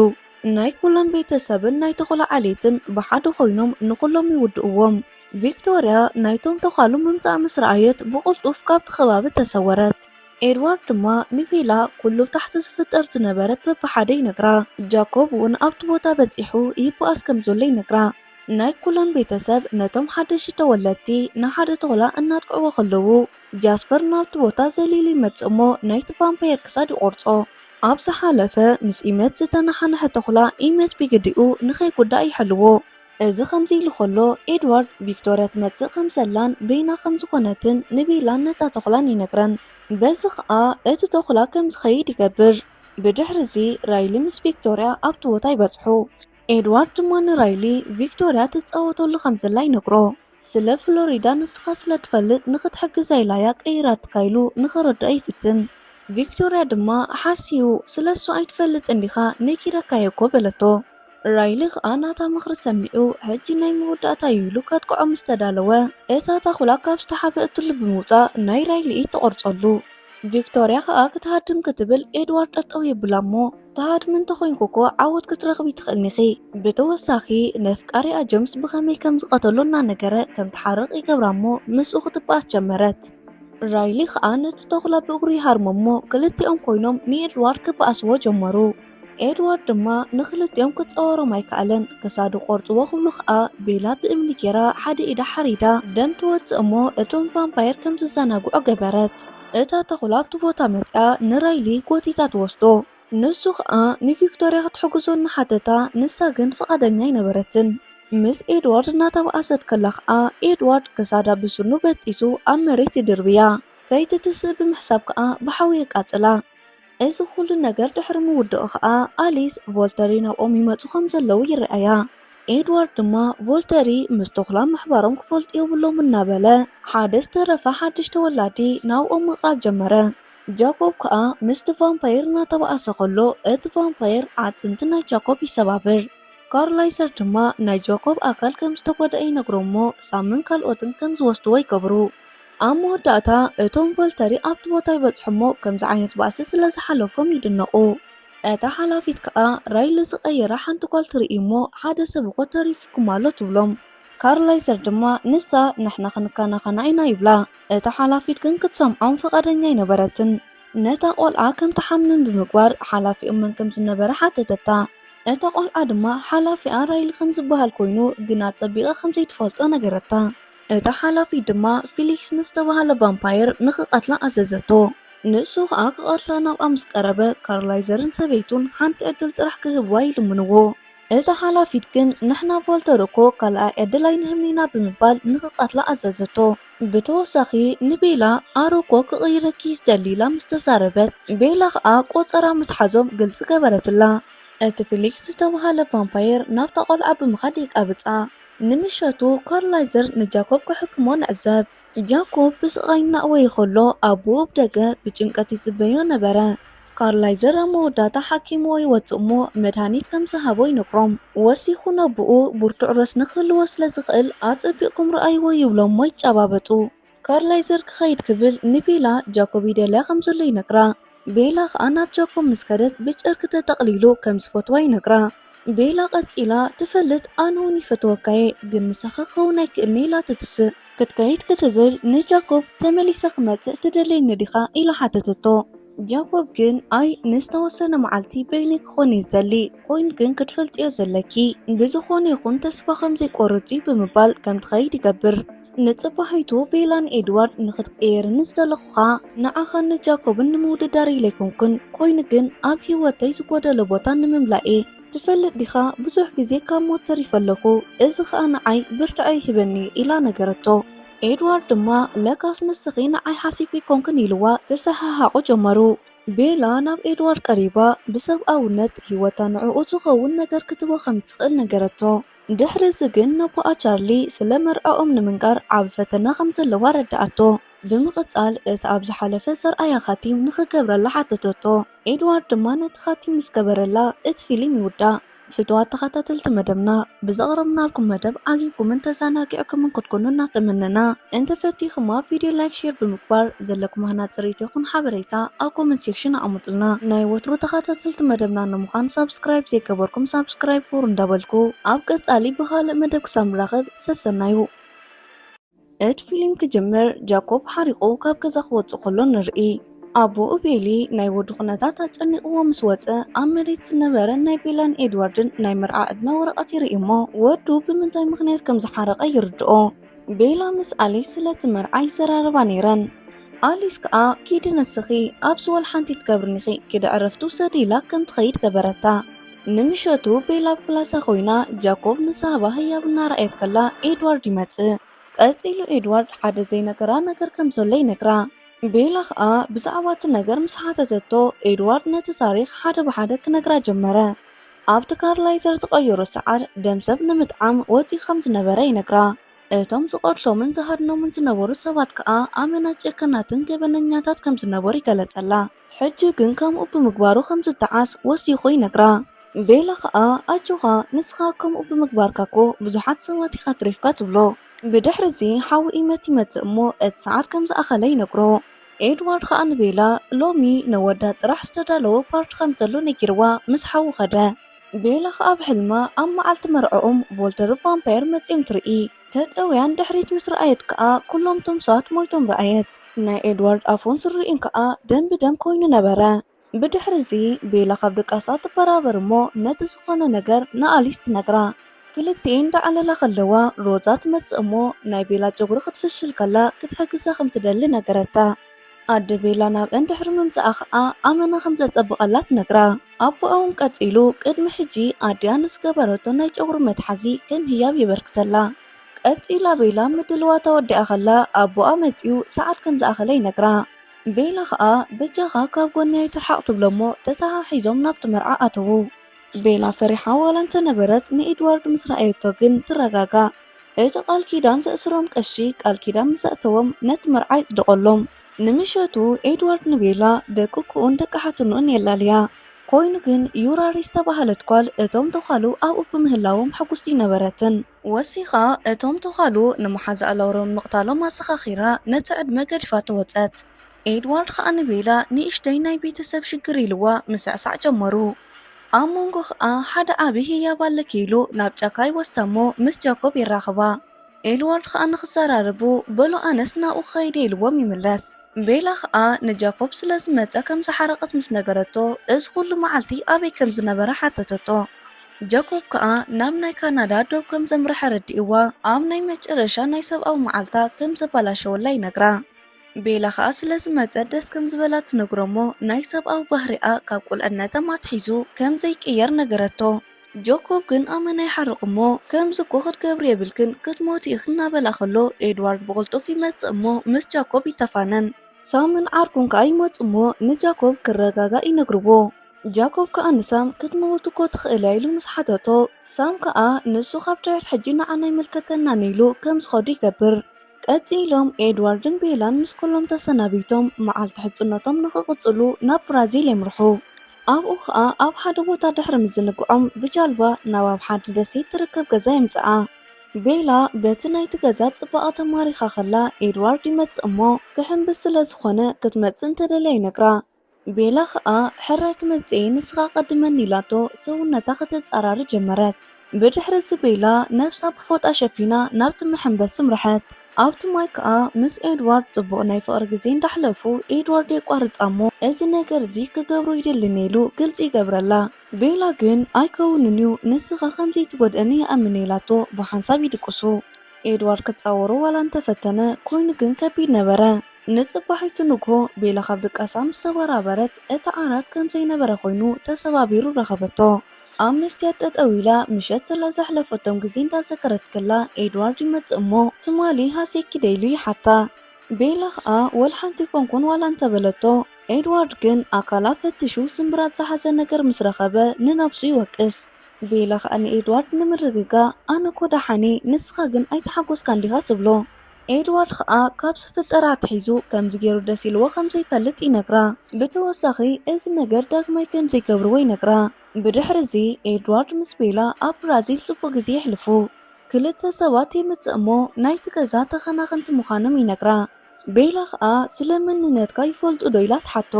ናይ ኩሎም ቤተሰብን ናይ ተኹላ ዓሌትን ብሓደ ኮይኖም ንኩሎም ይውድእዎም ቪክቶርያ ናይቶም ተኻሉ ምምፃእ ምስ ረኣየት ብቕልጡፍ ካብቲ ከባቢ ተሰወረት ኤድዋርድ ድማ ንቤላ ኩሉ ታሕቲ ዝፍጠር ዝነበረ በብሓደ ይነግራ ጃኮብ እውን ኣብቲ ቦታ በፂሑ ይበኣስ ከም ዘሎ ይነግራ ናይ ኩለን ቤተሰብ ነቶም ሓደሽቲ ተወለድቲ ንሓደ ተኩላ እናጥቅዕዎ ከለዉ ጃስፐር ናብቲ ቦታ ዘሊሉ ይመጽእ እሞ ናይቲ ቫምፓየር ክሳድ ይቆርጾ። ኣብ ዝሓለፈ ምስ ኢመት ዝተናሓንሐ ተኩላ ኢመት ቢግዲኡ ንኸይጉዳእ ይሕልዎ። እዚ ከምዚ ኢሉ ከሎ ኤድዋርድ ቪክቶርያ ትመጽእ ከም ዘላን በይና ከም ዝኾነትን ንቤላን ነታ ተኩላን ይነግረን። በዚ ከዓ እቲ ተኩላ ከም ዝኸይድ ይገብር። ብድሕሪ እዚ ራይሊ ምስ ቪክቶርያ ኣብቲ ቦታ ይበጽሑ። ኤድዋርድ ድማ ንራይሊ ቪክቶርያ ትፃወተሉ ከም ዘላ ይነግሮ። ስለ ፍሎሪዳ ንስኻ ስለ ትፈልጥ ንኽትሕግዛ ኢላያ ቀይራ ትካይሉ ንኽረድኣ ይፍትን። ቪክቶርያ ድማ ሓሲቡ ስለ እሱ ኣይትፈልጥን ዲኻ ነኪረካየኮ በለቶ። ራይሊ ከዓ ናታ ምኽሪ ሰሚዑ ሕጂ ናይ መወዳእታ ይብሉ ከጥቅዖ ምስ ተዳለወ እታ ተኩላ ካብ ዝተሓበአትሉ ብምውፃእ ናይ ራይሊ ኢድ ተቆርፀሉ። ቪክቶርያ ከዓ ክትሃድም ክትብል ኤድዋርድ ጠጠው የብላ እሞ ተሃድም እንተኮይንኩ እኮ ዓወት ክትረኽቢ ትኽእልኒኺ። ብተወሳኺ ነፍቃሪኣ ጀምስ ብኸመይ ከም ዝቐተሎ እናነገረ ከም ትሓርቕ ይገብራ እሞ ምስኡ ክትበኣስ ጀመረት። ራይሊ ከዓ ነቲ ተኩላ ብእግሩ ይሃርሞ እሞ ክልቲኦም ኮይኖም ንኤድዋርድ ክበኣስዎ ጀመሩ። ኤድዋርድ ድማ ንክልቲኦም ክፀወሮም ኣይከኣለን። ክሳዱ ቆርፅዎ ክብሉ ከዓ ቤላ ብእምኒ ጌራ ሓደ ኢዳ ሓሪዳ ደም ትወፅእ እሞ እቶም ቫምፓየር ከም ዝዘናግዑ ገበረት። እታ ተኩላ ኣብቲ ቦታ መፅኣ ንራይሊ ጎቲታ ትወስዶ። ንሱ ከዓ ንቪክቶርያ ክትሕግዞ እናሓተታ ንሳ ግን ፈቃደኛ ኣይነበረትን። ምስ ኤድዋርድ እናተበኣሰት ከላ ከዓ ኤድዋርድ ክሳዳ ብስኑ በጢሱ ኣብ መሬት ይድርብያ። ከይትትስእ ብምሕሳብ ከዓ ብሓዊ የቃፅላ። እዚ ኩሉ ነገር ድሕሪ ምውድኡ ከዓ ኣሊስ ቮልተሪ ናብኦም ይመፁ ከም ዘለዉ ይረአያ። ኤድዋርድ ድማ ቮልተሪ ምስ ተኩላ ምሕባሮም ክፈልጡ የብሎም እናበለ ሓደ ዝተረፈ ሓድሽ ተወላዲ ናብኦም ምቕራብ ጀመረ። ጃኮብ ከዓ ምስቲ ቫምፓየር እናተበኣሰ ከሎ እቲ ቫምፓየር ዓፅምቲ ናይ ጃኮብ ይሰባብር። ካርላይዘር ድማ ናይ ጃኮብ ኣካል ከም ዝተጎድአ ይነግሮ እሞ ሳምን ካልኦትን ከም ዝወስድዎ ይገብሩ። ኣብ መወዳእታ እቶም ቮልተሪ ኣብቲ ቦታ ይበፅሑ እሞ ከምዚ ዓይነት ባእሲ ስለ ዝሓለፎም ይድነቑ። እታ ሓላፊት ከዓ ራይሊ ዝቐየረ ሓንቲ ጓል ትርኢ እሞ ሓደ ሰብ እኮ ተሪፍኩም ኣሎ ትብሎም። ካርላይዘር ድማ ንሳ ንሕና ክንከናኸና ኢና ይብላ። እታ ሓላፊት ግን ክትሰምዖም ፈቃደኛ ኣይነበረትን። ነታ ቆልዓ ከም ተሓምንን ብምግባር ሓላፊኦም መን ከም ዝነበረ ሓተተታ። እታ ቆልዓ ድማ ሓላፊኣ ራይሊ ከም ዝበሃል ኮይኑ ግና ፀቢቐ ከም ዘይትፈልጦ ነገረታ። እታ ሓላፊት ድማ ፊሊክስ ንዝተባሃለ ቫምፓየር ንኽቐትላ ኣዘዘቶ። ንሱ ከዓ ክቐትላ ናብኣ ምስ ቀረበ ካርላይዘርን ሰበይቱን ሓንቲ ዕድል ጥራሕ ክህብዋ ይልምንዎ። እታ ሓላፊት ግን ንሕና ቮልተር እኮ ካልኣይ ዕድል ኣይንህብኒና ብምባል ንኽቐትላ ኣዘዘቶ። ብተወሳኺ ንቤላ ኣሮኮ ክቕይረኪ ዝደሊላ ምስ ተዛረበት ቤላ ከዓ ቆፀራ ምትሓዞም ግልፂ ገበረትላ። እቲ ፊሊክስ ዝተባሃለ ቫምፓየር ናብታ ቆልዓ ብምኻድ ይቃብፃ። ንምሸቱ ካርላይዘር ንጃኮብ ክሕክሞ ንዕዘብ። ጃኮብ ብስቃይ እናእወየ ከሎ ኣቦኡ ብደገ ብጭንቀት ይፅበዮ ነበረ። ካርላይዘር ኣብ መወዳእታ ሓኪምዎ ይወፅእ እሞ መድሃኒት ከም ዝሃቦ ይነግሮም። ወሲኹ ነብኡ ብርቱዕ ርእስ ንክህልዎ ስለ ዝኽእል ኣፀቢቕኩም ረኣይዎ ይብሎም እሞ ይጨባበጡ። ካርላይዘር ክኸይድ ክብል ንቤላ ጃኮብ ይደልያ ከም ዘሎ ይነግራ። ቤላ ከዓ ናብ ጃኮብ ምስ ከደት ብጨርቂ ተጠቕሊሉ ከም ዝፈትዋ ይነግራ። ቤላ ቀፂላ ትፈልጥ ኣነ እውን ይፈትወካየ ግን ምሳኺ ክኸውን ኣይክእልኒ ኢላ ትትስእ። ክትከይድ ክትብል ንጃኮብ ተመሊሰ ክመፅእ ትደለየኒ ዲኻ ኢላ ሓተተቶ። ጃኮብ ግን ኣይ ንዝተወሰነ መዓልቲ በይኒ ክኾን እዩ ዝደሊ ኮይኑ ግን ክትፈልጥዮ ዘለኪ ብዝኾነ ይኹን ተስፋ ከም ዘይቆርፅ ብምባል ከም ትኸይድ ይገብር። ንፅባሒቱ ቤላን ኤድዋርድ ንክትቀየርኒ ዝደለኹኻ ንዓኸን ጃኮብን ንምውድዳር ኢለይኮንኩን ኮይኑ ግን ኣብ ሂወተይ ዝጎደለ ቦታ ንምምላኤ ትፈልጥ ዲኻ ብዙሕ ግዜ ካብ ሞት ተሪፈለኹ እዚ ከዓ ንዓይ ብርትዐ ይህበኒ ኢላ ነገረቶ። ኤድዋርድ ድማ ለካስ ንስኺ ንዓይ ሓሲብ ይኮንክን ኢልዋ ተሰሓሓቑ ጀመሩ። ቤላ ናብ ኤድዋርድ ቀሪባ ብሰብኣውነት ሂወታ ንዕኡ ዝኸውን ነገር ክትቦ ከም ትኽእል ነገረቶ። ድሕሪ እዚ ግን ነቦኣ ቻርሊ ስለ መርዐኦም ንምንጋር ዓብ ፈተና ከም ዘለዋ ረዳኣቶ። ብምቕፃል እቲ ኣብ ዝሓለፈ ሰርኣያ ኻቲም ንኽገብረላ ሓተተቶ። ኤድዋርድ ድማ ነቲ ኻቲም ምስ ገበረላ እቲ ፊልም ይውዳእ። ፍትዋት ተኸታተልቲ መደብና ብዘቕረብናልኩም መደብ ዓጊኩምን ተዘናጊዕኩምን ክትኮኑ እናተመነና እንተፈቲኹማ ቪድዮ ላይክ ሼር ብምግባር ዘለኩም ሃናፅሪት ይኹን ሓበሬታ ኣብ ኮመንት ሴክሽን ኣቕምጡልና። ናይ ወትሮ ተኸታተልቲ መደብና ንምዃን ሳብስክራይብ ዘይገበርኩም ሳብስክራይብ ግበሩ እንዳበልኩ ኣብ ቀፃሊ ብኻልእ መደብ ክሳብ ንራኸብ ሰሰናዩ። እቲ ፊልም ክጅምር ጃኮብ ሓሪቑ ካብ ገዛ ክወፅእ ከሎ ንርኢ። أبو أبيلي ناي ودو خناتات أنقوا مسوطة أمريت سنبرا ناي بيلان إدواردن ناي مرعا أدنا ورقات يرئيمو ودو بمنتاي مغنيت كم زحارق يردو بيلا مس أليس سلات مرعاي زراربا نيران أليس كأ كيد نسخي أبسو الحانتي تكبرنخي كده عرفتو سريلا كم تخيد كبرتا نمشوتو بيلا بكلاسا خوينا جاكوب نسابا هيا بنا رأيت كلا إدوارد يمتس قاتيلو إدوارد حدا زي نكرا نكر كم زولي نكرا ቤላ ከዓ ብዛዕባ እቲ ነገር ምስ ሓተተቶ ኤድዋርድ ነቲ ታሪክ ሓደ ብሓደ ክነግራ ጀመረ። ኣብቲ ካርላይዘር ዝቐየሩ ሰዓት ደም ሰብ ንምጥዓም ወፂኡ ከም ዝነበረ ይነግራ። እቶም ዝቆድሎምን ዝሃድኖምን ዝነበሩ ሰባት ከዓ ኣመናት ጨከናትን ገበነኛታት ከም ዝነበሩ ይገለጸላ። ሕጂ ግን ከምኡ ብምግባሩ ከም ዝተዓስ ወሲኹ ይነግራ። ቤላ ከዓ ኣጆኻ ንስኻ ከምኡ ብምግባርካ እኮ ብዙሓት ሰባት ኢኻ ትሪፍካ ትብሎ። ብድሕሪ እዚ ሓዊ ኢመት ይመጽእ እሞ እቲ ሰዓት ከም ዝኣኸለ ይነግሮ። ኤድዋርድ ከዓ ንቤላ ሎሚ ነወዳት ጥራሕ ዝተዳለወ ፓርቲ ከም ዘሎ ነጊርዋ ምስ ሓዊ ኸደ። ቤላ ከዓ ብሕልማ ኣብ መዓልቲ መርዐኦም ቮልተር ቫምፓየር መጺኦም ትርኢ። ተጠውያን ድሕሪት ምስ ረኣየት ከዓ ኩሎም ቶም ሰባት ሞይቶም ረኣየት። ናይ ኤድዋርድ ኣፉን ስርኢን ከዓ ደም ብደም ኮይኑ ነበረ። ብድሕሪ እዚ ቤላ ካብ ድቃሳ ትበራበር እሞ ነቲ ዝኾነ ነገር ንኣሊስ ትነግራ። ክልቲአን ዳዕለላ ከለዋ ሮዛ ትመጽእ እሞ ናይ ቤላ ጨጉሪ ክትፍሽል ከላ ክትሕግዛ ከም ትደሊ ነገረታ። ኣደ ቤላ ናብ እንድሕሪ ምምጽኣ ከዓ ኣመና ከም ዘጸብቐላ ትነግራ። ኣቦኣ እውን ቀጺሉ ቅድሚ ሕጂ ኣድያ ንዝገበረቶ ናይ ጨጉሪ መትሓዚ ከም ህያብ ይበርክተላ። ቀጺላ ቤላ ምድልዋ ተወዲኣ ከላ ኣቦኣ መጺኡ ሰዓት ከም ዝኣኸለ ይነግራ። ቤላ ከዓ በጃኻ ካብ ጎናይ ትርሓቕ ትብሎ እሞ ተተሓሒዞም ናብቲ መርዓ ኣተዉ። ቤላ ፈሪሓ ዋላ እንተነበረት ንኤድዋርድ ምስ ረኣየቶ ግን ትረጋጋ። እቲ ቃል ኪዳን ዘእስሮም ቀሺ ቃል ኪዳን ምስ ኣተዎም ነቲ መርዓ ይጽድቐሎም። ንምሸቱ ኤድዋርድ ንቤላ ደቂ ክኡን ደቂ ሓትኑን የላልያ። ኮይኑ ግን ዩራሪ ዝተባሃለት ጓል እቶም ተኻሉ ኣብኡ ብምህላዎም ሕጉስቲ ነበረትን። ወሲኻ እቶም ተኻሉ ንመሓዛእ ለውሮም ምቕታሎም ኣሰኻኺራ ነቲ ዕድመ ገዲፋ ተወፀት። ኤድዋርድ ከዓ ንቤላ ንእሽተይ ናይ ቤተሰብ ሽግር ኢልዋ ምስዕሳዕ ጀመሩ። ኣብ መንጎ ከዓ ሓደ ዓብዪ ህያብ ኣለ ኪኢሉ ናብ ጫካ ይወስዳ እሞ ምስ ጃኮብ ይራኸባ። ኤድዋርድ ከዓ ንኽዘራረቡ በሎ ኣነስ ናብኡ ኸይደ ኢልዎም ይምለስ። ቤላ ከዓ ንጃኮብ ስለ ዝመፀ ከም ዝሓረቐት ምስ ነገረቶ እዚ ኩሉ መዓልቲ ኣበይ ከም ዝነበረ ሓተተቶ። ጃኮብ ከዓ ናብ ናይ ካናዳ ዶብ ከም ዘምርሐ ረዲእዋ ኣብ ናይ መጨረሻ ናይ ሰብኣዊ መዓልታ ከም ዘባላሸወላ ይነግራ። ቤላ ከዓ ስለ ዝመፀ ደስ ከም ዝበላ ትነግሮ እሞ ናይ ሰብኣዊ ባህሪኣ ካብ ቁልዕነታ ኣትሒዙ ከም ዘይቅየር ነገረቶ። ጃኮብ ግን ኣመና ይሓርቕ እሞ ከምዚ እኮ ክትገብሪ የብልክን ክትሞቲ ኢኽ እናበላ ከሎ ኤድዋርድ ብቕልጡፍ ይመጽእ እሞ ምስ ጃኮብ ይተፋነን። ሳምን ዓርኩን ከዓ ይመጽ እሞ ንጃኮብ ክረጋጋእ ይነግርዎ። ጃኮብ ከዓ ንሳም ክትመውት እኮ ትኽእል ኢሉ ምስ ሓተቶ ሳም ከዓ ንሱ ካብ ድሕሪ ሕጂ ንዓና ይምልከተና ነይሉ ከም ዝኸዱ ይገብር። ቀፂሎም ኤድዋርድን ቤላን ምስ ኩሎም ተሰናቢቶም መዓልቲ ሕጽነቶም ንኽቕጽሉ ናብ ብራዚል የምርሑ። ኣብኡ ከዓ ኣብ ሓደ ቦታ ድሕሪ ምዝንግዖም ብጃልባ ናብ ኣብ ሓደ ደሴት ትርከብ ገዛ የምጽኣ። ቤላ በቲ ናይቲ ገዛ ጽባቐ ተማሪኻ ከላ ኤድዋርድ ይመጽእ እሞ ክሕንብስ ስለ ዝኾነ ክትመጽእ እንተደለየ ይነግራ። ቤላ ከዓ ሕራይ ክመጽእ ንስኻ ቀድመኒ ኢላቶ ሰውነታ ክትጻራሪ ጀመረት። ብድሕሪ እዚ ቤላ ነብሳ ብፎጣ ሸፊና ናብቲ መሐንበስ ምርሐት። ኣብቲ ማይ ከዓ ምስ ኤድዋርድ ጽቡቕ ናይ ፍቕሪ ግዜ እንዳሕለፉ ኤድዋርድ የቋርጻ እሞ እዚ ነገር እዚ ክገብሮ ይደሊ ነይሉ ግልፂ ይገብረላ። ቤላ ግን ኣይከውንን እዩ ንስኻ ከምዘይ ትጎድአኒ ይኣምን ኢላቶ ብሓንሳብ ይድቅሱ። ኤድዋርድ ክጻወሩ ዋላ እንተፈተነ ኮይኑ ግን ከቢድ ነበረ። ንጽባሒቱ ንግሆ ቤላ ካብ ድቃሳ ምስ ተበራበረት እቲ ዓራት ከምዘይነበረ ኮይኑ ተሰባቢሩ ረኸበቶ። ኣብ መስትያት ጠጠው ኢላ ምሸት ስለ ዘሕለፈቶም ግዜ እንዳዘከረት ከላ ኤድዋርድ ይመጽእ እሞ ትማሊ ሃሴኪ ደይሉ ይሓታ። ቤላ ከዓ ወልሓንቲ ኮንኩን ዋላ እንተበለቶ ኤድዋርድ ግን ኣካላ ፈቲሹ ስምብራት ዝሓዘ ነገር ምስ ረኸበ ንነብሱ ይወቅስ። ቤላ ከዓ ንኤድዋርድ ንምርግጋ ኣነ ኮ ዳሓኒ ንስኻ ግን ኣይተሓጎስካ እንዲኻ ትብሎ። ኤድዋርድ ከዓ ካብ ዝፍጠር ኣትሒዙ ከምዚ ገይሩ ደስ ኢልዎ ከምዘይፈልጥ ይነግራ። ብተወሳኺ እዚ ነገር ዳግማይ ከምዘይገብርዎ ይነግራ። ብድሕሪ እዚ ኤድዋርድ ምስ ቤላ ኣብ ብራዚል ጽቡቕ ግዜ የሕልፉ። ክልተ ሰባት የምጽእ እሞ ናይቲ ገዛ ተኸናኸንቲ ምዃኖም ይነግራ። ቤላ ከዓ ስለ መንነትካ ይፈልጡ ዶ ኢላ ትሓቶ።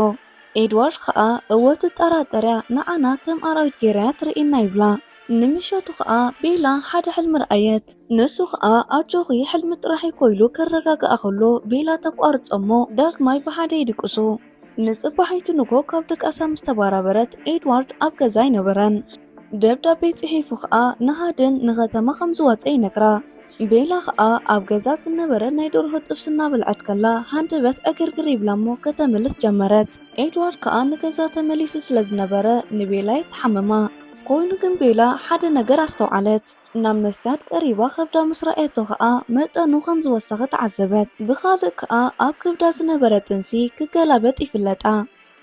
ኤድዋርድ ከዓ እወ ትጠራጠርያ ንዓና ከም ኣራዊት ጌርያ ትርኢና ይብላ። ንምሸቱ ከዓ ቤላ ሓደ ሕልሚ ረኣየት። ንሱ ከዓ ኣጆኺ ሕልሚ ጥራሕ ኮይሉ ከረጋግኣ ከሎ ቤላ ተቋርጾ እሞ ዳግማይ ብሓደ ይድቅሱ። ንጽባሒቱ ንጎ ካብ ደቃሳ ምስ ተባራበረት ኤድዋርድ ኣብ ገዛ ይነበረን። ደብዳቤ ጽሒፉ ከዓ ንሃደን ንኸተማ ከም ዝወፀ ይነግራ። ቤላ ከዓ ኣብ ገዛ ዝነበረ ናይ ደርሆ ጥብስ እናበልዐት ከላ ሃንደበት ዕግርግር ይብላ እሞ ከተመልስ ጀመረት። ኤድዋርድ ከዓ ንገዛ ተመሊሱ ስለ ዝነበረ ንቤላ ይተሓመማ። ኮይኑ ግን ቤላ ሓደ ነገር ኣስተውዓለት። ናብ መስትያት ቀሪባ ከብዳ ምስ ረኣየቶ ከዓ መጠኑ ከም ዝወሰኸ ተዓዘበት። ብኻልእ ከዓ ኣብ ከብዳ ዝነበረ ጥንሲ ክገላበጥ ይፍለጣ።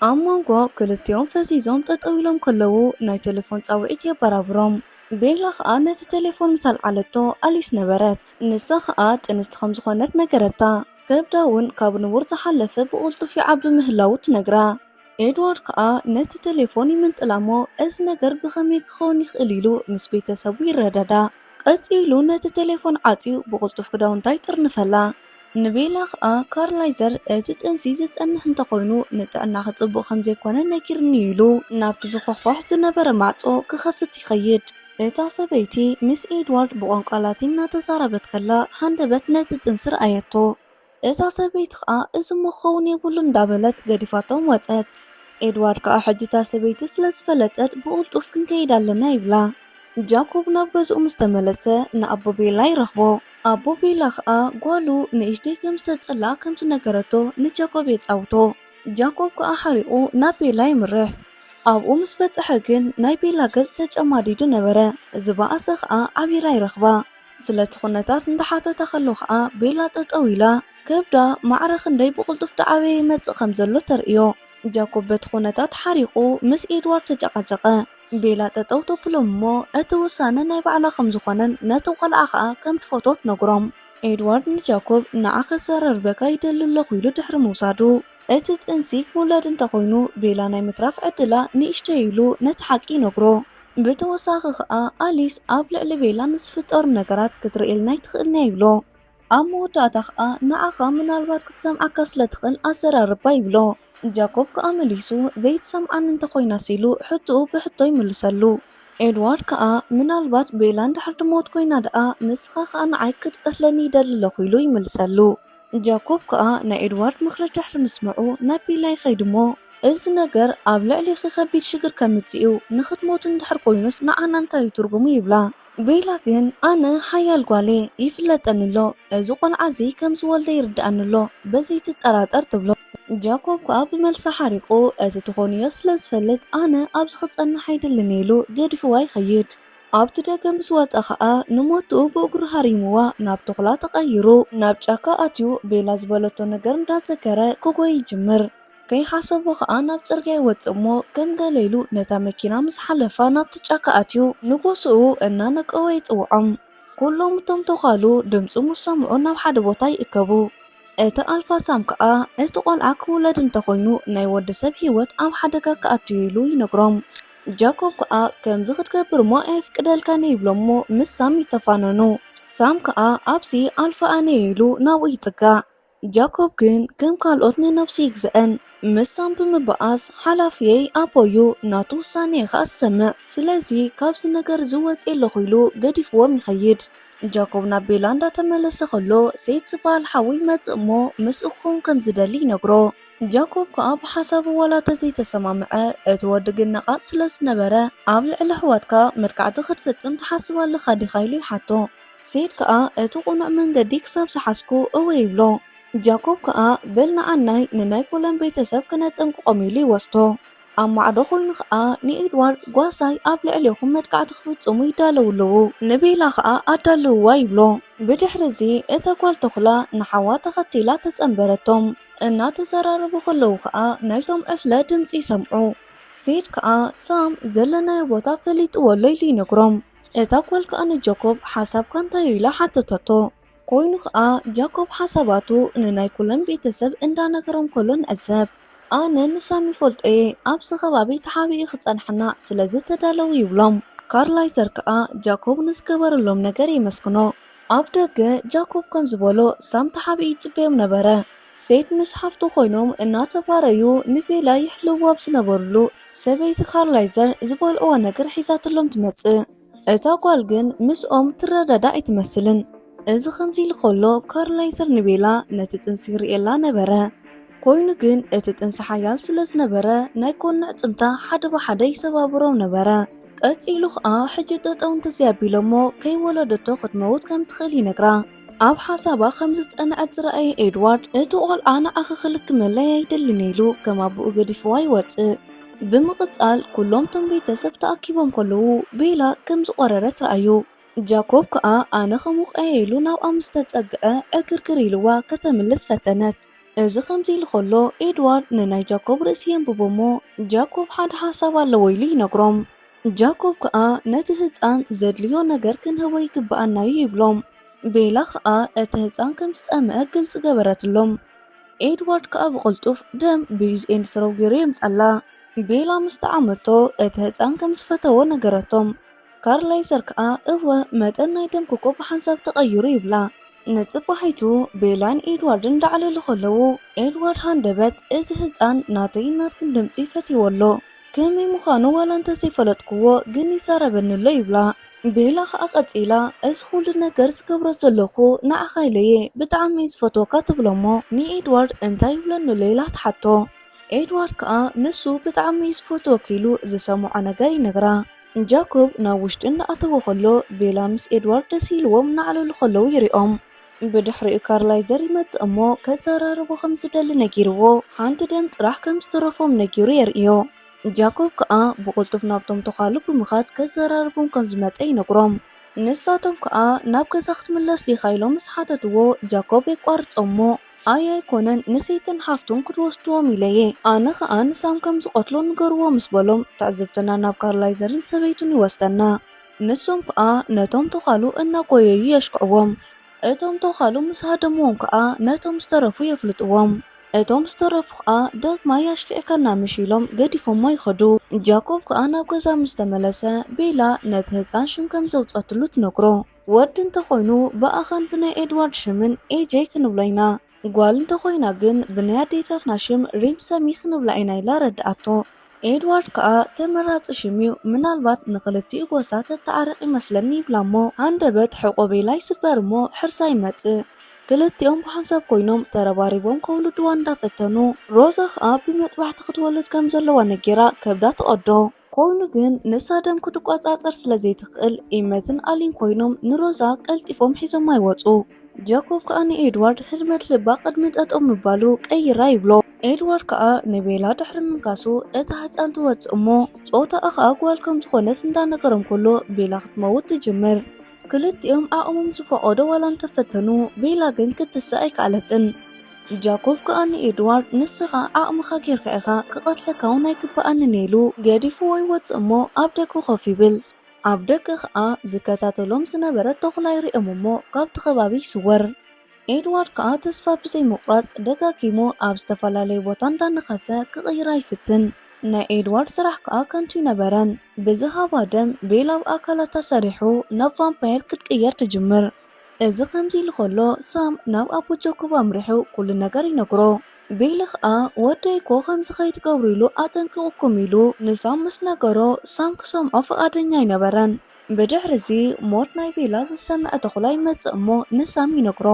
ኣብ መንጎ ክልቲኦም ፈዚዞም ጠጠው ኢሎም ከለዉ ናይ ቴሌፎን ጻውዒት የበራብሮም። ቤላ ከዓ ነቲ ቴሌፎን ምስ ኣልዓለቶ ኣሊስ ነበረት። ንሳ ከዓ ጥንስቲ ከም ዝኾነት ነገረታ። ከብዳ እውን ካብ ንቡር ዝሓለፈ ብቕልጡፍ ይዓቢ ምህላው ትነግራ። ኤድዋርድ ከዓ ነቲ ቴሌፎን ይምንጥላ እሞ እዚ ነገር ብኸመይ ክኸውን ይኽእል ኢሉ ምስ ቤተሰቡ ይረዳዳ። ቀፂሉ ነቲ ቴሌፎን ዓፂዩ ብቕልጡፍ ክዳውንታ ይጥርንፈላ። ንቤላ ከዓ ካርላይዘር እቲ ጥንሲ ዝጸንሕ እንተኾይኑ ንጥዕና ክጽቡቕ ከም ዘይኮነ ነጊርኒ ኢሉ ናብቲ ዝኾሕኾሕ ዝነበረ ማዕጾ ክኸፍት ይኸይድ። እታ ሰበይቲ ምስ ኤድዋርድ ብቋንቋ ላቲን እናተዛረበት ከላ ሃንደበት ነቲ ጥንሲ ረኣየቶ። እታ ሰበይቲ ከዓ እዚ መኸውን የብሉ እንዳበለት ገዲፋቶም ወፀት። ኤድዋርድ ከዓ ሕጂ እታ ሰበይቲ ስለ ዝፈለጠት ብቕልጡፍ ክንከይድ ኣለና ይብላ። ጃኮብ ናብ ገዝኡ ምስ ተመለሰ ንኣቦ ቤላ ይረኽቦ። ኣቦ ቤላ ከዓ ጓሉ ንእሽተይ ከም ዝተጸላ ከም ዝነገረቶ ንጃኮብ የጻውቶ። ጃኮብ ከዓ ሓሪቑ ናብ ቤላ ይምርሕ። ኣብኡ ምስ በጽሐ ግን ናይ ቤላ ገጽ ተጨማዲዱ ነበረ። ዝበኣሰ ከዓ ዓቢራ ይረኽባ። ስለቲ ኩነታት እንዳሓተታ ከሎ ከዓ ቤላ ጠጠው ኢላ ከብዳ ማዕረ ክንደይ ብቕልጡፍ ዳዓበየ ይመጽእ ከም ዘሎ ተርእዮ። ጃኮብ በቲ ኩነታት ሓሪቑ ምስ ኤድዋርድ ተጨቃጨቐ። ቤላ ጠጠው ተብሎም እሞ እቲ ውሳነ ናይ ባዕላ ከም ዝኾነን ነቲ ቆልዓ ከዓ ከም ትፈቶ ትነግሮም። ኤድዋርድ ንጃኮብ ንዓኸ ዘረርበካ ይደሊ ኣለኹ ኢሉ ድሕሪ ምውሳዱ እቲ ጥንሲ ክውለድ እንተኾይኑ ቤላ ናይ ምትራፍ ዕድላ ንእሽተይ ኢሉ ነቲ ሓቂ ይነግሮ። ብተወሳኺ ከዓ ኣሊስ ኣብ ልዕሊ ቤላ ንዝፍጠሩ ነገራት ክትርእልና ይትኽእልና ይብሎ። ኣብ መወዳእታ ከዓ ንዓኻ ምናልባት ክትሰምዓካ ስለ ትኽእል ኣዘራርባ ይብሎ። ጃኮብ ከዓ መሊሱ ዘይትሰምዓን እንተኾይና ሲሉ ሕቱኡ ብሕቶ ይምልሰሉ። ኤድዋርድ ከዓ ምናልባት ቤላ እንድሕር ድሞት ኮይና ደኣ ንስኻ ከዓ ንዓይ ክትቀትለኒ ይደሊ ኣለኹ ኢሉ ይምልሰሉ። ጃኮብ ከዓ ናይ ኤድዋርድ ምክሪ ድሕሪ ምስምዑ ናብ ቤላ ይኸይድ እሞ እዚ ነገር ኣብ ልዕሊኺ ከቢድ ሽግር ከምጽኡ ንኽትሞት እንድሕር ኮይኑስ ንዓና እንታይ ትርጉሙ ይብላ። ቤላ ግን ኣነ ሓያል ጓሌ ይፍለጠኒ ኣሎ፣ እዚ ቆልዓ እዚ ከም ዝወልደ ይርድኣኒ ኣሎ፣ በዚ ትጠራጠር ትብሎ። ጃኮብ ከዓ ብመልሲ ሓሪቑ እቲ ትኾንዮ ስለ ዝፈልጥ ኣነ ኣብዚ ክጸንሕ ኣይደልን ኢሉ ገዲፍዋ ይኸይድ። ኣብቲ ደገ ምስ ወፀ ከዓ ንሞትኡ ብእግሩ ሃሪምዋ ናብ ተኹላ ተቐይሩ ናብ ጫካ ኣትዩ ቤላ ዝበለቶ ነገር እንዳዘከረ ክጎይ ይጅምር። ከይሓሰቦ ከዓ ናብ ጽርግያ ይወፅእ እሞ ከም ገለይሉ ነታ መኪና ምስ ሓለፋ ናብቲ ጫካ ኣትዩ ንጎስኡ እናነቀወ ይጽውዖም። ኩሎም እቶም ተኻሉ ድምፁ ምስ ሰምዑ ናብ ሓደ ቦታ ይእከቡ። እቲ ኣልፋሳም ከዓ እቲ ቆልዓ ክውለድ እንተኾይኑ ናይ ወዲ ሰብ ህይወት ኣብ ሓደጋ ክኣትዩ ኢሉ ይነግሮም። ጃኮብ ከዓ ከምዚ ክትገብር ሞ ኣይፍቅደልካኒ ይብሎ እሞ ምስ ሳም ይተፋነኑ። ሳም ከዓ ኣብዚ ኣልፋ ኣነ ኢሉ ናብኡ ይጽጋዕ። ጃኮብ ግን ከም ካልኦት ንነብሲ ይግዝአን። ምስ ሳም ብምበኣስ ሓላፍየይ ኣቦዩ ናቱ ውሳኔ ከዓ ዝሰምዕ፣ ስለዚ ካብዚ ነገር ዝወፅእ ኣለኹ ኢሉ ገዲፍዎም ይኸይድ። ጃኮብ ናብ ቤላ እንዳተመለሰ ከሎ ሴት ዝበሃል ሓዊ ይመጽእ እሞ ምስኡ ክኸውን ከም ዝደሊ ይነግሮ። ጃኮብ ከዓ ብሓሳቡ ዋላ ተዘይተሰማምዐ እቲ ወዲ ግን ነቓፅ ስለ ዝነበረ ኣብ ልዕሊ ኣሕዋትካ መጥቃዕቲ ክትፍጽም ትሓስብ ኣለኻ ዲኻ ኢሉ ይሓቶ። ሴት ከዓ እቲ ቁኑዕ መንገዲ ክሳብ ዝሓስኩ እወ ይብሎ። ጃኮብ ከዓ በል ንዓናይ ንናይ ኩለን ቤተሰብ ክነጠንቅቖም ኢሉ ይወስዶ። ኣብ ማዕዶ ኮይኑ ከዓ ንኤድዋርድ ጓሳይ ኣብ ልዕሊኹም መጥቃዕቲ ክፍጽሙ ይዳለው ኣለዉ፣ ንቤላ ከዓ ኣዳልውዋ ይብሎ። ብድሕሪ እዚ እታ ጓል ተኹላ ንሓዋ ተኸቲላ ተጸንበረቶም። እናተዘራረቡ ከለዉ ከዓ ናይቶም ዕስለ ድምፂ ይሰምዑ። ሴድ ከዓ ሳም ዘለናዮ ቦታ ፈሊጥዎ ኣሎ ኢሉ ይነግሮም። እታ ጓል ከዓ ንጃኮብ ሓሳብካ እንታይ ኢላ ሓተተቶ። ኮይኑ ከዓ ጃኮብ ሓሳባቱ ንናይ ኩለን ቤተሰብ እንዳነገሮም ከሎ ንዕዘብ። ኣነ ንሳም ይፈልጦ እየ ኣብዚ ከባቢ ተሓቢኡ ክጸንሐና ስለዚ ተዳለው ይብሎም። ካርላይዘር ከዓ ጃኮብ ንዝገበረሎም ነገር ይመስክኖ። ኣብ ደገ ጃኮብ ከም ዝበሎ ሳም ተሓቢኡ ይጽበዮም ነበረ። ሴት ምስ ሓፍቱ ኮይኖም እናተባረዩ ንቤላ ይሕልዋ ብዝነበሩሉ ሰበይቲ ካርላይዘር ዝበልዕዋ ነገር ሒዛትሎም ትመጽእ። እታ ጓል ግን ምስኦም ትረዳዳ ኣይትመስልን። እዚ ከምዚ ኢሉ ከሎ ካርላይዘር ንቤላ ነቲ ጥንሲ ይርእየላ ነበረ። ኮይኑ ግን እቲ ጥንሲ ሓያል ስለ ዝነበረ ናይ ኮና ዕፅምታ ሓደ ብሓደ ይሰባብሮም ነበረ። ቀፂሉ ከዓ ሕጂ ጠጠው እንተዘያቢሎሞ ከይወለደቶ ክትመውት ከም ትኽእል ይነግራ። ኣብ ሓሳባ ከም ዝፀንዐት ዝረኣየ ኤድዋርድ እቲ ቆልዓ ንዓኺ ክልክመለይ ኣይደልን ኢሉ ከም ኣቦኡ ገዲፍዋ ይወፅእ። ብምቕፃል ኩሎም ቶም ቤተሰብ ተኣኪቦም ከለዉ ቤላ ከም ዝቆረረት ረኣዩ። ጃኮብ ከዓ ኣነ ከምኡቀየ ኢሉ ናብኣ ምስ ተፀግዐ ዕግርግር ኢልዋ ከተምልስ ፈተነት። እዚ ከምዚ ኢሉ ከሎ ኤድዋርድ ንናይ ጃኮብ ርእሲ የንብቦሞ ጃኮብ ሓደ ሓሳብ ኣለዎ ኢሉ ይነግሮም። ጃኮብ ከዓ ነቲ ህፃን ዘድልዮ ነገር ክንህቦ ይግባአና እዩ ይብሎም። ቤላ ከዓ እቲ ህፃን ከም ዝፀምአ ግልፂ ገበረትሎም። ኤድዋርድ ከዓ ብቕልጡፍ ደም ብዩዝኤን ስረው ገይሩ የምፃላ። ቤላ ምስ ተዓመቶ እቲ ህፃን ከም ዝፈተዎ ነገረቶም። ካርላይዘር ከዓ እወ መጠን ናይ ደም ኮኮብ ብሓንሳብ ተቐይሩ ይብላ። ነፅባሒቱ ቤላን ኤድዋርድን እንዳዕለሉ ከለዉ ኤድዋርድ ሃንደበት እዚ ህፃን ናተይ እናትክን ድምፂ ፈትይወሎ ከመይ ምዃኑ ዋላ እንተዘይፈለጥክዎ ግን ይዛረበንሎ ይብላ። ቤላ ከዓ ቀፂላ እዚ ኩሉ ነገር ዝገብሮ ዘለኹ ንዓኻ ኢለየ ብጣዕሚ ዝፈትወካ ትብሎሞ ንኤድዋርድ እንታይ ይብለኑ ሌላ ትሓቶ። ኤድዋርድ ከዓ ንሱ ብጣዕሚ ዝፈትወክ ኢሉ ዝሰምዖ ነገር ይነግራ። ጃኮብ ናብ ውሽጢ እንዳኣተወ ከሎ ቤላ ምስ ኤድዋርድ ደስ ኢልዎም እናዕለሉ ከለዉ ይሪኦም። ብድሕሪኡ ካርላይዘር ይመፅእ እሞ ከዘራርቦ ከም ዝደሊ ነጊርዎ ሓንቲ ደም ጥራሕ ከም ዝተረፎም ነጊሩ የርእዮ። ጃኮብ ከዓ ብቕልጡፍ ናብቶም ተኻሉ ብምኻድ ከዘራርቦም ከም ዝመፀ ይነግሮም። ንሳቶም ከዓ ናብ ገዛ ክትምለስ ዲኻ ኢሎም ምስ ሓተትዎ ጃኮብ የቋርፆሞ ኣይ ኣይኮነን ንሰይትን ሓፍቱን ክትወስድዎም ኢለየ ኣነ ከዓ ንሳም ከም ዝቆትሎ ንገርዎ ምስ በሎም ተዕዝብትና ናብ ካርላይዘርን ሰበይቱን ይወስደና። ንሶም ከዓ ነቶም ተኻሉ እናቆየዩ የሽክዕዎም። እቶም ተኻሉ ምስ ሃደምዎም ከዓ ነቶም ዝተረፉ የፍልጥዎም። እቶም ዝተረፉ ከዓ ዳግማ ያሽክዕከና ምሽኢሎም ገዲፎሞ ይኸዱ። ጃኮብ ከዓ ናብ ገዛ ምስ ተመለሰ ቤላ ነቲ ህፃን ሽም ከም ዘውፀትሉ ትነግሮ። ወዲ እንተኮይኑ ብኣኻን ብናይ ኤድዋርድ ሽምን ኤጄ ክንብሎ ኢና፣ ጓል እንተኮይና ግን ብናይ ኣዴታትና ሽም ሪምሰሚ ክንብላ ኢና ኢላ ረድኣቶ። ኤድዋርድ ከዓ ተመራፂ ሽምዩ ምናልባት ንክልቲኡ ጎሳ ተተዓርቕ ይመስለኒ ይብላሞ ሃንደበት ሕቆ ቤላ ይስበር እሞ ሕርሳ ይመፅእ። ክልቲኦም ብሓንሳብ ኮይኖም ተረባሪቦም ከውልድዋ እንዳፈተኑ ሮዛ ከዓ ብመጥባሕቲ ክትወልድ ከም ዘለዋ ነጊራ ከብዳ ትቐዶ። ኮይኑ ግን ንሳ ደም ክትቋፃፀር ስለዘይትኽእል ኢመትን ኣሊን ኮይኖም ንሮዛ ቀልጢፎም ሒዞም ኣይወፁ። ጃኮብ ከዓ ንኤድዋርድ ህድመት ልባ ቅድሚ ጠጠው ምባሉ ቀይራ ይብሎ። ኤድዋርድ ከዓ ንቤላ ድሕሪ ምንካሱ እታ ህፃን ትወፅእ እሞ ፆታኣ ከዓ ጓል ከም ዝኾነት እንዳነገሮም ከሎ ቤላ ክትመውት ትጅምር። ክልቲኦም ኣቕሞም ዝፈቐዶ ዋላ እንተፈተኑ ቤላ ግን ክትስእ ኣይከኣለትን። ጃኮብ ከዓ ንኤድዋርድ ንስኻ ኣቕምኻ ጌርካ ኢኻ ክቐትለካ እውን ኣይግባኣንን ኢሉ ገዲፍዎ ይወፅእ እሞ ኣብ ደገ ኮፍ ይብል። ኣብ ደገ ከዓ ዝከታተሎም ዝነበረ ተኹላ ይሪኦም እሞ ካብቲ ከባቢ ይስወር። ኤድዋርድ ከዓ ተስፋ ብዘይምቑራፅ ደጋጊሙ ኣብ ዝተፈላለዩ ቦታ እንዳነኸሰ ክቕይራ ይፍትን። ናይ ኤድዋርድ ስራሕ ከዓ ከንቱ ይነበረን። ብዝሃባ ደም ቤላ ብኣካላታ ሰሪሑ ናብ ቫምፓየር ክትቅየር ትጅምር። እዚ ከምዚ ኢሉ ከሎ ሳም ናብ ኣቦ ጃኮብ ኣምሪሑ ኩሉ ነገር ይነግሮ። ቤላ ከዓ ወደይኮ ከምዚ ከይትገብሩ ኢሉ ኣጠንቅቕኩም ኢሉ ንሳም ምስ ነገሮ ሳም ክሰምዖ ፈቃደኛ ኣይነበረን። ብድሕሪ እዚ ሞት ናይ ቤላ ዝሰምዐ ተኹላ ይመፅእ እሞ ንሳም ይነግሮ።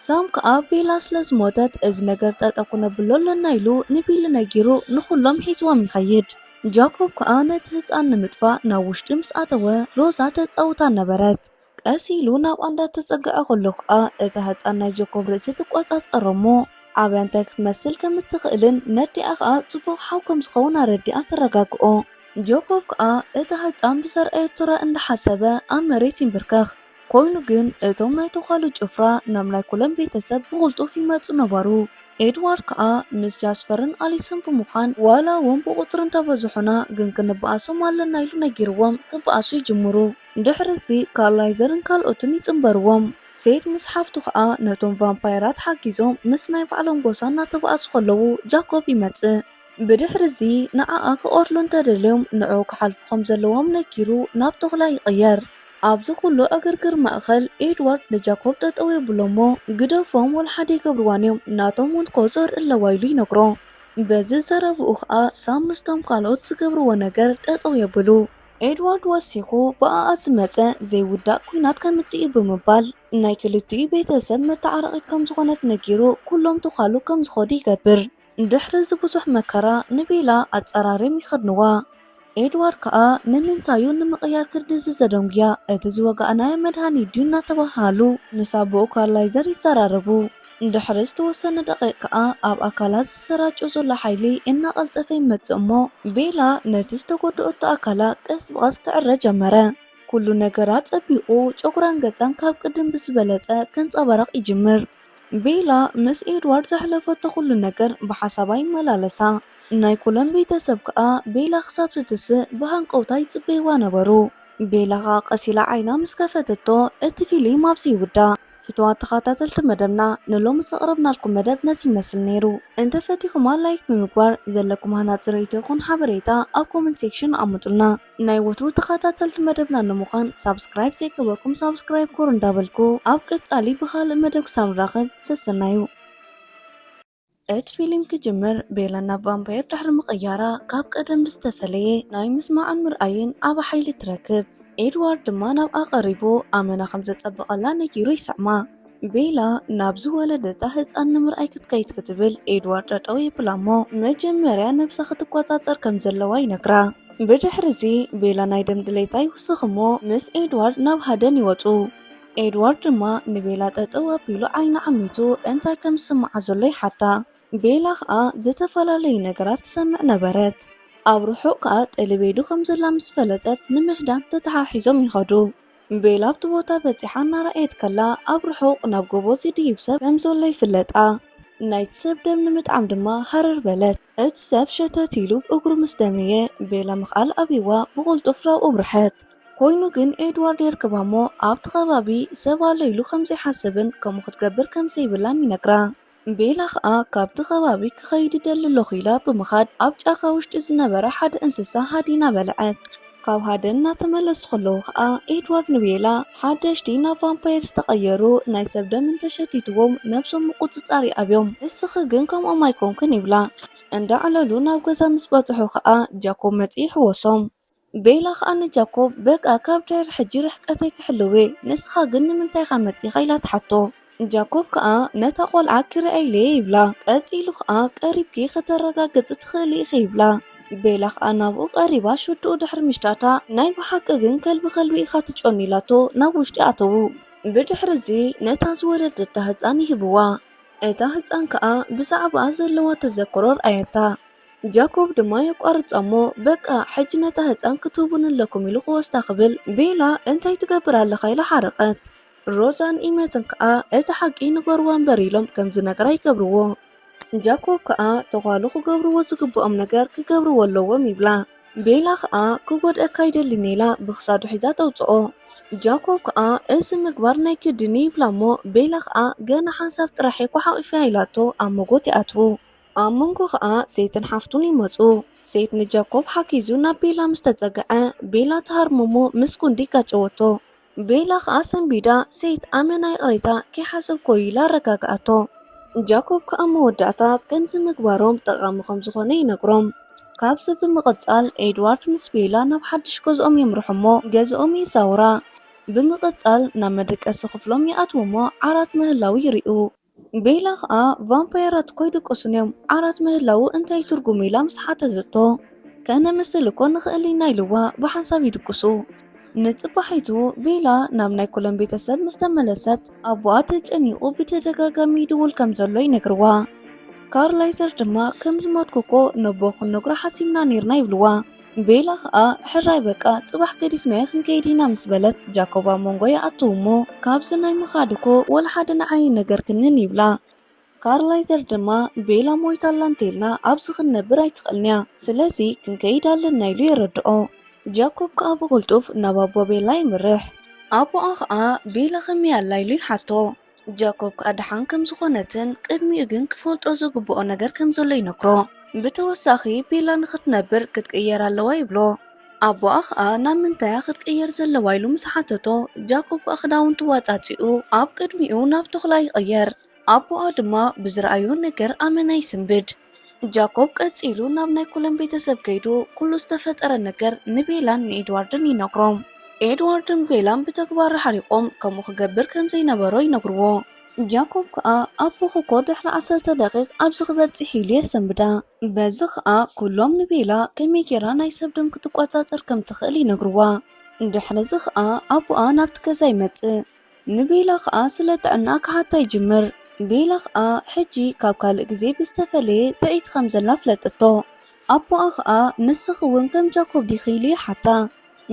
ሳም ከዓ ቤላ ስለ ዝሞተት እዚ ነገር ጠጠ ኩነብሎ ኣለና ኢሉ ንቢል ነጊሩ ንኩሎም ሒዝዎም ይኸይድ። ጃኮብ ከዓ ነቲ ህፃን ንምጥፋእ ናብ ውሽጢ ምስ ኣተወ ሮዛ ተፃውታ ነበረት። ቀስ ኢሉ ናብ እንዳተፀግዐ ከሎ ከዓ እታ ህፃን ናይ ጃኮብ ርእሲ ትቆፃፀሮ እሞ ዓብያ እንታይ ክትመስል ከም እትኽእልን ነዲኣ ከዓ ፅቡቅ ሓው ከም ዝኸውን ኣረዲኣ ተረጋግኦ። ጃኮብ ከዓ እታ ህፃን ብዘርአየቶ ራ እንዳሓሰበ ኣብ መሬት ይንብርከኽ። ኮይኑ ግን እቶም ናይ ተኻሉ ጭፍራ ናብ ናይ ኩሎም ቤተሰብ ብቕልጡፍ ይመፁ ነበሩ። ኤድዋርድ ከዓ ምስ ጃስፐርን ኣሊስን ብምዃን ዋላ እውን ብቁፅሪ እንተበዝሑና ግን ክንበኣሶም ኣለና ኢሉ ነጊርዎም ክበኣሱ ይጅምሩ። ድሕሪ እዚ ካርላይዘርን ካልኦትን ይፅምበርዎም። ሴት ምስ ሓፍቱ ከዓ ነቶም ቫምፓይራት ሓጊዞም ምስ ናይ ባዕሎም ጎሳ እናተበኣሱ ከለዉ ጃኮብ ይመፅእ። ብድሕሪ እዚ ንዓኣ ክቆትሉ እንተደልዮም ንዑ ክሓልፉ ከም ዘለዎም ነጊሩ ናብ ተኹላ ይቕየር። ኣብዚ ኩሉ እግርግር ማእኸል ኤድዋርድ ንጃኮብ ጠጠው የብሎሞ ግደፎም ወልሓደ ይገብርዋን እዮም ናቶም እውን ኮዘር ኣለዋ ኢሉ ይነግሮ። በዚ ዘረብኡ ከዓ ሳም ምስቶም ካልኦት ዝገብርዎ ነገር ጠጠው የብሉ። ኤድዋርድ ወሲኹ ብኣኣ ዝመፀ ዘይውዳእ ኩናት ከምፅእ ብምባል ናይ ክልቲኡ ቤተሰብ መተዓረቂት ከም ዝኾነት ነጊሩ ኩሎም ትኻሉ ከም ዝኸዱ ይገብር። ድሕሪ ዝብዙሕ መከራ ንቤላ ኣፀራርዮም ይኸድንዋ። ኤድዋርድ ከዓ ንምንታዩ ንምቕያር ክርዲ ዝዘደንጉያ እቲ ዝወጋእናዮ መድሃኒት ድዩ እናተባሃሉ ምስ ኣቦኡ ካርላይዘር ይዘራረቡ። ድሕሪ ዝተወሰነ ደቂቕ ከዓ ኣብ ኣካላት ዝሰራጭ ዘሎ ሓይሊ እናቐልጠፈ ይመጽእ እሞ ቤላ ነቲ ዝተጎድኦቶ ኣካላ ቀስ ብቐስ ክዕረ ጀመረ። ኩሉ ነገራት ፀቢቑ ጨጉራን ገፃን ካብ ቅድም ብዝበለፀ ከንፀባረቕ ይጅምር። ቤላ ምስ ኤድዋርድ ዘሕለፈቶ ኩሉ ነገር ብሓሳባ ይመላለሳ። ናይ ኩሎም ቤተሰብ ከዓ ቤላ ክሳብ ትትስእ ብሃንቀውታ ይፅበይዋ ነበሩ። ቤላ ከዓ ቀሲላ ዓይና ምስ ከፈተቶ እቲ ፊልም ኣብዚ ይውዳእ። ፍትዋት ተኸታተልቲ መደብና ንሎሚ ዘቕረብናልኩም መደብ ነዚ ይመስል ነይሩ። እንተፈቲኹማ ላይክ ብምግባር ዘለኩም ሃናፅ ርኢቶ ይኹን ሓበሬታ ኣብ ኮመንት ሴክሽን ኣምጡልና። ናይ ወትሩ ተኸታተልቲ መደብና ንምዃን ሳብስክራይብ ዘይገበርኩም ሳብስክራይብ ኩር እንዳበልኩ ኣብ ቀፃሊ ብኻልእ መደብ ክሳብ ንራኸብ ሰሰናዩ። እቲ ፊልም ክጅምር ቤላ ናብ ቫምፓየር ድሕሪ ምቕያራ ካብ ቀደም ዝተፈለየ ናይ ምስማዕን ምርኣይን ዓብ ሓይሊ ትረክብ። ኤድዋርድ ድማ ናብኣ ቀሪቡ ኣመና ከም ዘፀበቐላ ነጊሩ ይሰዕማ። ቤላ ናብ ዝወለደታ ህፃን ንምርኣይ ክትከይድ ክትብል ኤድዋርድ ጠጠው ይብላ እሞ መጀመርያ ነብሳ ክትቆፃፀር ከም ዘለዋ ይነግራ። ብድሕሪዚ ቤላ ናይ ደም ድሌታ ይውስኽ እሞ ምስ ኤድዋርድ ናብ ሃደን ይወፁ። ኤድዋርድ ድማ ንቤላ ጠጠው ኣቢሉ ዓይኒ ዓሚቱ እንታይ ከም ዝስማዓ ዘሎ ይሓታ። ቤላ ከዓ ዝተፈላለዩ ነገራት ትሰምዕ ነበረት። ኣብ ርሑቕ ከዓ ጠልቤዱ ከም ዘላ ምስ ፈለጠት ንምህዳን ተተሓሒዞም ይኸዱ። ቤላ ኣብቲ ቦታ በፂሓ እናረኣየት ከላ ኣብ ርሑቕ ናብ ጎቦ ዝድይብ ሰብ ከም ዘሎ ይፍለጣ። ናይቲ ሰብ ደም ንምጥዓም ድማ ሃረር በለት። እቲ ሰብ ሸተት ኢሉ እግሩ ምስ ደመየ ቤላ ምኽኣል ኣብይዋ ብቕልጡፍ ናብኡ ብርሐት። ኮይኑ ግን ኤድዋርድ የርክባ እሞ ኣብቲ ከባቢ ሰብ ኣሎ ኢሉ ከምዘይሓስብን ከምኡ ክትገብር ከምዘይብላን ይነግራ። ቤላ ከዓ ካብቲ ከባቢ ክኸይድ ይደሊ ኣለኹ ኢላ ብምኻድ ኣብ ጫካ ውሽጢ ዝነበረ ሓደ እንስሳ ሃዲና በልዐት። ካብ ሃደን እናተመለሱ ከለዉ ከዓ ኤድዋርድ ንቤላ ሓደሽቲ ናብ ቫምፓየር ዝተቐየሩ ናይ ሰብ ደም እንተሸቲትዎም ነብሶም ምቁፅፃር ይኣብዮም፣ ንስኺ ግን ከምኦም ኣይኮንክን ይብላ። እንዳዕለሉ ናብ ገዛ ምስ በፅሑ ከዓ ጃኮብ መፂ ይሕወሶም። ቤላ ከዓ ንጃኮብ በቃ ካብ ድሕሪ ሕጂ ርሕቀተይ ክሕልዌ ንስኻ ግን ንምንታይ ኻ መፂኻ ኢላ ትሓቶ። ጃኮብ ከዓ ነታ ቆልዓ ክርአይለየ ይብላ። ቀፂሉ ከዓ ቀሪብኪ ከተረጋግፅ ትኽእሊ ኢኺ ይብላ። ቤላ ከዓ ናብኡ ቀሪባ ሽዱኡ ድሕሪ ምሽታታ ናይ ብሓቂ ግን ከልቢ ከልቢ ኢኻ ትጮኒ ኢላቶ ናብ ውሽጢ ኣተዉ። ብድሕሪዚ ነታ ዝወለደታ ህፃን ይህብዋ። እታ ህፃን ከዓ ብዛዕባኣ ዘለዋ ተዘክሮ ርኣየታ። ጃኮብ ድማ የቋርፃ እሞ በቃ ሕጂ ነታ ህፃን ክትህቡን ኣለኩም ኢሉ ክወስዳ ክብል ቤላ እንታይ ትገብር ኣለኻ ኢላ ሓረቐት። ሮዛን ኢሜትን ከዓ እቲ ሓቂ ንገርዋ እምበር ኢሎም ከም ዝነገራ ይገብርዎ። ጃኮብ ከዓ ተጓሉ ክገብርዎ ዝግብኦም ነገር ክገብርዎ ኣለዎም ይብላ። ቤላ ከዓ ክጎድአካ ይደሊን ኢላ ብክሳዱ ሒዛ ተውፅኦ። ጃኮብ ከዓ እዚ ምግባር ናይ ክድኒ ይብላ እሞ ቤላ ከዓ ገና ሓንሳብ ጥራሕ እኳ ሓቂፍያ ኢላቶ ኣብ ሞጎት ይኣትዉ። ኣብ መንጎ ከዓ ሴትን ሓፍቱን ይመፁ። ሴት ንጃኮብ ሓኪዙ ናብ ቤላ ምስ ተፀግዐ ቤላ ተሃርመሞ ምስ ጉንዲ ጋጨወቶ። ቤላ ከዓ ሰንቢዳ ሴት ኣመና ይቕሬታ ከይሓሰብኮ ኢላ ረጋግኣቶ። ጃኮብ ከዓ መወዳእታ ከምዚ ምግባሮም ጠቃሚ ከም ዝኾነ ይነግሮም። ካብዚ ብምቕፃል ኤድዋርድ ምስ ቤላ ናብ ሓድሽ ገዝኦም የምርሑ እሞ ገዝኦም ይሳውራ። ብምቕፃል ናብ መደቀሲ ክፍሎም ይኣትዉ እሞ ዓራት ምህላው ይርኡ። ቤላ ከዓ ቫምፓየራት እኮ ይድቅሱን እዮም ዓራት ምህላው እንታይ ትርጉም ኢላ ምስ ሓተተቶ ከነምስል እኮ ንኽእል ኢና ኢልዋ ብሓንሳብ ይድቅሱ። ንፅባሒቱ ቤላ ናብ ናይ ኩሎም ቤተሰብ ምስ ተመለሰት ኣቦኣ ተጨኒቑ ብተደጋጋሚ ይድውል ከም ዘሎ ይነግርዋ። ካርላይዘር ድማ ከም ዝሞትኩኮ ነቦኹን ነግሮ ሓሲብና ነርና ይብልዋ። ቤላ ከዓ ሕራይ በቃ ፅባሕ ገዲፍናዮ ክንከይድ ኢና ምስ በለት ጃኮብ ኣብ መንጎ ይኣትዉ እሞ ካብዚ ናይ ምኻድኮ ወላ ሓደ ንዓይ ነገር ክንን ይብላ። ካርላይዘር ድማ ቤላ ሞይታላ እንተኢልና ኣብዚ ክንነብር ኣይትኽእልንያ ስለዚ ክንከይድ ኣለና ኢሉ የረድኦ። ጃኮብ ከዓ ብቕልጡፍ ናብ ኣቦ ቤላ ይምርሕ። ኣቦኣ ከዓ ቤላ ከመይ ኣላ ኢሉ ይሓቶ። ጃኮብ ከዓ ድሓን ከም ዝኾነትን ቅድሚኡ ግን ክፈልጦ ዝግብኦ ነገር ከም ዘሎ ይነግሮ። ብተወሳኺ ቤላ ንኽትነብር ክትቅየር ኣለዋ ይብሎ። ኣቦኣ ከዓ ናብ ምንታያ ክትቅየር ዘለዋ ኢሉ ምስ ሓተቶ ጃኮብ ከዓ ክዳውንቱ ዋፃፂኡ ኣብ ቅድሚኡ ናብ ተኽላ ይቕየር። ኣቦኣ ድማ ብዝረኣዮ ነገር ኣመና ይስንብድ። ጃኮብ ቀፂሉ ናብ ናይ ኩለን ቤተሰብ ከይዱ ኩሉ ዝተፈጠረ ነገር ንቤላን ንኤድዋርድን ይነግሮም። ኤድዋርድን ቤላን ብተግባር ሓሪቆም ከምኡ ክገብር ከም ዘይነበሮ ይነግርዎ። ጃኮብ ከዓ ኣቦ ክኮ ድሕሪ 10 ደቂቕ ኣብዚ ክበፅሕ ኢሉ የሰንብዳ። በዚ ከዓ ኩሎም ንቤላ ከመይ ጌራ ናይ ሰብ ደም ክትቆፃፀር ከም ትኽእል ይነግርዋ። ድሕሪዚ ከዓ ኣቦኣ ናብቲ ገዛ ይመፅእ። ንቤላ ከዓ ስለ ጥዕና ክሓታ ይጅምር። ቤላ ከዓ ሕጂ ካብ ካልእ ግዜ ብዝተፈለየ ትዒት ከም ዘላ ፍለጠቶ። ኣቦኣ ከዓ ንስኽ እውን ከም ጃኮብ ዲኺ ኢሉ ይሓታ።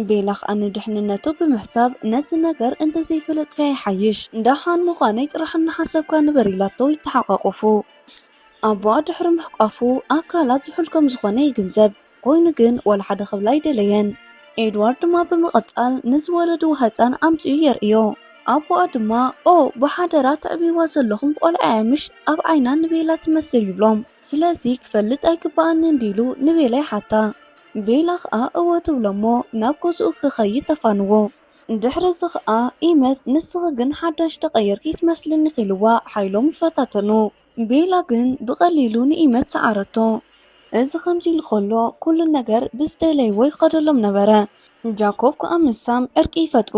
ቤላ ከዓ ንድሕንነቱ ብምሕሳብ ነቲ ነገር እንተዘይፈለጥካ ይሓይሽ እንዳሓን ምዃነይ ጥራሕ እናሓሰብካ ንበር ኢላቶ ይተሓቃቀፉ። ኣቦኣ ድሕሪ ምሕቃፉ ኣካላት ዝሑል ከም ዝኾነ ይግንዘብ። ኮይኑ ግን ወላ ሓደ ክብላ ይደለየን። ኤድዋርድ ድማ ብምቕፃል ንዝወለድዎ ህፃን ኣምፅኡ የርእዮ። ኣቦኣ ድማ ብሓደራ ተዕቢዋ ዘለኹም ቆልዓ ያምሽ ኣብ ዓይና ንቤላ ትመስል ይብሎም። ስለዚ ክፈልጥ ኣይግባእኒ እንዲሉ ንቤላ ይሓታ። ቤላ ከዓ እወ ትብሎሞ ናብ ገዝኡ ክኸይድ ተፋንዎ። ድሕሪዚ ከዓ ኢመት ንስኽ ግን ሓዳሽ ተቐየርኪ ትመስልኒ ኺልዋ ሓይሎም ይፈታተኑ። ቤላ ግን ብቐሊሉ ንኢመት ሰዓረቶ። እዚ ከምዚ ኢሉ ከሎ ኩሉ ነገር ብዝደለይዎ ይኸደሎም ነበረ። ጃኮብ ከዓ ምሳም ዕርቂ ይፈጥሩ።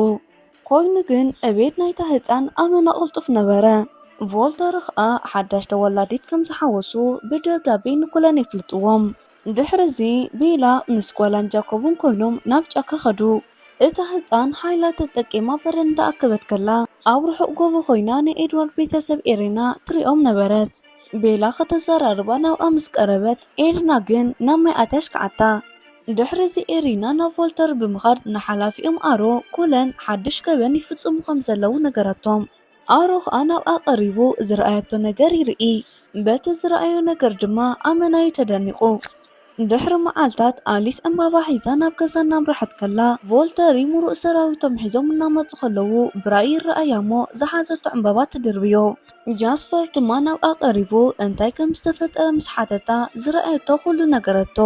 ኮይኑ ግን ዕቤት ናይታ ህፃን ኣመና ቅልጡፍ ነበረ። ቮልተር ከዓ ሓዳሽ ተወላዲት ከም ዝሓወሱ ብደብዳቤ ንኩለን የፍልጥዎም። ድሕሪዚ ቤላ ምስ ጓላን ጃኮብን ኮይኖም ናብ ጫካ ኸዱ። እታ ህፃን ሓይላ ተጠቂማ በረንዳ ኣከበት ከላ ኣብ ርሑቕ ጎቦ ኮይና ናይ ኤድዋርድ ቤተሰብ ኤሪና ትሪኦም ነበረት። ቤላ ከተዘራርባ ናብኣ ምስ ቀረበት ኤሪና ግን ናብ ማይ ኣትያሽ ከዓታ። ድሕሪዚ ኤሪና ናብ ቮልተር ብምኻድ ንሓላፊኦም ኣሮ ኩለን ሓድሽ ገበን ይፍፅሙ ከም ዘለዉ ነገራቶም። ኣሮ ከዓ ናብኣ ቀሪቡ ዝረኣየቶ ነገር ይርኢ። በቲ ዝረኣዮ ነገር ድማ ኣመናዩ ተደኒቑ። ድሕሪ መዓልታት ኣሊስ ዕምባባ ሒዛ ናብ ገዛ እናምራሐት ከላ ቮልተሪ ሙሩእ ሰራዊቶም ሒዞም እናመፁ ከለዉ ብራእይ ይረኣያሞ ዝሓዘቶ ዕምባባ ትድርብዮ። ጃስፐር ድማ ናብኣ ቀሪቡ እንታይ ከም ዝተፈጠረ ምስ ሓተታ ዝረኣየቶ ኩሉ ነገረቶ።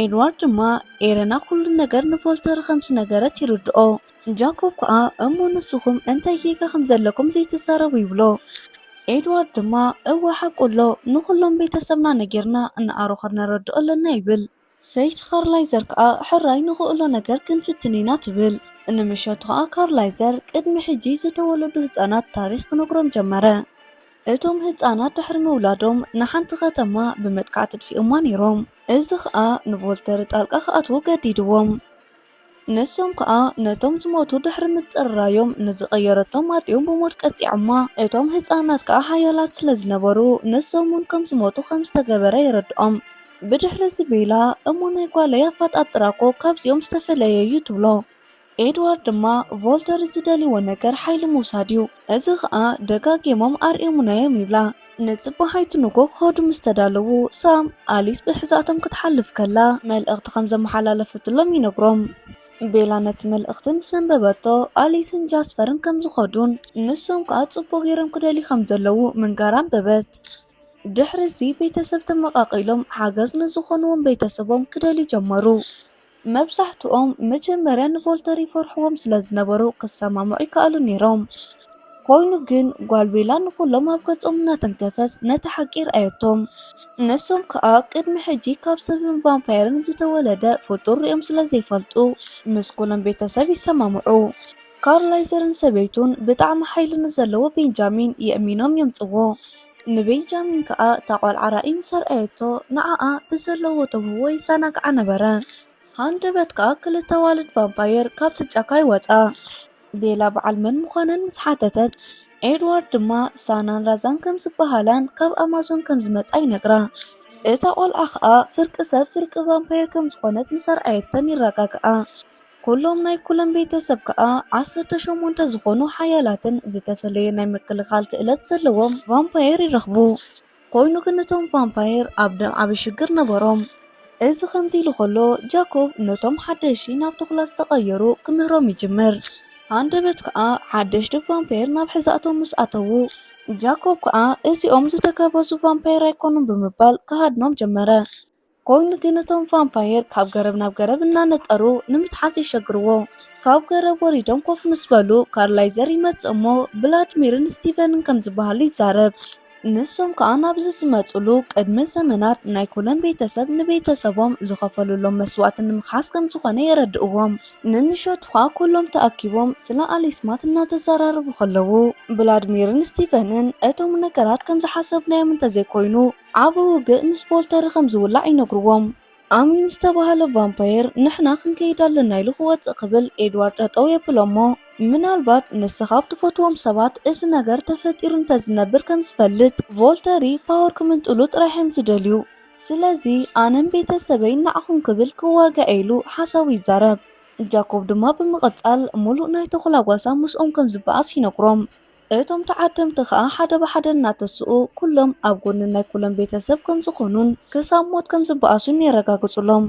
ኤድዋርድ ድማ ኤረና ኩሉ ነገር ንቮልተር ከምስ ነገረት ይርድኦ። ጃኮብ ከዓ እሞ ንስኹም እንታይ ጌጋ ከም ዘለኩም ዘይተዛረቡ ይብሎ። ኤድዋርድ ድማ እወ ሓቁሎ ንኩሎም ቤተሰብና ነጌርና እንኣሮ ከነረድኦ ኣለና ይብል። ሰይቲ ካርላይዘር ከዓ ሕራይ ንኽእሎ ነገር ክንፍትን ኢና ትብል። ንምሸቱ ከዓ ካርላይዘር ቅድሚ ሕጂ ዝተወለዱ ህፃናት ታሪክ ክነግሮም ጀመረ። እቶም ህፃናት ድሕሪ ምውላዶም ንሓንቲ ከተማ ብመጥቃዕቲ ድፊኦማ ነይሮም። እዚ ከዓ ንቮልተር ጣልቃ ክኣትዉ ገዲድዎም። ንሶም ከዓ ነቶም ዝሞቱ ድሕሪ ምፅርራዮም ንዝቐየረቶም ኣድዮም ብሞት ቀፂዖማ። እቶም ህፃናት ከዓ ሓያላት ስለ ዝነበሩ ንሶም እውን ከም ዝሞቱ ከም ዝተገበረ ይረድኦም። ብድሕሪ ቤላ እሞ ናይ ጓለይ ኣፈጣጥራኮ ካብዚኦም ዝተፈለየ እዩ ትብሎ። ኤድዋርድ ድማ ቮልተር ዝደልይዎ ነገር ሓይሊ ምውሳድ እዩ። እዚ ከዓ ደጋጊሞም ኣርኤሙናዮም ይብላ። ንፅባሓይቲ ንጎ ክኸዱ ምስ ተዳለዉ ሳም ኣሊስ ብሕዛቶም ክትሓልፍ ከላ መልእኽቲ ከም ዘመሓላለፈትሎም ይነግሮም። ቤላ ነቲ መልእኽቲ ምስ አንበበቶ ኣሊስን ጃስፐርን ከም ዝኸዱን ንሶም ከዓ ፅቡቅ ጌሮም ክደልዩ ከም ዘለዉ ምንጋራ አንበበት። ድሕሪዚ ቤተሰብ ተመቃቂሎም ሓገዝ ንዝኾንዎም ቤተሰቦም ክደልዩ ጀመሩ። መብዛሕትኦም መጀመርያ ንቮልተር ይፈርሕዎም ስለ ዝነበሩ ክሰማምዑ ይከኣሉ ነይሮም። ኮይኑ ግን ጓል ቤላ ንኩሎም ኣብ ገጾም እናተንከፈት ነቲ ሓቂ ረኣየቶም። ንሶም ከዓ ቅድሚ ሕጂ ካብ ሰብን ቫምፓየርን ዝተወለደ ፍጡር ሪኦም ስለ ዘይፈልጡ ምስ ኩሎም ቤተሰብ ይሰማምዑ። ካርላይዘርን ሰበይቱን ብጣዕሚ ሓይሊ ንዘለዎ ቤንጃሚን የእሚኖም የምፅዎ። ንቤንጃሚን ከዓ እታ ቆልዓ ራእይ ምስ ረኣየቶ ንዓኣ ብዘለዎ ተውህቦ ይዘናግዓ ነበረ። ሃንደበት ከዓ ክልተ ዋልድ ቫምፓየር ካብቲ ጫካ ይወፃ። ቤላ በዓል መን ምዃነን ምስ ሓተተት ኤድዋርድ ድማ ሳናን ራዛን ከም ዝበሃላን ካብ ኣማዞን ከም ዝመፃ ይነግራ። እታ ቆልዓ ከዓ ፍርቂ ሰብ ፍርቂ ቫምፓየር ከም ዝኾነት ምስ ረኣየተን ይረጋግኣ። ኩሎም ናይ ኩሎም ቤተሰብ ከዓ 18 ዝኾኑ ሓያላትን ዝተፈለየ ናይ ምክልኻል ክእለት ዘለዎም ቫምፓየር ይረኽቡ። ኮይኑ ግን እቶም ቫምፓየር ኣብ ደም ዓብዪ ሽግር ነበሮም። እዚ ከምዚ ኢሉ ከሎ ጃኮብ ነቶም ሓደሽቲ ናብ ተኩላ ዝተቐየሩ ክምህሮም ይጅምር። ሃንደበት ከዓ ሓደሽቲ ቫምፓየር ናብ ሕዛእቶም ምስ ኣተዉ ጃኮብ ከዓ እዚኦም ዝተከበዙ ቫምፓየር ኣይኮኑም ብምባል ክሃድኖም ጀመረ። ኮይኑ ግን እቶም ቫምፓየር ካብ ገረብ ናብ ገረብ እናነጠሩ ንምትሓዝ ይሸግርዎ። ካብ ገረብ ወሪዶም ኮፍ ምስ በሉ ካርላይዘር ይመፅእ እሞ ብላድሚርን ስቲቨንን ከም ዝበሃሉ ይዛረብ። ንሶም ከዓ ናብዚ ዝመፅሉ ቅድሚ ዘመናት ናይ ኩለን ቤተሰብ ንቤተሰቦም ዝኸፈሉሎም መስዋዕት ንምክሓስ ከም ዝኾነ የረድእዎም። ንምሸቱ ከዓ ኩሎም ተኣኪቦም ስለ ኣሊስማት እናተዘራረቡ ከለዉ ቭላድሚርን ስቲቨንን እቶም ነገራት ከም ዝሓሰብናዮም እንተዘይኮይኑ ዓብ ውግእ ምስ ቮልተር ከም ዝውላዕ ይነግርዎም። ኣሚን ዝተባሃለ ቫምፓየር ንሕና ክንከይድ ኣለና ኢሉ ክወፅእ ክብል ኤድዋርድ ጠጠው የብሎሞ ምናልባት ንስኻ ብትፈትዎም ሰባት እዚ ነገር ተፈጢሩ እንተዝነብር ከም ዝፈልጥ ቮልተሪ ፓወር ክምንጥሉ ጥራሕም ዝደልዩ ስለዚ ኣነም ቤተሰበይ ንዓኹም ክብል ክዋግዕ ኢሉ ሓሳቡ ይዛረብ። ጃኮብ ድማ ብምቕጻል ሙሉእ ናይ ተኹላ ጓሳ ምስኦም ከም ዝበኣስ ይነግሮም። እቶም ተዓደምቲ ከዓ ሓደ ብሓደ እናተስኡ ኩሎም ኣብ ጎኒ ናይ ኩሎም ቤተሰብ ከም ዝኾኑን ክሳብ ሞት ከም ዝበኣሱን የረጋግጹሎም።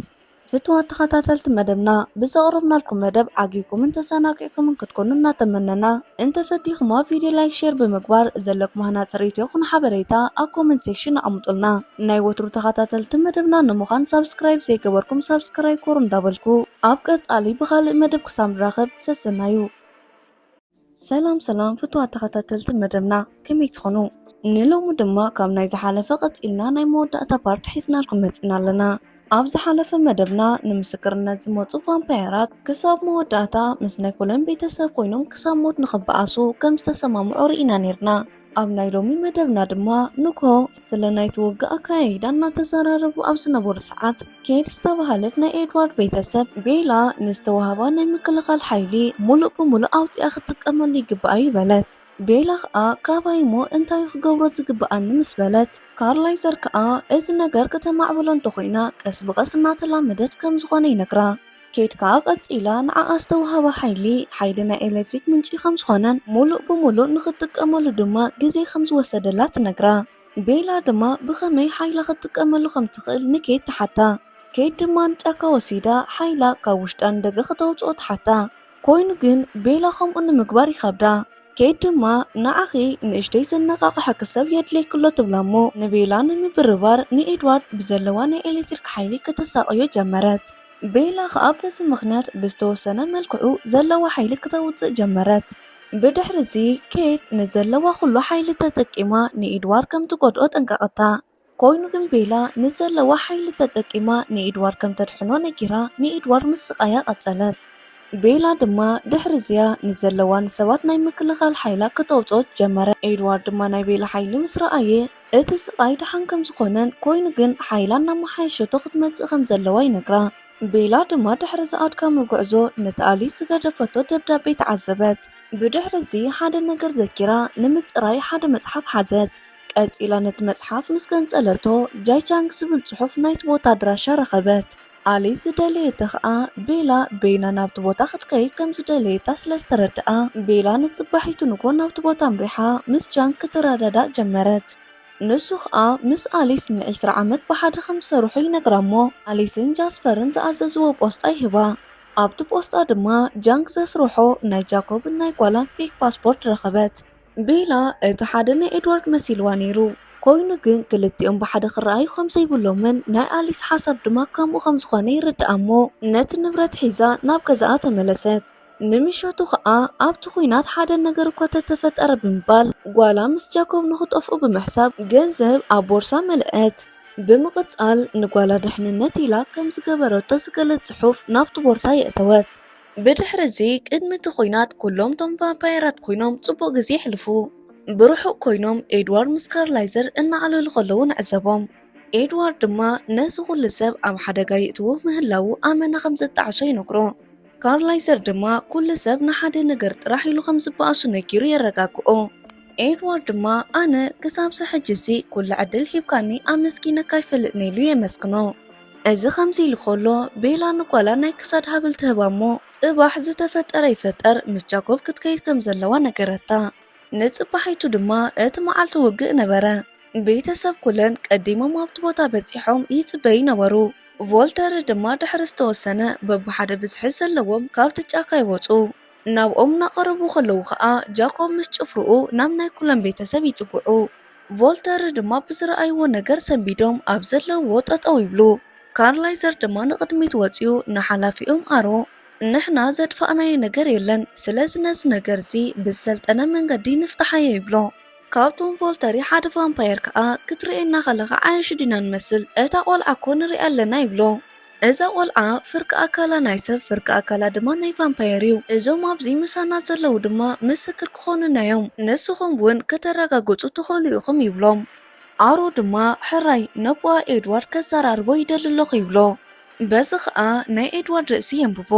ፍትዋት ተኸታተልቲ መደብና ብዘቕረብናልኩም መደብ ዓጊብኩምን ተዘናጊዕኩምን ክትኮኑ እናተመነና እንተፈቲኹማ ቪድዮ ላይክ ሼር ብምግባር ዘለኩም ሃናፅር ይኹን ሓበሬታ ኣብ ኮመንት ሴክሽን ኣቕምጡልና። ናይ ወትሩ ተኸታተልቲ መደብና ንምዃን ሳብስክራይብ ዘይገበርኩም ሳብስክራይብ ኮር እንዳበልኩ ኣብ ቀጻሊ ብኻልእ መደብ ክሳብ ንራኸብ ሰሰናዩ። ሰላም ፍትዋት ተኸታተልቲ መደብና ከመይ ትኾኑ? ንሎሙ ድማ ካብ ናይ ዝሓለፈ ቀፂልና ናይ መወዳእታ ፓርት ሒዝናልኩም መፂና ኣለና። ኣብ ዝሓለፈ መደብና ንምስክርነት ዝመፁ ቫምፓየራት ክሳብ መወዳእታ ምስ ናይ ኩለን ቤተሰብ ኮይኖም ክሳብ ሞት ንኽበኣሱ ከም ዝተሰማምዑ ርኢና ነርና። ኣብ ናይ ሎሚ መደብና ድማ ንኮ ስለ ናይቲ ውግእ ኣካያይዳ እናተዘራረቡ ኣብ ዝነበሩ ሰዓት ኬድ ዝተባሃለት ናይ ኤድዋርድ ቤተሰብ ቤላ ንዝተዋህባ ናይ ምክልኻል ሓይሊ ሙሉእ ብሙሉእ ኣውፂኣ ክትጥቀመሉ ይግባኣ ይበለት። ቤላ ከዓ ካባይሞ እንታይ ክገብሮ ዝግባኣኒ ምስ በለት ካርላይዘር ከዓ እዚ ነገር ከተማዕብሎ እንተኮይና ቀስ ብቐስ እናተላመደት ከም ዝኾነ ይነግራ። ኬት ከዓ ቀፂላ ንዓኣ ዝተዋህባ ሓይሊ ናይ ኤሌክትሪክ ምንጪ ከም ዝኾነን ሙሉእ ብሙሉእ ንኽትጥቀመሉ ድማ ግዜ ከም ዝወሰደላ ትነግራ። ቤላ ድማ ብኸመይ ሓይላ ክትጥቀመሉ ከም ትኽእል ንኬት ትሓታ። ኬት ድማ ንጫካ ወሲዳ ሓይላ ካብ ውሽጣ ንደገ ክተውፅኦ ትሓታ። ኮይኑ ግን ቤላ ከምኡ ንምግባር ይኸብዳ። ኬት ድማ ንዓኺ ንእሽተይ ዘነቓቕሐ ክሰብ የድልየክሎ ትብላ እሞ ንቤላ ንምብርባር ንኤድዋርድ ብዘለዋ ናይ ኤሌክትሪክ ሓይሊ ከተሳቀዮ ጀመረት። ቤላ ከዓ በዚ ምክንያት ብዝተወሰነ መልክዑ ዘለዋ ሓይሊ ክተውፅእ ጀመረት። ብድሕሪዚ ኬት ንዘለዋ ኩሉ ሓይሊ ተጠቂማ ንኤድዋርድ ከም ትጎድኦ ጠንቀቐታ። ኮይኑ ግን ቤላ ንዘለዋ ሓይሊ ተጠቂማ ንኤድዋርድ ከም ተድሕኖ ነጊራ ንኤድዋርድ ምስ ስቃያ ቀጸለት። ቤላ ድማ ድሕሪዚያ ንዘለዋ ንሰባት ናይ ምክልኻል ሓይላ ከተውፅኦ ጀመረት። ኤድዋርድ ድማ ናይ ቤላ ሓይሊ ምስ ረኣየ እቲ ስቃይ ድሓን ከም ዝኾነን ኮይኑ ግን ሓይላ እናመሓየሸቶ ክትመፅእ ከም ዘለዋ ይነግራ። ቤላ ድማ ድሕሪ ዝኣድካሚ ጉዕዞ ነቲ ኣሊስ ዝገደፈቶ ደብዳቤ ተዓዘበት። ብድሕሪዚ ሓደ ነገር ዘኪራ ንምፅራይ ሓደ መፅሓፍ ሓዘት። ቀፂላ ነቲ መፅሓፍ ምስ ገንፀለቶ ጃይቻንግ ዝብል ፅሑፍ ናይቲ ቦታ ኣድራሻ ረኸበት። ኣሊስ ዝደለየተ ከዓ ቤላ ቤና ናብቲ ቦታ ክትከይድ ከም ዝደለየታ ስለ ዝተረድኣ ቤላ ንፅባሒቱ ንጎ ናብቲ ቦታ ምሪሓ ምስ ጃንግ ክትረዳዳእ ጀመረት። ንሱ ከዓ ምስ ኣሊስ ን20 ዓመት ብሓደ ከም ዝሰርሑ ይነግራ እሞ ኣሊስን ጃስፐርን ዝኣዘዝዎ ፖስጣ ይህባ። ኣብቲ ፖስጣ ድማ ጃንግ ዘስርሖ ናይ ጃኮብን ናይ ጓላን ፌክ ፓስፖርት ረኸበት። ቤላ እቲ ሓደ ናይ ኤድዋርድ መሲልዋ ነይሩ። ኮይኑ ግን ክልቲኦም ብሓደ ክረኣዩ ከም ዘይብሎምን ናይ ኣሊስ ሓሳብ ድማ ከምኡ ከም ዝኾነ ይርድኣ እሞ ነቲ ንብረት ሒዛ ናብ ገዛኣ ተመለሰት። ንምሸቱ ከዓ ኣብቲ ኩናት ሓደ ነገር እኳ ተተፈጠረ ብምባል ጓላ ምስ ጃኮብ ንኽጠፍኡ ብምሕሳብ ገንዘብ ኣብ ቦርሳ መልአት። ብምቕጻል ንጓላ ድሕንነት ኢላ ከም ዝገበረቶ ዝገለጽ ጽሑፍ ናብቲ ቦርሳ የእተወት። ብድሕሪዚ ቅድሚ እቲ ኩናት ኩሎም ቶም ቫምፓየራት ኮይኖም ጽቡቕ ግዜ ይሕልፉ። ብሩሑቅ ኮይኖም ኤድዋርድ ምስ ካርላይዘር እናዓለሉ ከለዉ ንዕዘቦም። ኤድዋርድ ድማ ነዚ ኩሉ ሰብ ኣብ ሓደጋ ይእትዎ ምህላዉ ኣመና ከም ዘጣዕሶ ይነግሮ። ካርላይዘር ድማ ኩሉ ሰብ ንሓደ ነገር ጥራሕ ኢሉ ከም ዝበኣሱ ነጊሩ የረጋግኦ። ኤድዋርድ ድማ ኣነ ክሳብ ሕጂ እዚ ኩሉ ዕድል ሂብካኒ ኣመስኪነካ ይፈልጥኒ ኢሉ የመስክኖ። እዚ ከምዚ ኢሉ ከሎ ቤላ ንጓላ ናይ ክሳድ ሃብል ትህባ እሞ ጽባሕ ዝተፈጠረ ይፈጠር ምስ ጃኮብ ክትከይድ ከም ዘለዋ ነገረታ። ንጽባሒቱ ድማ እቲ መዓልቲ ውግእ ነበረ። ቤተሰብ ኩለን ቀዲሞም ኣብቲ ቦታ በፂሖም ይጽበዩ ነበሩ። ቮልተር ድማ ድሕሪ ዝተወሰነ በብሓደ ብዝሕዝ ዘለዎም ካብቲ ጫካ ይወፁ። ናብኦም እናቐረቡ ከለዉ ከዓ ጃኮብ ምስ ጭፍርኡ ናብ ናይ ኩለን ቤተሰብ ይጽጉዑ። ቮልተር ድማ ብዝረኣይዎ ነገር ሰንቢዶም ኣብ ዘለውዎ ጠጠው ይብሉ። ካርላይዘር ድማ ንቕድሚት ወፂኡ ንሓላፊኦም ኣሮ ንሕና ዘድፋእናዮ ነገር የለን ስለዚ ነዚ ነገር እዚ ብዝሰልጠነ መንገዲ ንፍታሓዮ ይብሎ። ካብቶም ቮልተሪ ሓደ ቫምፓየር ከዓ ክትርእየና ከለኻ ዓይንሽ ዲና ንመስል እታ ቆልዓ እኮ ንሪኣ ኣለና ይብሎ። እዛ ቆልዓ ፍርቂ ኣካላ ናይ ሰብ ፍርቂ ኣካላ ድማ ናይ ቫምፓየር እዩ። እዞም ኣብዚ ምሳና ዘለው ድማ ምስክር ክኾኑና እዮም። ንስኹም እውን ከተረጋግፁ ትኽእሉ ኢኹም ይብሎም። ኣሮ ድማ ሕራይ ነቦኣ ኤድዋርድ ከዘራርቦ ይደሊ ኣለኹ ይብሎ። በዚ ከዓ ናይ ኤድዋርድ ርእሲ የንብቦ።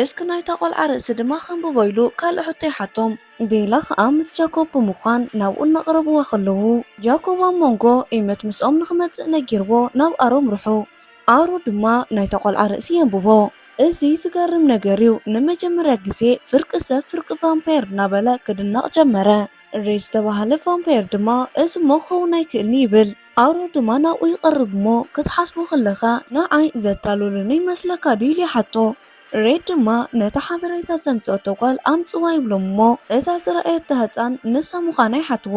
እስኪ ናይታ ቆልዓ ርእሲ ድማ ከንብቦ ኢሉ ካልእ ሕቶ ይሓቶም። ቤላ ከዓ ምስ ጃኮብ ብምዃን ናብኡ እናቕረብዋ ከለዉ ጃኮብ ኣብ መንጎ ኢመት ምስኦም ንኽመፅእ ነጊርዎ ናብ ኣሮም ርሑ። ኣሮ ድማ ናይታ ቆልዓ ርእሲ የንብቦ። እዚ ዝገርም ነገር እዩ። ንመጀመርያ ግዜ ፍርቂ ሰብ ፍርቂ ቫምፓየር እናበለ ክድነቕ ጀመረ። ሬስ ዝተባሃለ ቫምፓየር ድማ እዚ ሞ ክኸውን ኣይክእልኒ ይብል። ኣሮ ድማ ናብኡ ይቐርብ እሞ ክትሓስቡ ከለኻ ንዓይ ዘታልሉኒ ይመስለካ ድዩ ኢሉ ይሓቶ። ሬድ ድማ ነታ ሓበሬታ ዘምፅአቶ ጓል ኣምፅዋ ይብሎም እሞ እታ ዝረኣየታ ህፃን ንሳ ምዃና ይሓትዋ።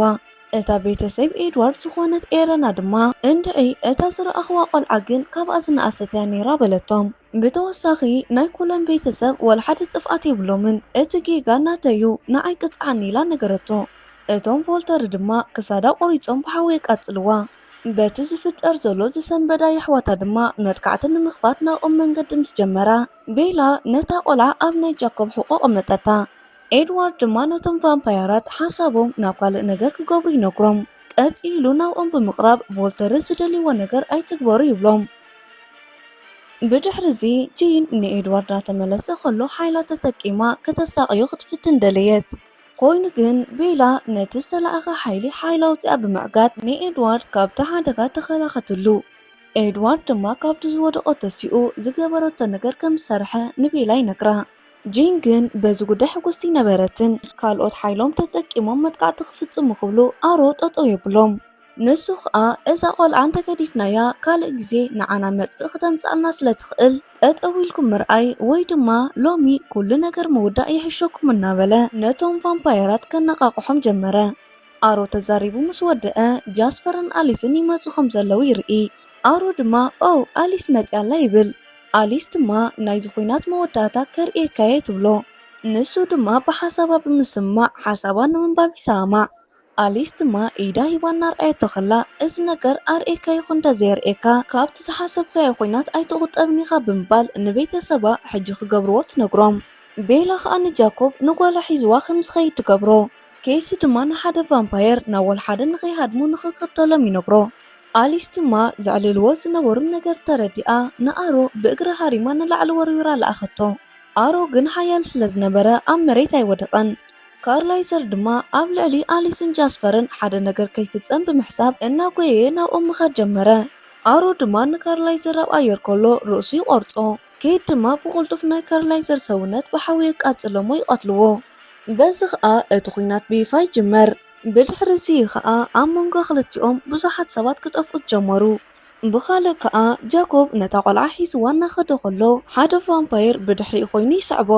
እታ ቤተሰብ ኤድዋርድ ዝኾነት ኤረና ድማ እንድዒ እታ ዝረኣኽዋ ቆልዓ ግን ካብኣ ዝነኣሰት እያ ነይራ በለቶም። ብተወሳኺ ናይ ኩሎም ቤተሰብ ወልሓደ ጥፍኣት የብሎምን እቲ ጌጋ እናተዩ ንዓይ ቅፅዓኒ ኢላ ነገረቶ። እቶም ቮልተሪ ድማ ክሳዳ ቆሪፆም ብሓዊ የቃፅልዋ። በቲ ዝፍጠር ዘሎ ዝሰንበዳ ኣሕዋታ ድማ መጥቃዕቲ ንምኽፋት ናብኦም መንገዲ ምስ ጀመራ ቤላ ነታ ቆልዓ ኣብ ናይ ጃኮብ ሕቖቕ ኣመጠታ። ኤድዋርድ ድማ ነቶም ቫምፓየራት ሓሳቦም ናብ ካልእ ነገር ክገብሩ ይነግሮም። ቀፂሉ ናብኦም ብምቕራብ ቮልተሪ ዝደልይዎ ነገር ኣይትግበሩ ይብሎም። ብድሕሪ እዚ ጂን ንኤድዋርድ እናተመለሰ ከሎ ሓይላ ተጠቂማ ከተሳቅዮ ክትፍትን ደለየት። ኮይኑ ግን ቤላ ነቲ ዝተለኣኸ ሓይላ ውፅኣ ብምዕጋድ ንኤድዋርድ ካብቲ ሓደጋ ተኸላኸትሉ። ኤድዋርድ ድማ ካብቲ ዝወደቆ ተሲኡ ዝገበረቶ ነገር ከም ዝሰርሐ ንቤላ ይነግራ። ጂን ግን በዚ ጉዳይ ሕጉስቲ ነበረትን። ካልኦት ሓይሎም ተጠቂሞም መጥቃዕቲ ክፍፅሙ ክብሉ ኣሮ ጠጠው የብሎም። ንሱ ከዓ እዛ ቆልዓ እንተገዲፍናያ ካልእ ግዜ ንዓና መጥፍእ ክተምፃልና ስለትኽእል ጠጠው ኢልኩም ምርኣይ ወይ ድማ ሎሚ ኩሉ ነገር ምውዳእ ይሕሸኩም እናበለ ነቶም ቫምፓየራት ከነቃቅሖም ጀመረ። ኣሮ ተዛሪቡ ምስ ወድአ ጃስፐርን ኣሊስን ይመፁ ከም ዘለው ይርኢ። ኣሮ ድማ ኦ ኣሊስ መፅያላ ይብል። ኣሊስ ድማ ናይዚ ኩናት መወዳእታ ከርእየካየ ትብሎ። ንሱ ድማ ብሓሳባ ብምስማዕ ሓሳባ ንምንባብ ይሰማዕ። ኣሊስ ድማ ኢዳ ሂባ እናርኣየቶ ከላ እዚ ነገር ኣርእየካ ይኹን እንተዘየርእየካ ካብቲ ዝሓሰብካዮ ኩናት ኣይትቁጠብኒ ኢኻ ብምባል ንቤተሰባ ሕጂ ክገብርዎ ትነግሮም። ቤላ ከዓ ንጃኮብ ንጓላ ሒዝዋ ከምዝኸይድ ትገብሮ። ኬሲ ድማ ንሓደ ቫምፓየር ናብ ወልሓደ ንኸይሃድሙ ንኽክተሎም ይነግሮ። ኣሊስ ድማ ዘዕልልዎ ዝነበሩ ነገር ተረዲኣ ንኣሮ ብእግሪ ሃሪማ ንላዕሊ ወርዊራ ለኣኸቶ። ኣሮ ግን ሓያል ስለ ዝነበረ ኣብ መሬት ኣይወደቐን። ካርላይዘር ድማ ኣብ ልዕሊ ኣሊስን ጃስፐርን ሓደ ነገር ከይፍፀም ብምሕሳብ እናጎየየ ናብኦም ምኻድ ጀመረ። ኣሮ ድማ ንካርላይዘር ኣብ ኣየር ከሎ ርእሱ ይቆርፆ። ኬድ ድማ ብቁልጡፍ ናይ ካርላይዘር ሰውነት ብሓዊ የቃፅሎሞ ይቐትልዎ። በዚ ከዓ እቲ ኩናት ብይፋ ይጅመር። ብድሕሪ እዚ ከዓ ኣብ መንጎ ክልቲኦም ብዙሓት ሰባት ክጠፍኡ ጀመሩ። ብኻልእ ከዓ ጃኮብ ነታ ቆልዓ ሒዝዋ እናኸደ ከሎ ሓደ ቫምፓየር ብድሕሪኡ ኮይኑ ይስዕቦ።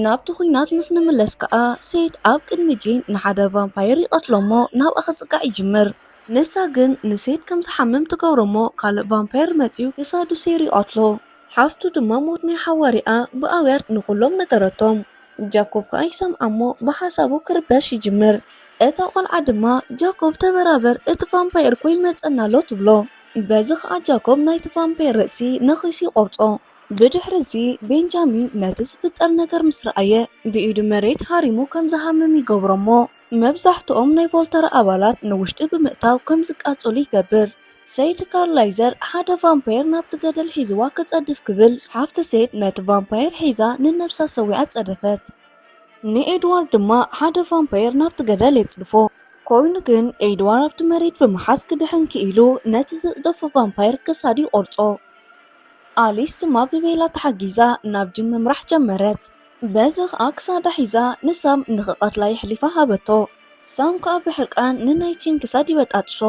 ናብቲ ኩናት ምስ ንምለስ ከዓ ሴድ ኣብ ቅድሚ ጂን ንሓደ ቫምፓየር ይቐትሎሞ ናብኣ ክፅጋዕ ይጅምር። ንሳ ግን ንሴድ ከም ዝሓምም ትገብሮሞ ካልእ ቫምፓየር መፂኡ ክሳዱ ሴር ይቐትሎ። ሓፍቱ ድማ ሞት ናይ ሓዋሪኣ ብኣውያር ንኩሎም ነገረቶም። ጃኮብ ከዓ ይሰምዓሞ ብሓሳቡ ክርበሽ ይጅምር። እታ ቆልዓ ድማ ጃኮብ ተበራበር እቲ ቫምፓየር ኮ ይመፀና ኣሎ ትብሎ። በዚ ከዓ ጃኮብ ናይቲ ቫምፓየር ርእሲ ነኺሱ ይቆርፆ። ብድሕሪ እዚ ቤንጃሚን ነቲ ዝፍጠር ነገር ምስ ረኣየ ብኢዱ መሬት ሃሪሙ ከም ዝሃምም ይገብሮሞ። መብዛሕትኦም ናይ ቮልተሪ ኣባላት ንውሽጢ ብምእታው ከም ዝቃፀሉ ይገብር። ሰይድ ካርላይዘር ሓደ ቫምፓየር ናብቲ ገደል ሒዝዋ ክፀድፍ ክብል ሓፍቲ ሴድ ነቲ ቫምፓየር ሒዛ ንነብሳ ሰዊዓ ፀደፈት። ንኤድዋርድ ድማ ሓደ ቫምፓየር ናብቲ ገደል የፅድፎ። ኮይኑ ግን ኤድዋርድ ኣብቲ መሬት ብምሓዝ ክድሕን ክኢሉ ነቲ ዝፅደፎ ቫምፓየር ክሳዱ ይቆርፆ። ኣሊስ ድማ ብቤላ ተሓጊዛ ናብ ጂን ምምራሕ ጀመረት። በዚ ከዓ ክሳዳ ሒዛ ንሳም ንኽቐትላ ይሕሊፋ ሃበቶ። ሳም ከዓ ብሕርቃን ንናይ ጂን ክሳድ ይበጣጥሶ።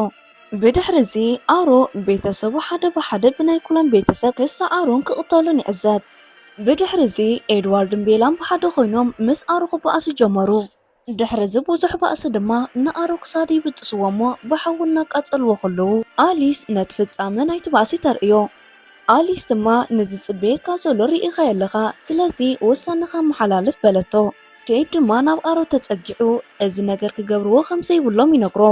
ብድሕሪ እዚ ኣሮ ቤተሰቡ ሓደ ብሓደ ብናይ ኩለን ቤተሰብ ክሳዓሮን ክቕተሉን ይዕዘብ። ብድሕሪ እዚ ኤድዋርድን ቤላን ብሓደ ኮይኖም ምስ ኣሮ ክበኣሱ ጀመሩ። ድሕሪ እዚ ብዙሕ ባእሲ ድማ ንኣሮ ክሳዱ ይብጥስዎ እሞ ብሓዊ እናቃፀልዎ ከለዉ ኣሊስ ነቲ ፍጻመ ናይቲ ባእሲ ተርእዮ። ኣሊስ ድማ ንዝፅበየካ ዘሎ ርኢኻ ኣለኻ ስለዚ ውሳንኻ መሓላልፍ በለቶ። كيد ድማ ናብ ኣሮ ተጸጊዑ እዚ ነገር ክገብርዎ ከም ዘይብሎም ይነግሮ።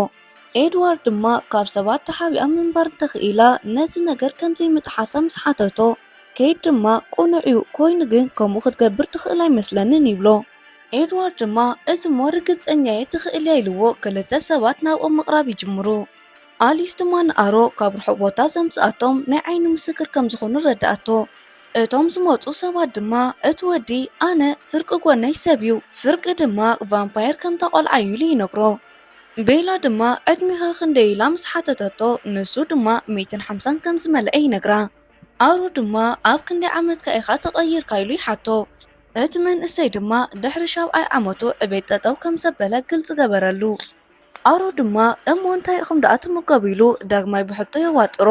ኤድዋርድ ድማ ካብ ሰባት ተሓቢኣ ምንባር ተኽኢላ ነዚ ነገር ከም ዘይምጥሓሳ ምስ ሓተቶ ከይድ ድማ ቁኑዕኡ ኮይኑ ግን ከምኡ ክትገብር ትኽእል ኣይመስለንን ይብሎ። ኤድዋርድ ድማ እዚ ሞ ርግጸኛየ ትኽእል ኢልዎ ክልተ ሰባት ናብኦም ምቕራብ ይጅምሩ። ኣሊስ ድማ ንኣሮ ካብ ርሑቕ ቦታ ዘምጽኣቶም ናይ ዓይኒ ምስክር ከም ዝኾኑ ረዳእቶ። እቶም ዝመፁ ሰባት ድማ እቲ ወዲ ኣነ ፍርቂ ጎነይ ሰብ እዩ፣ ፍርቂ ድማ ቫምፓየር ከም ተቆልዓዩ ኢሉ ይነግሮ። ቤላ ድማ ዕድሚኻ ክንደይ ኢላ ምስ ሓተተቶ ንሱ ድማ 150 ከም ዝመልአ ይነግራ። ኣሮ ድማ ኣብ ክንደይ ዓመትካ ኢኻ ተቐይርካ ኢሉ ይሓቶ። እቲ መንእሰይ ድማ ድሕሪ 7ይ ዓመቱ ዕቤት ጠጠው ከም ዘበለ ግልጽ ገበረሉ። ኣሮ ድማ እሞ እንታይ ኢኹም ደኣ ትምገቡ ኢሉ ዳግማይ ብሕቶ የዋጥሮ።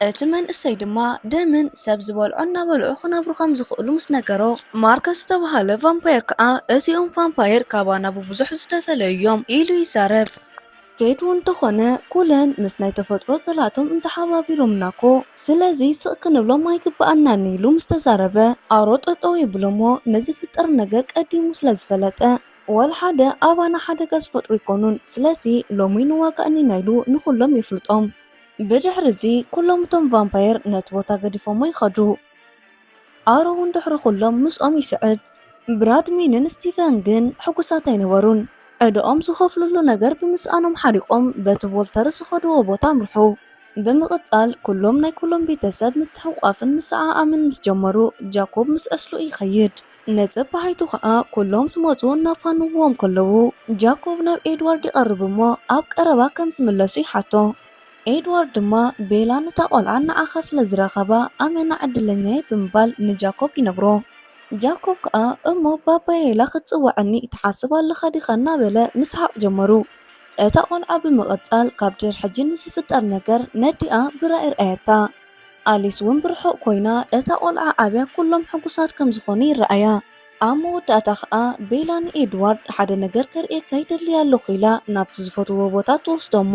እቲ መንእሰይ ድማ ደምን ሰብ ዝበልዖ እናበልዑ ክነብሩ ከም ዝኽእሉ ምስ ነገሮ ማርከስ ዝተባሃለ ቫምፓየር ከዓ እዚኦም ቫምፓየር ካባና ብብዙሕ ዝተፈለዩ እዮም ኢሉ ይዛረብ። ከይድ እውን እንተኾነ ኩለን ምስ ናይ ተፈጥሮ ጸላቶም እንተሓባቢሎም ናኮ ስለዚ ስቕ ክንብሎም ኣይግባአናን ኢሉ ምስ ተዛረበ ኣሮ ጠጠው ይብሎሞ ነዚ ፍጠር ነገር ቀዲሙ ስለ ዝፈለጠ ወል ሓደ ኣባና ሓደጋ ዝፈጥሩ ይኮኑን ስለዚ ሎሚ ንዋጋእኒና ኢሉ ንኹሎም ይፍልጦም። ብድሕሪ እዚ ኩሎም እቶም ቫምፓየር ነቲ ቦታ ገዲፎሞ ይኸዱ። ኣሮ እውን ድሕሪ ኩሎም ምስኦም ይስዕብ። ብራድሚንን ስቲቨን ግን ሕጉሳት ኣይነበሩን። ዕድኦም ዝኸፍሉሉ ነገር ብምስኣኖም ሓሪቆም በቲ ቮልተር ዝኸድዎ ቦታ ኣምርሑ። ብምቕጻል ኩሎም ናይ ኩሎም ቤተሰብ ምትሕውቋፍን ምስዓዓምን ምስ ጀመሩ ጃኮብ ምስ ዕስሉ ይኸይድ። ነጥብ ባሕይቱ ከዓ ኩሎም ዝመፁ እናፋንዎም ከለዉ ጃኮብ ናብ ኤድዋርድ ይቐርብ እሞ ኣብ ቀረባ ከም ዝምለሱ ይሓቶ። ኤድዋርድ ድማ ቤላ ነታ ቆልዓ ንዓኻ ስለ ዝረኸባ ኣመና ዕድለኛየ ብምባል ንጃኮብ ይነግሮ። ጃኮብ ከዓ እሞ ባባየላ ክትፅዋዐኒ እትሓስብ ኣለኻ ዲኻ እናበለ ምስሓቕ ጀመሩ። እታ ቆልዓ ብምቕጻል ካብ ድር ሕጂ ንዝፍጠር ነገር ነዲኣ ብራእይ ርአየታ። ኣሊስ እውን ብርሑቕ ኮይና እታ ቆልዓ ዓብያ ኩሎም ሕጉሳት ከም ዝኾኑ ይረኣያ። ኣብ መወዳእታ ከዓ ቤላ ንኤድዋርድ ሓደ ነገር ከርእየካ ይደልያ ኣለኹ ኢላ ናብቲ ዝፈትዎ ቦታ ትወስዶሞ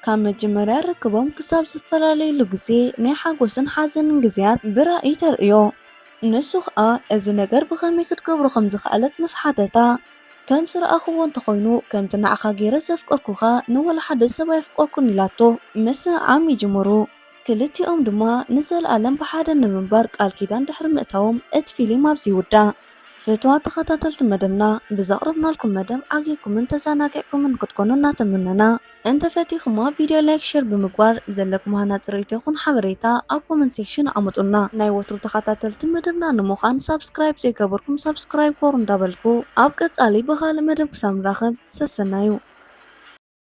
ካብ መጀመርያ ርክቦም ክሳብ ዝፈላለየሉ ግዜ ናይ ሓጎስን ሓዘንን ግዜያት ብራእይ ተርእዮ። ንሱ ከዓ እዚ ነገር ብኸመይ ክትገብሮ ከም ዝኽኣለት ምስ ሓተታ ከም ዝረኣኽዎ እንተኾይኑ ከምቲ ንዓኻ ገይረ ዘፍቀርኩኻ ንወላ ሓደ ሰብ ኣይፍቀርኩን ኢላቶ ምስዓም ይጅምሩ። ክልቲኦም ድማ ንዘለኣለም ብሓደ ንምንባር ቃል ኪዳን ድሕሪ ምእታዎም እቲ ፊልም ኣብዚ ይውዳእ። ፍትዋት ተኸታተልቲ መደብና ብዘቕረብናልኩም መደብ ዓጊኩምን ተዘናጊዕኩምን ክትኮኑ እናተመነና እንተፈቲኹማ ቪድዮ ላይክ ሼር ብምግባር ዘለኩም ሃናፂ ርእይቶ ይኹን ሓበሬታ ኣብ ኮመንት ሴክሽን ኣመጡልና። ናይ ወትሩ ተኸታተልቲ መደብና ንምዃን ሳብስክራይብ ዘይገበርኩም ሳብስክራይብ ጎሩ እንዳበልኩ ኣብ ቀጻሊ ብኻልእ መደብ ክሳብ ንራኸብ ሰሰናዩ።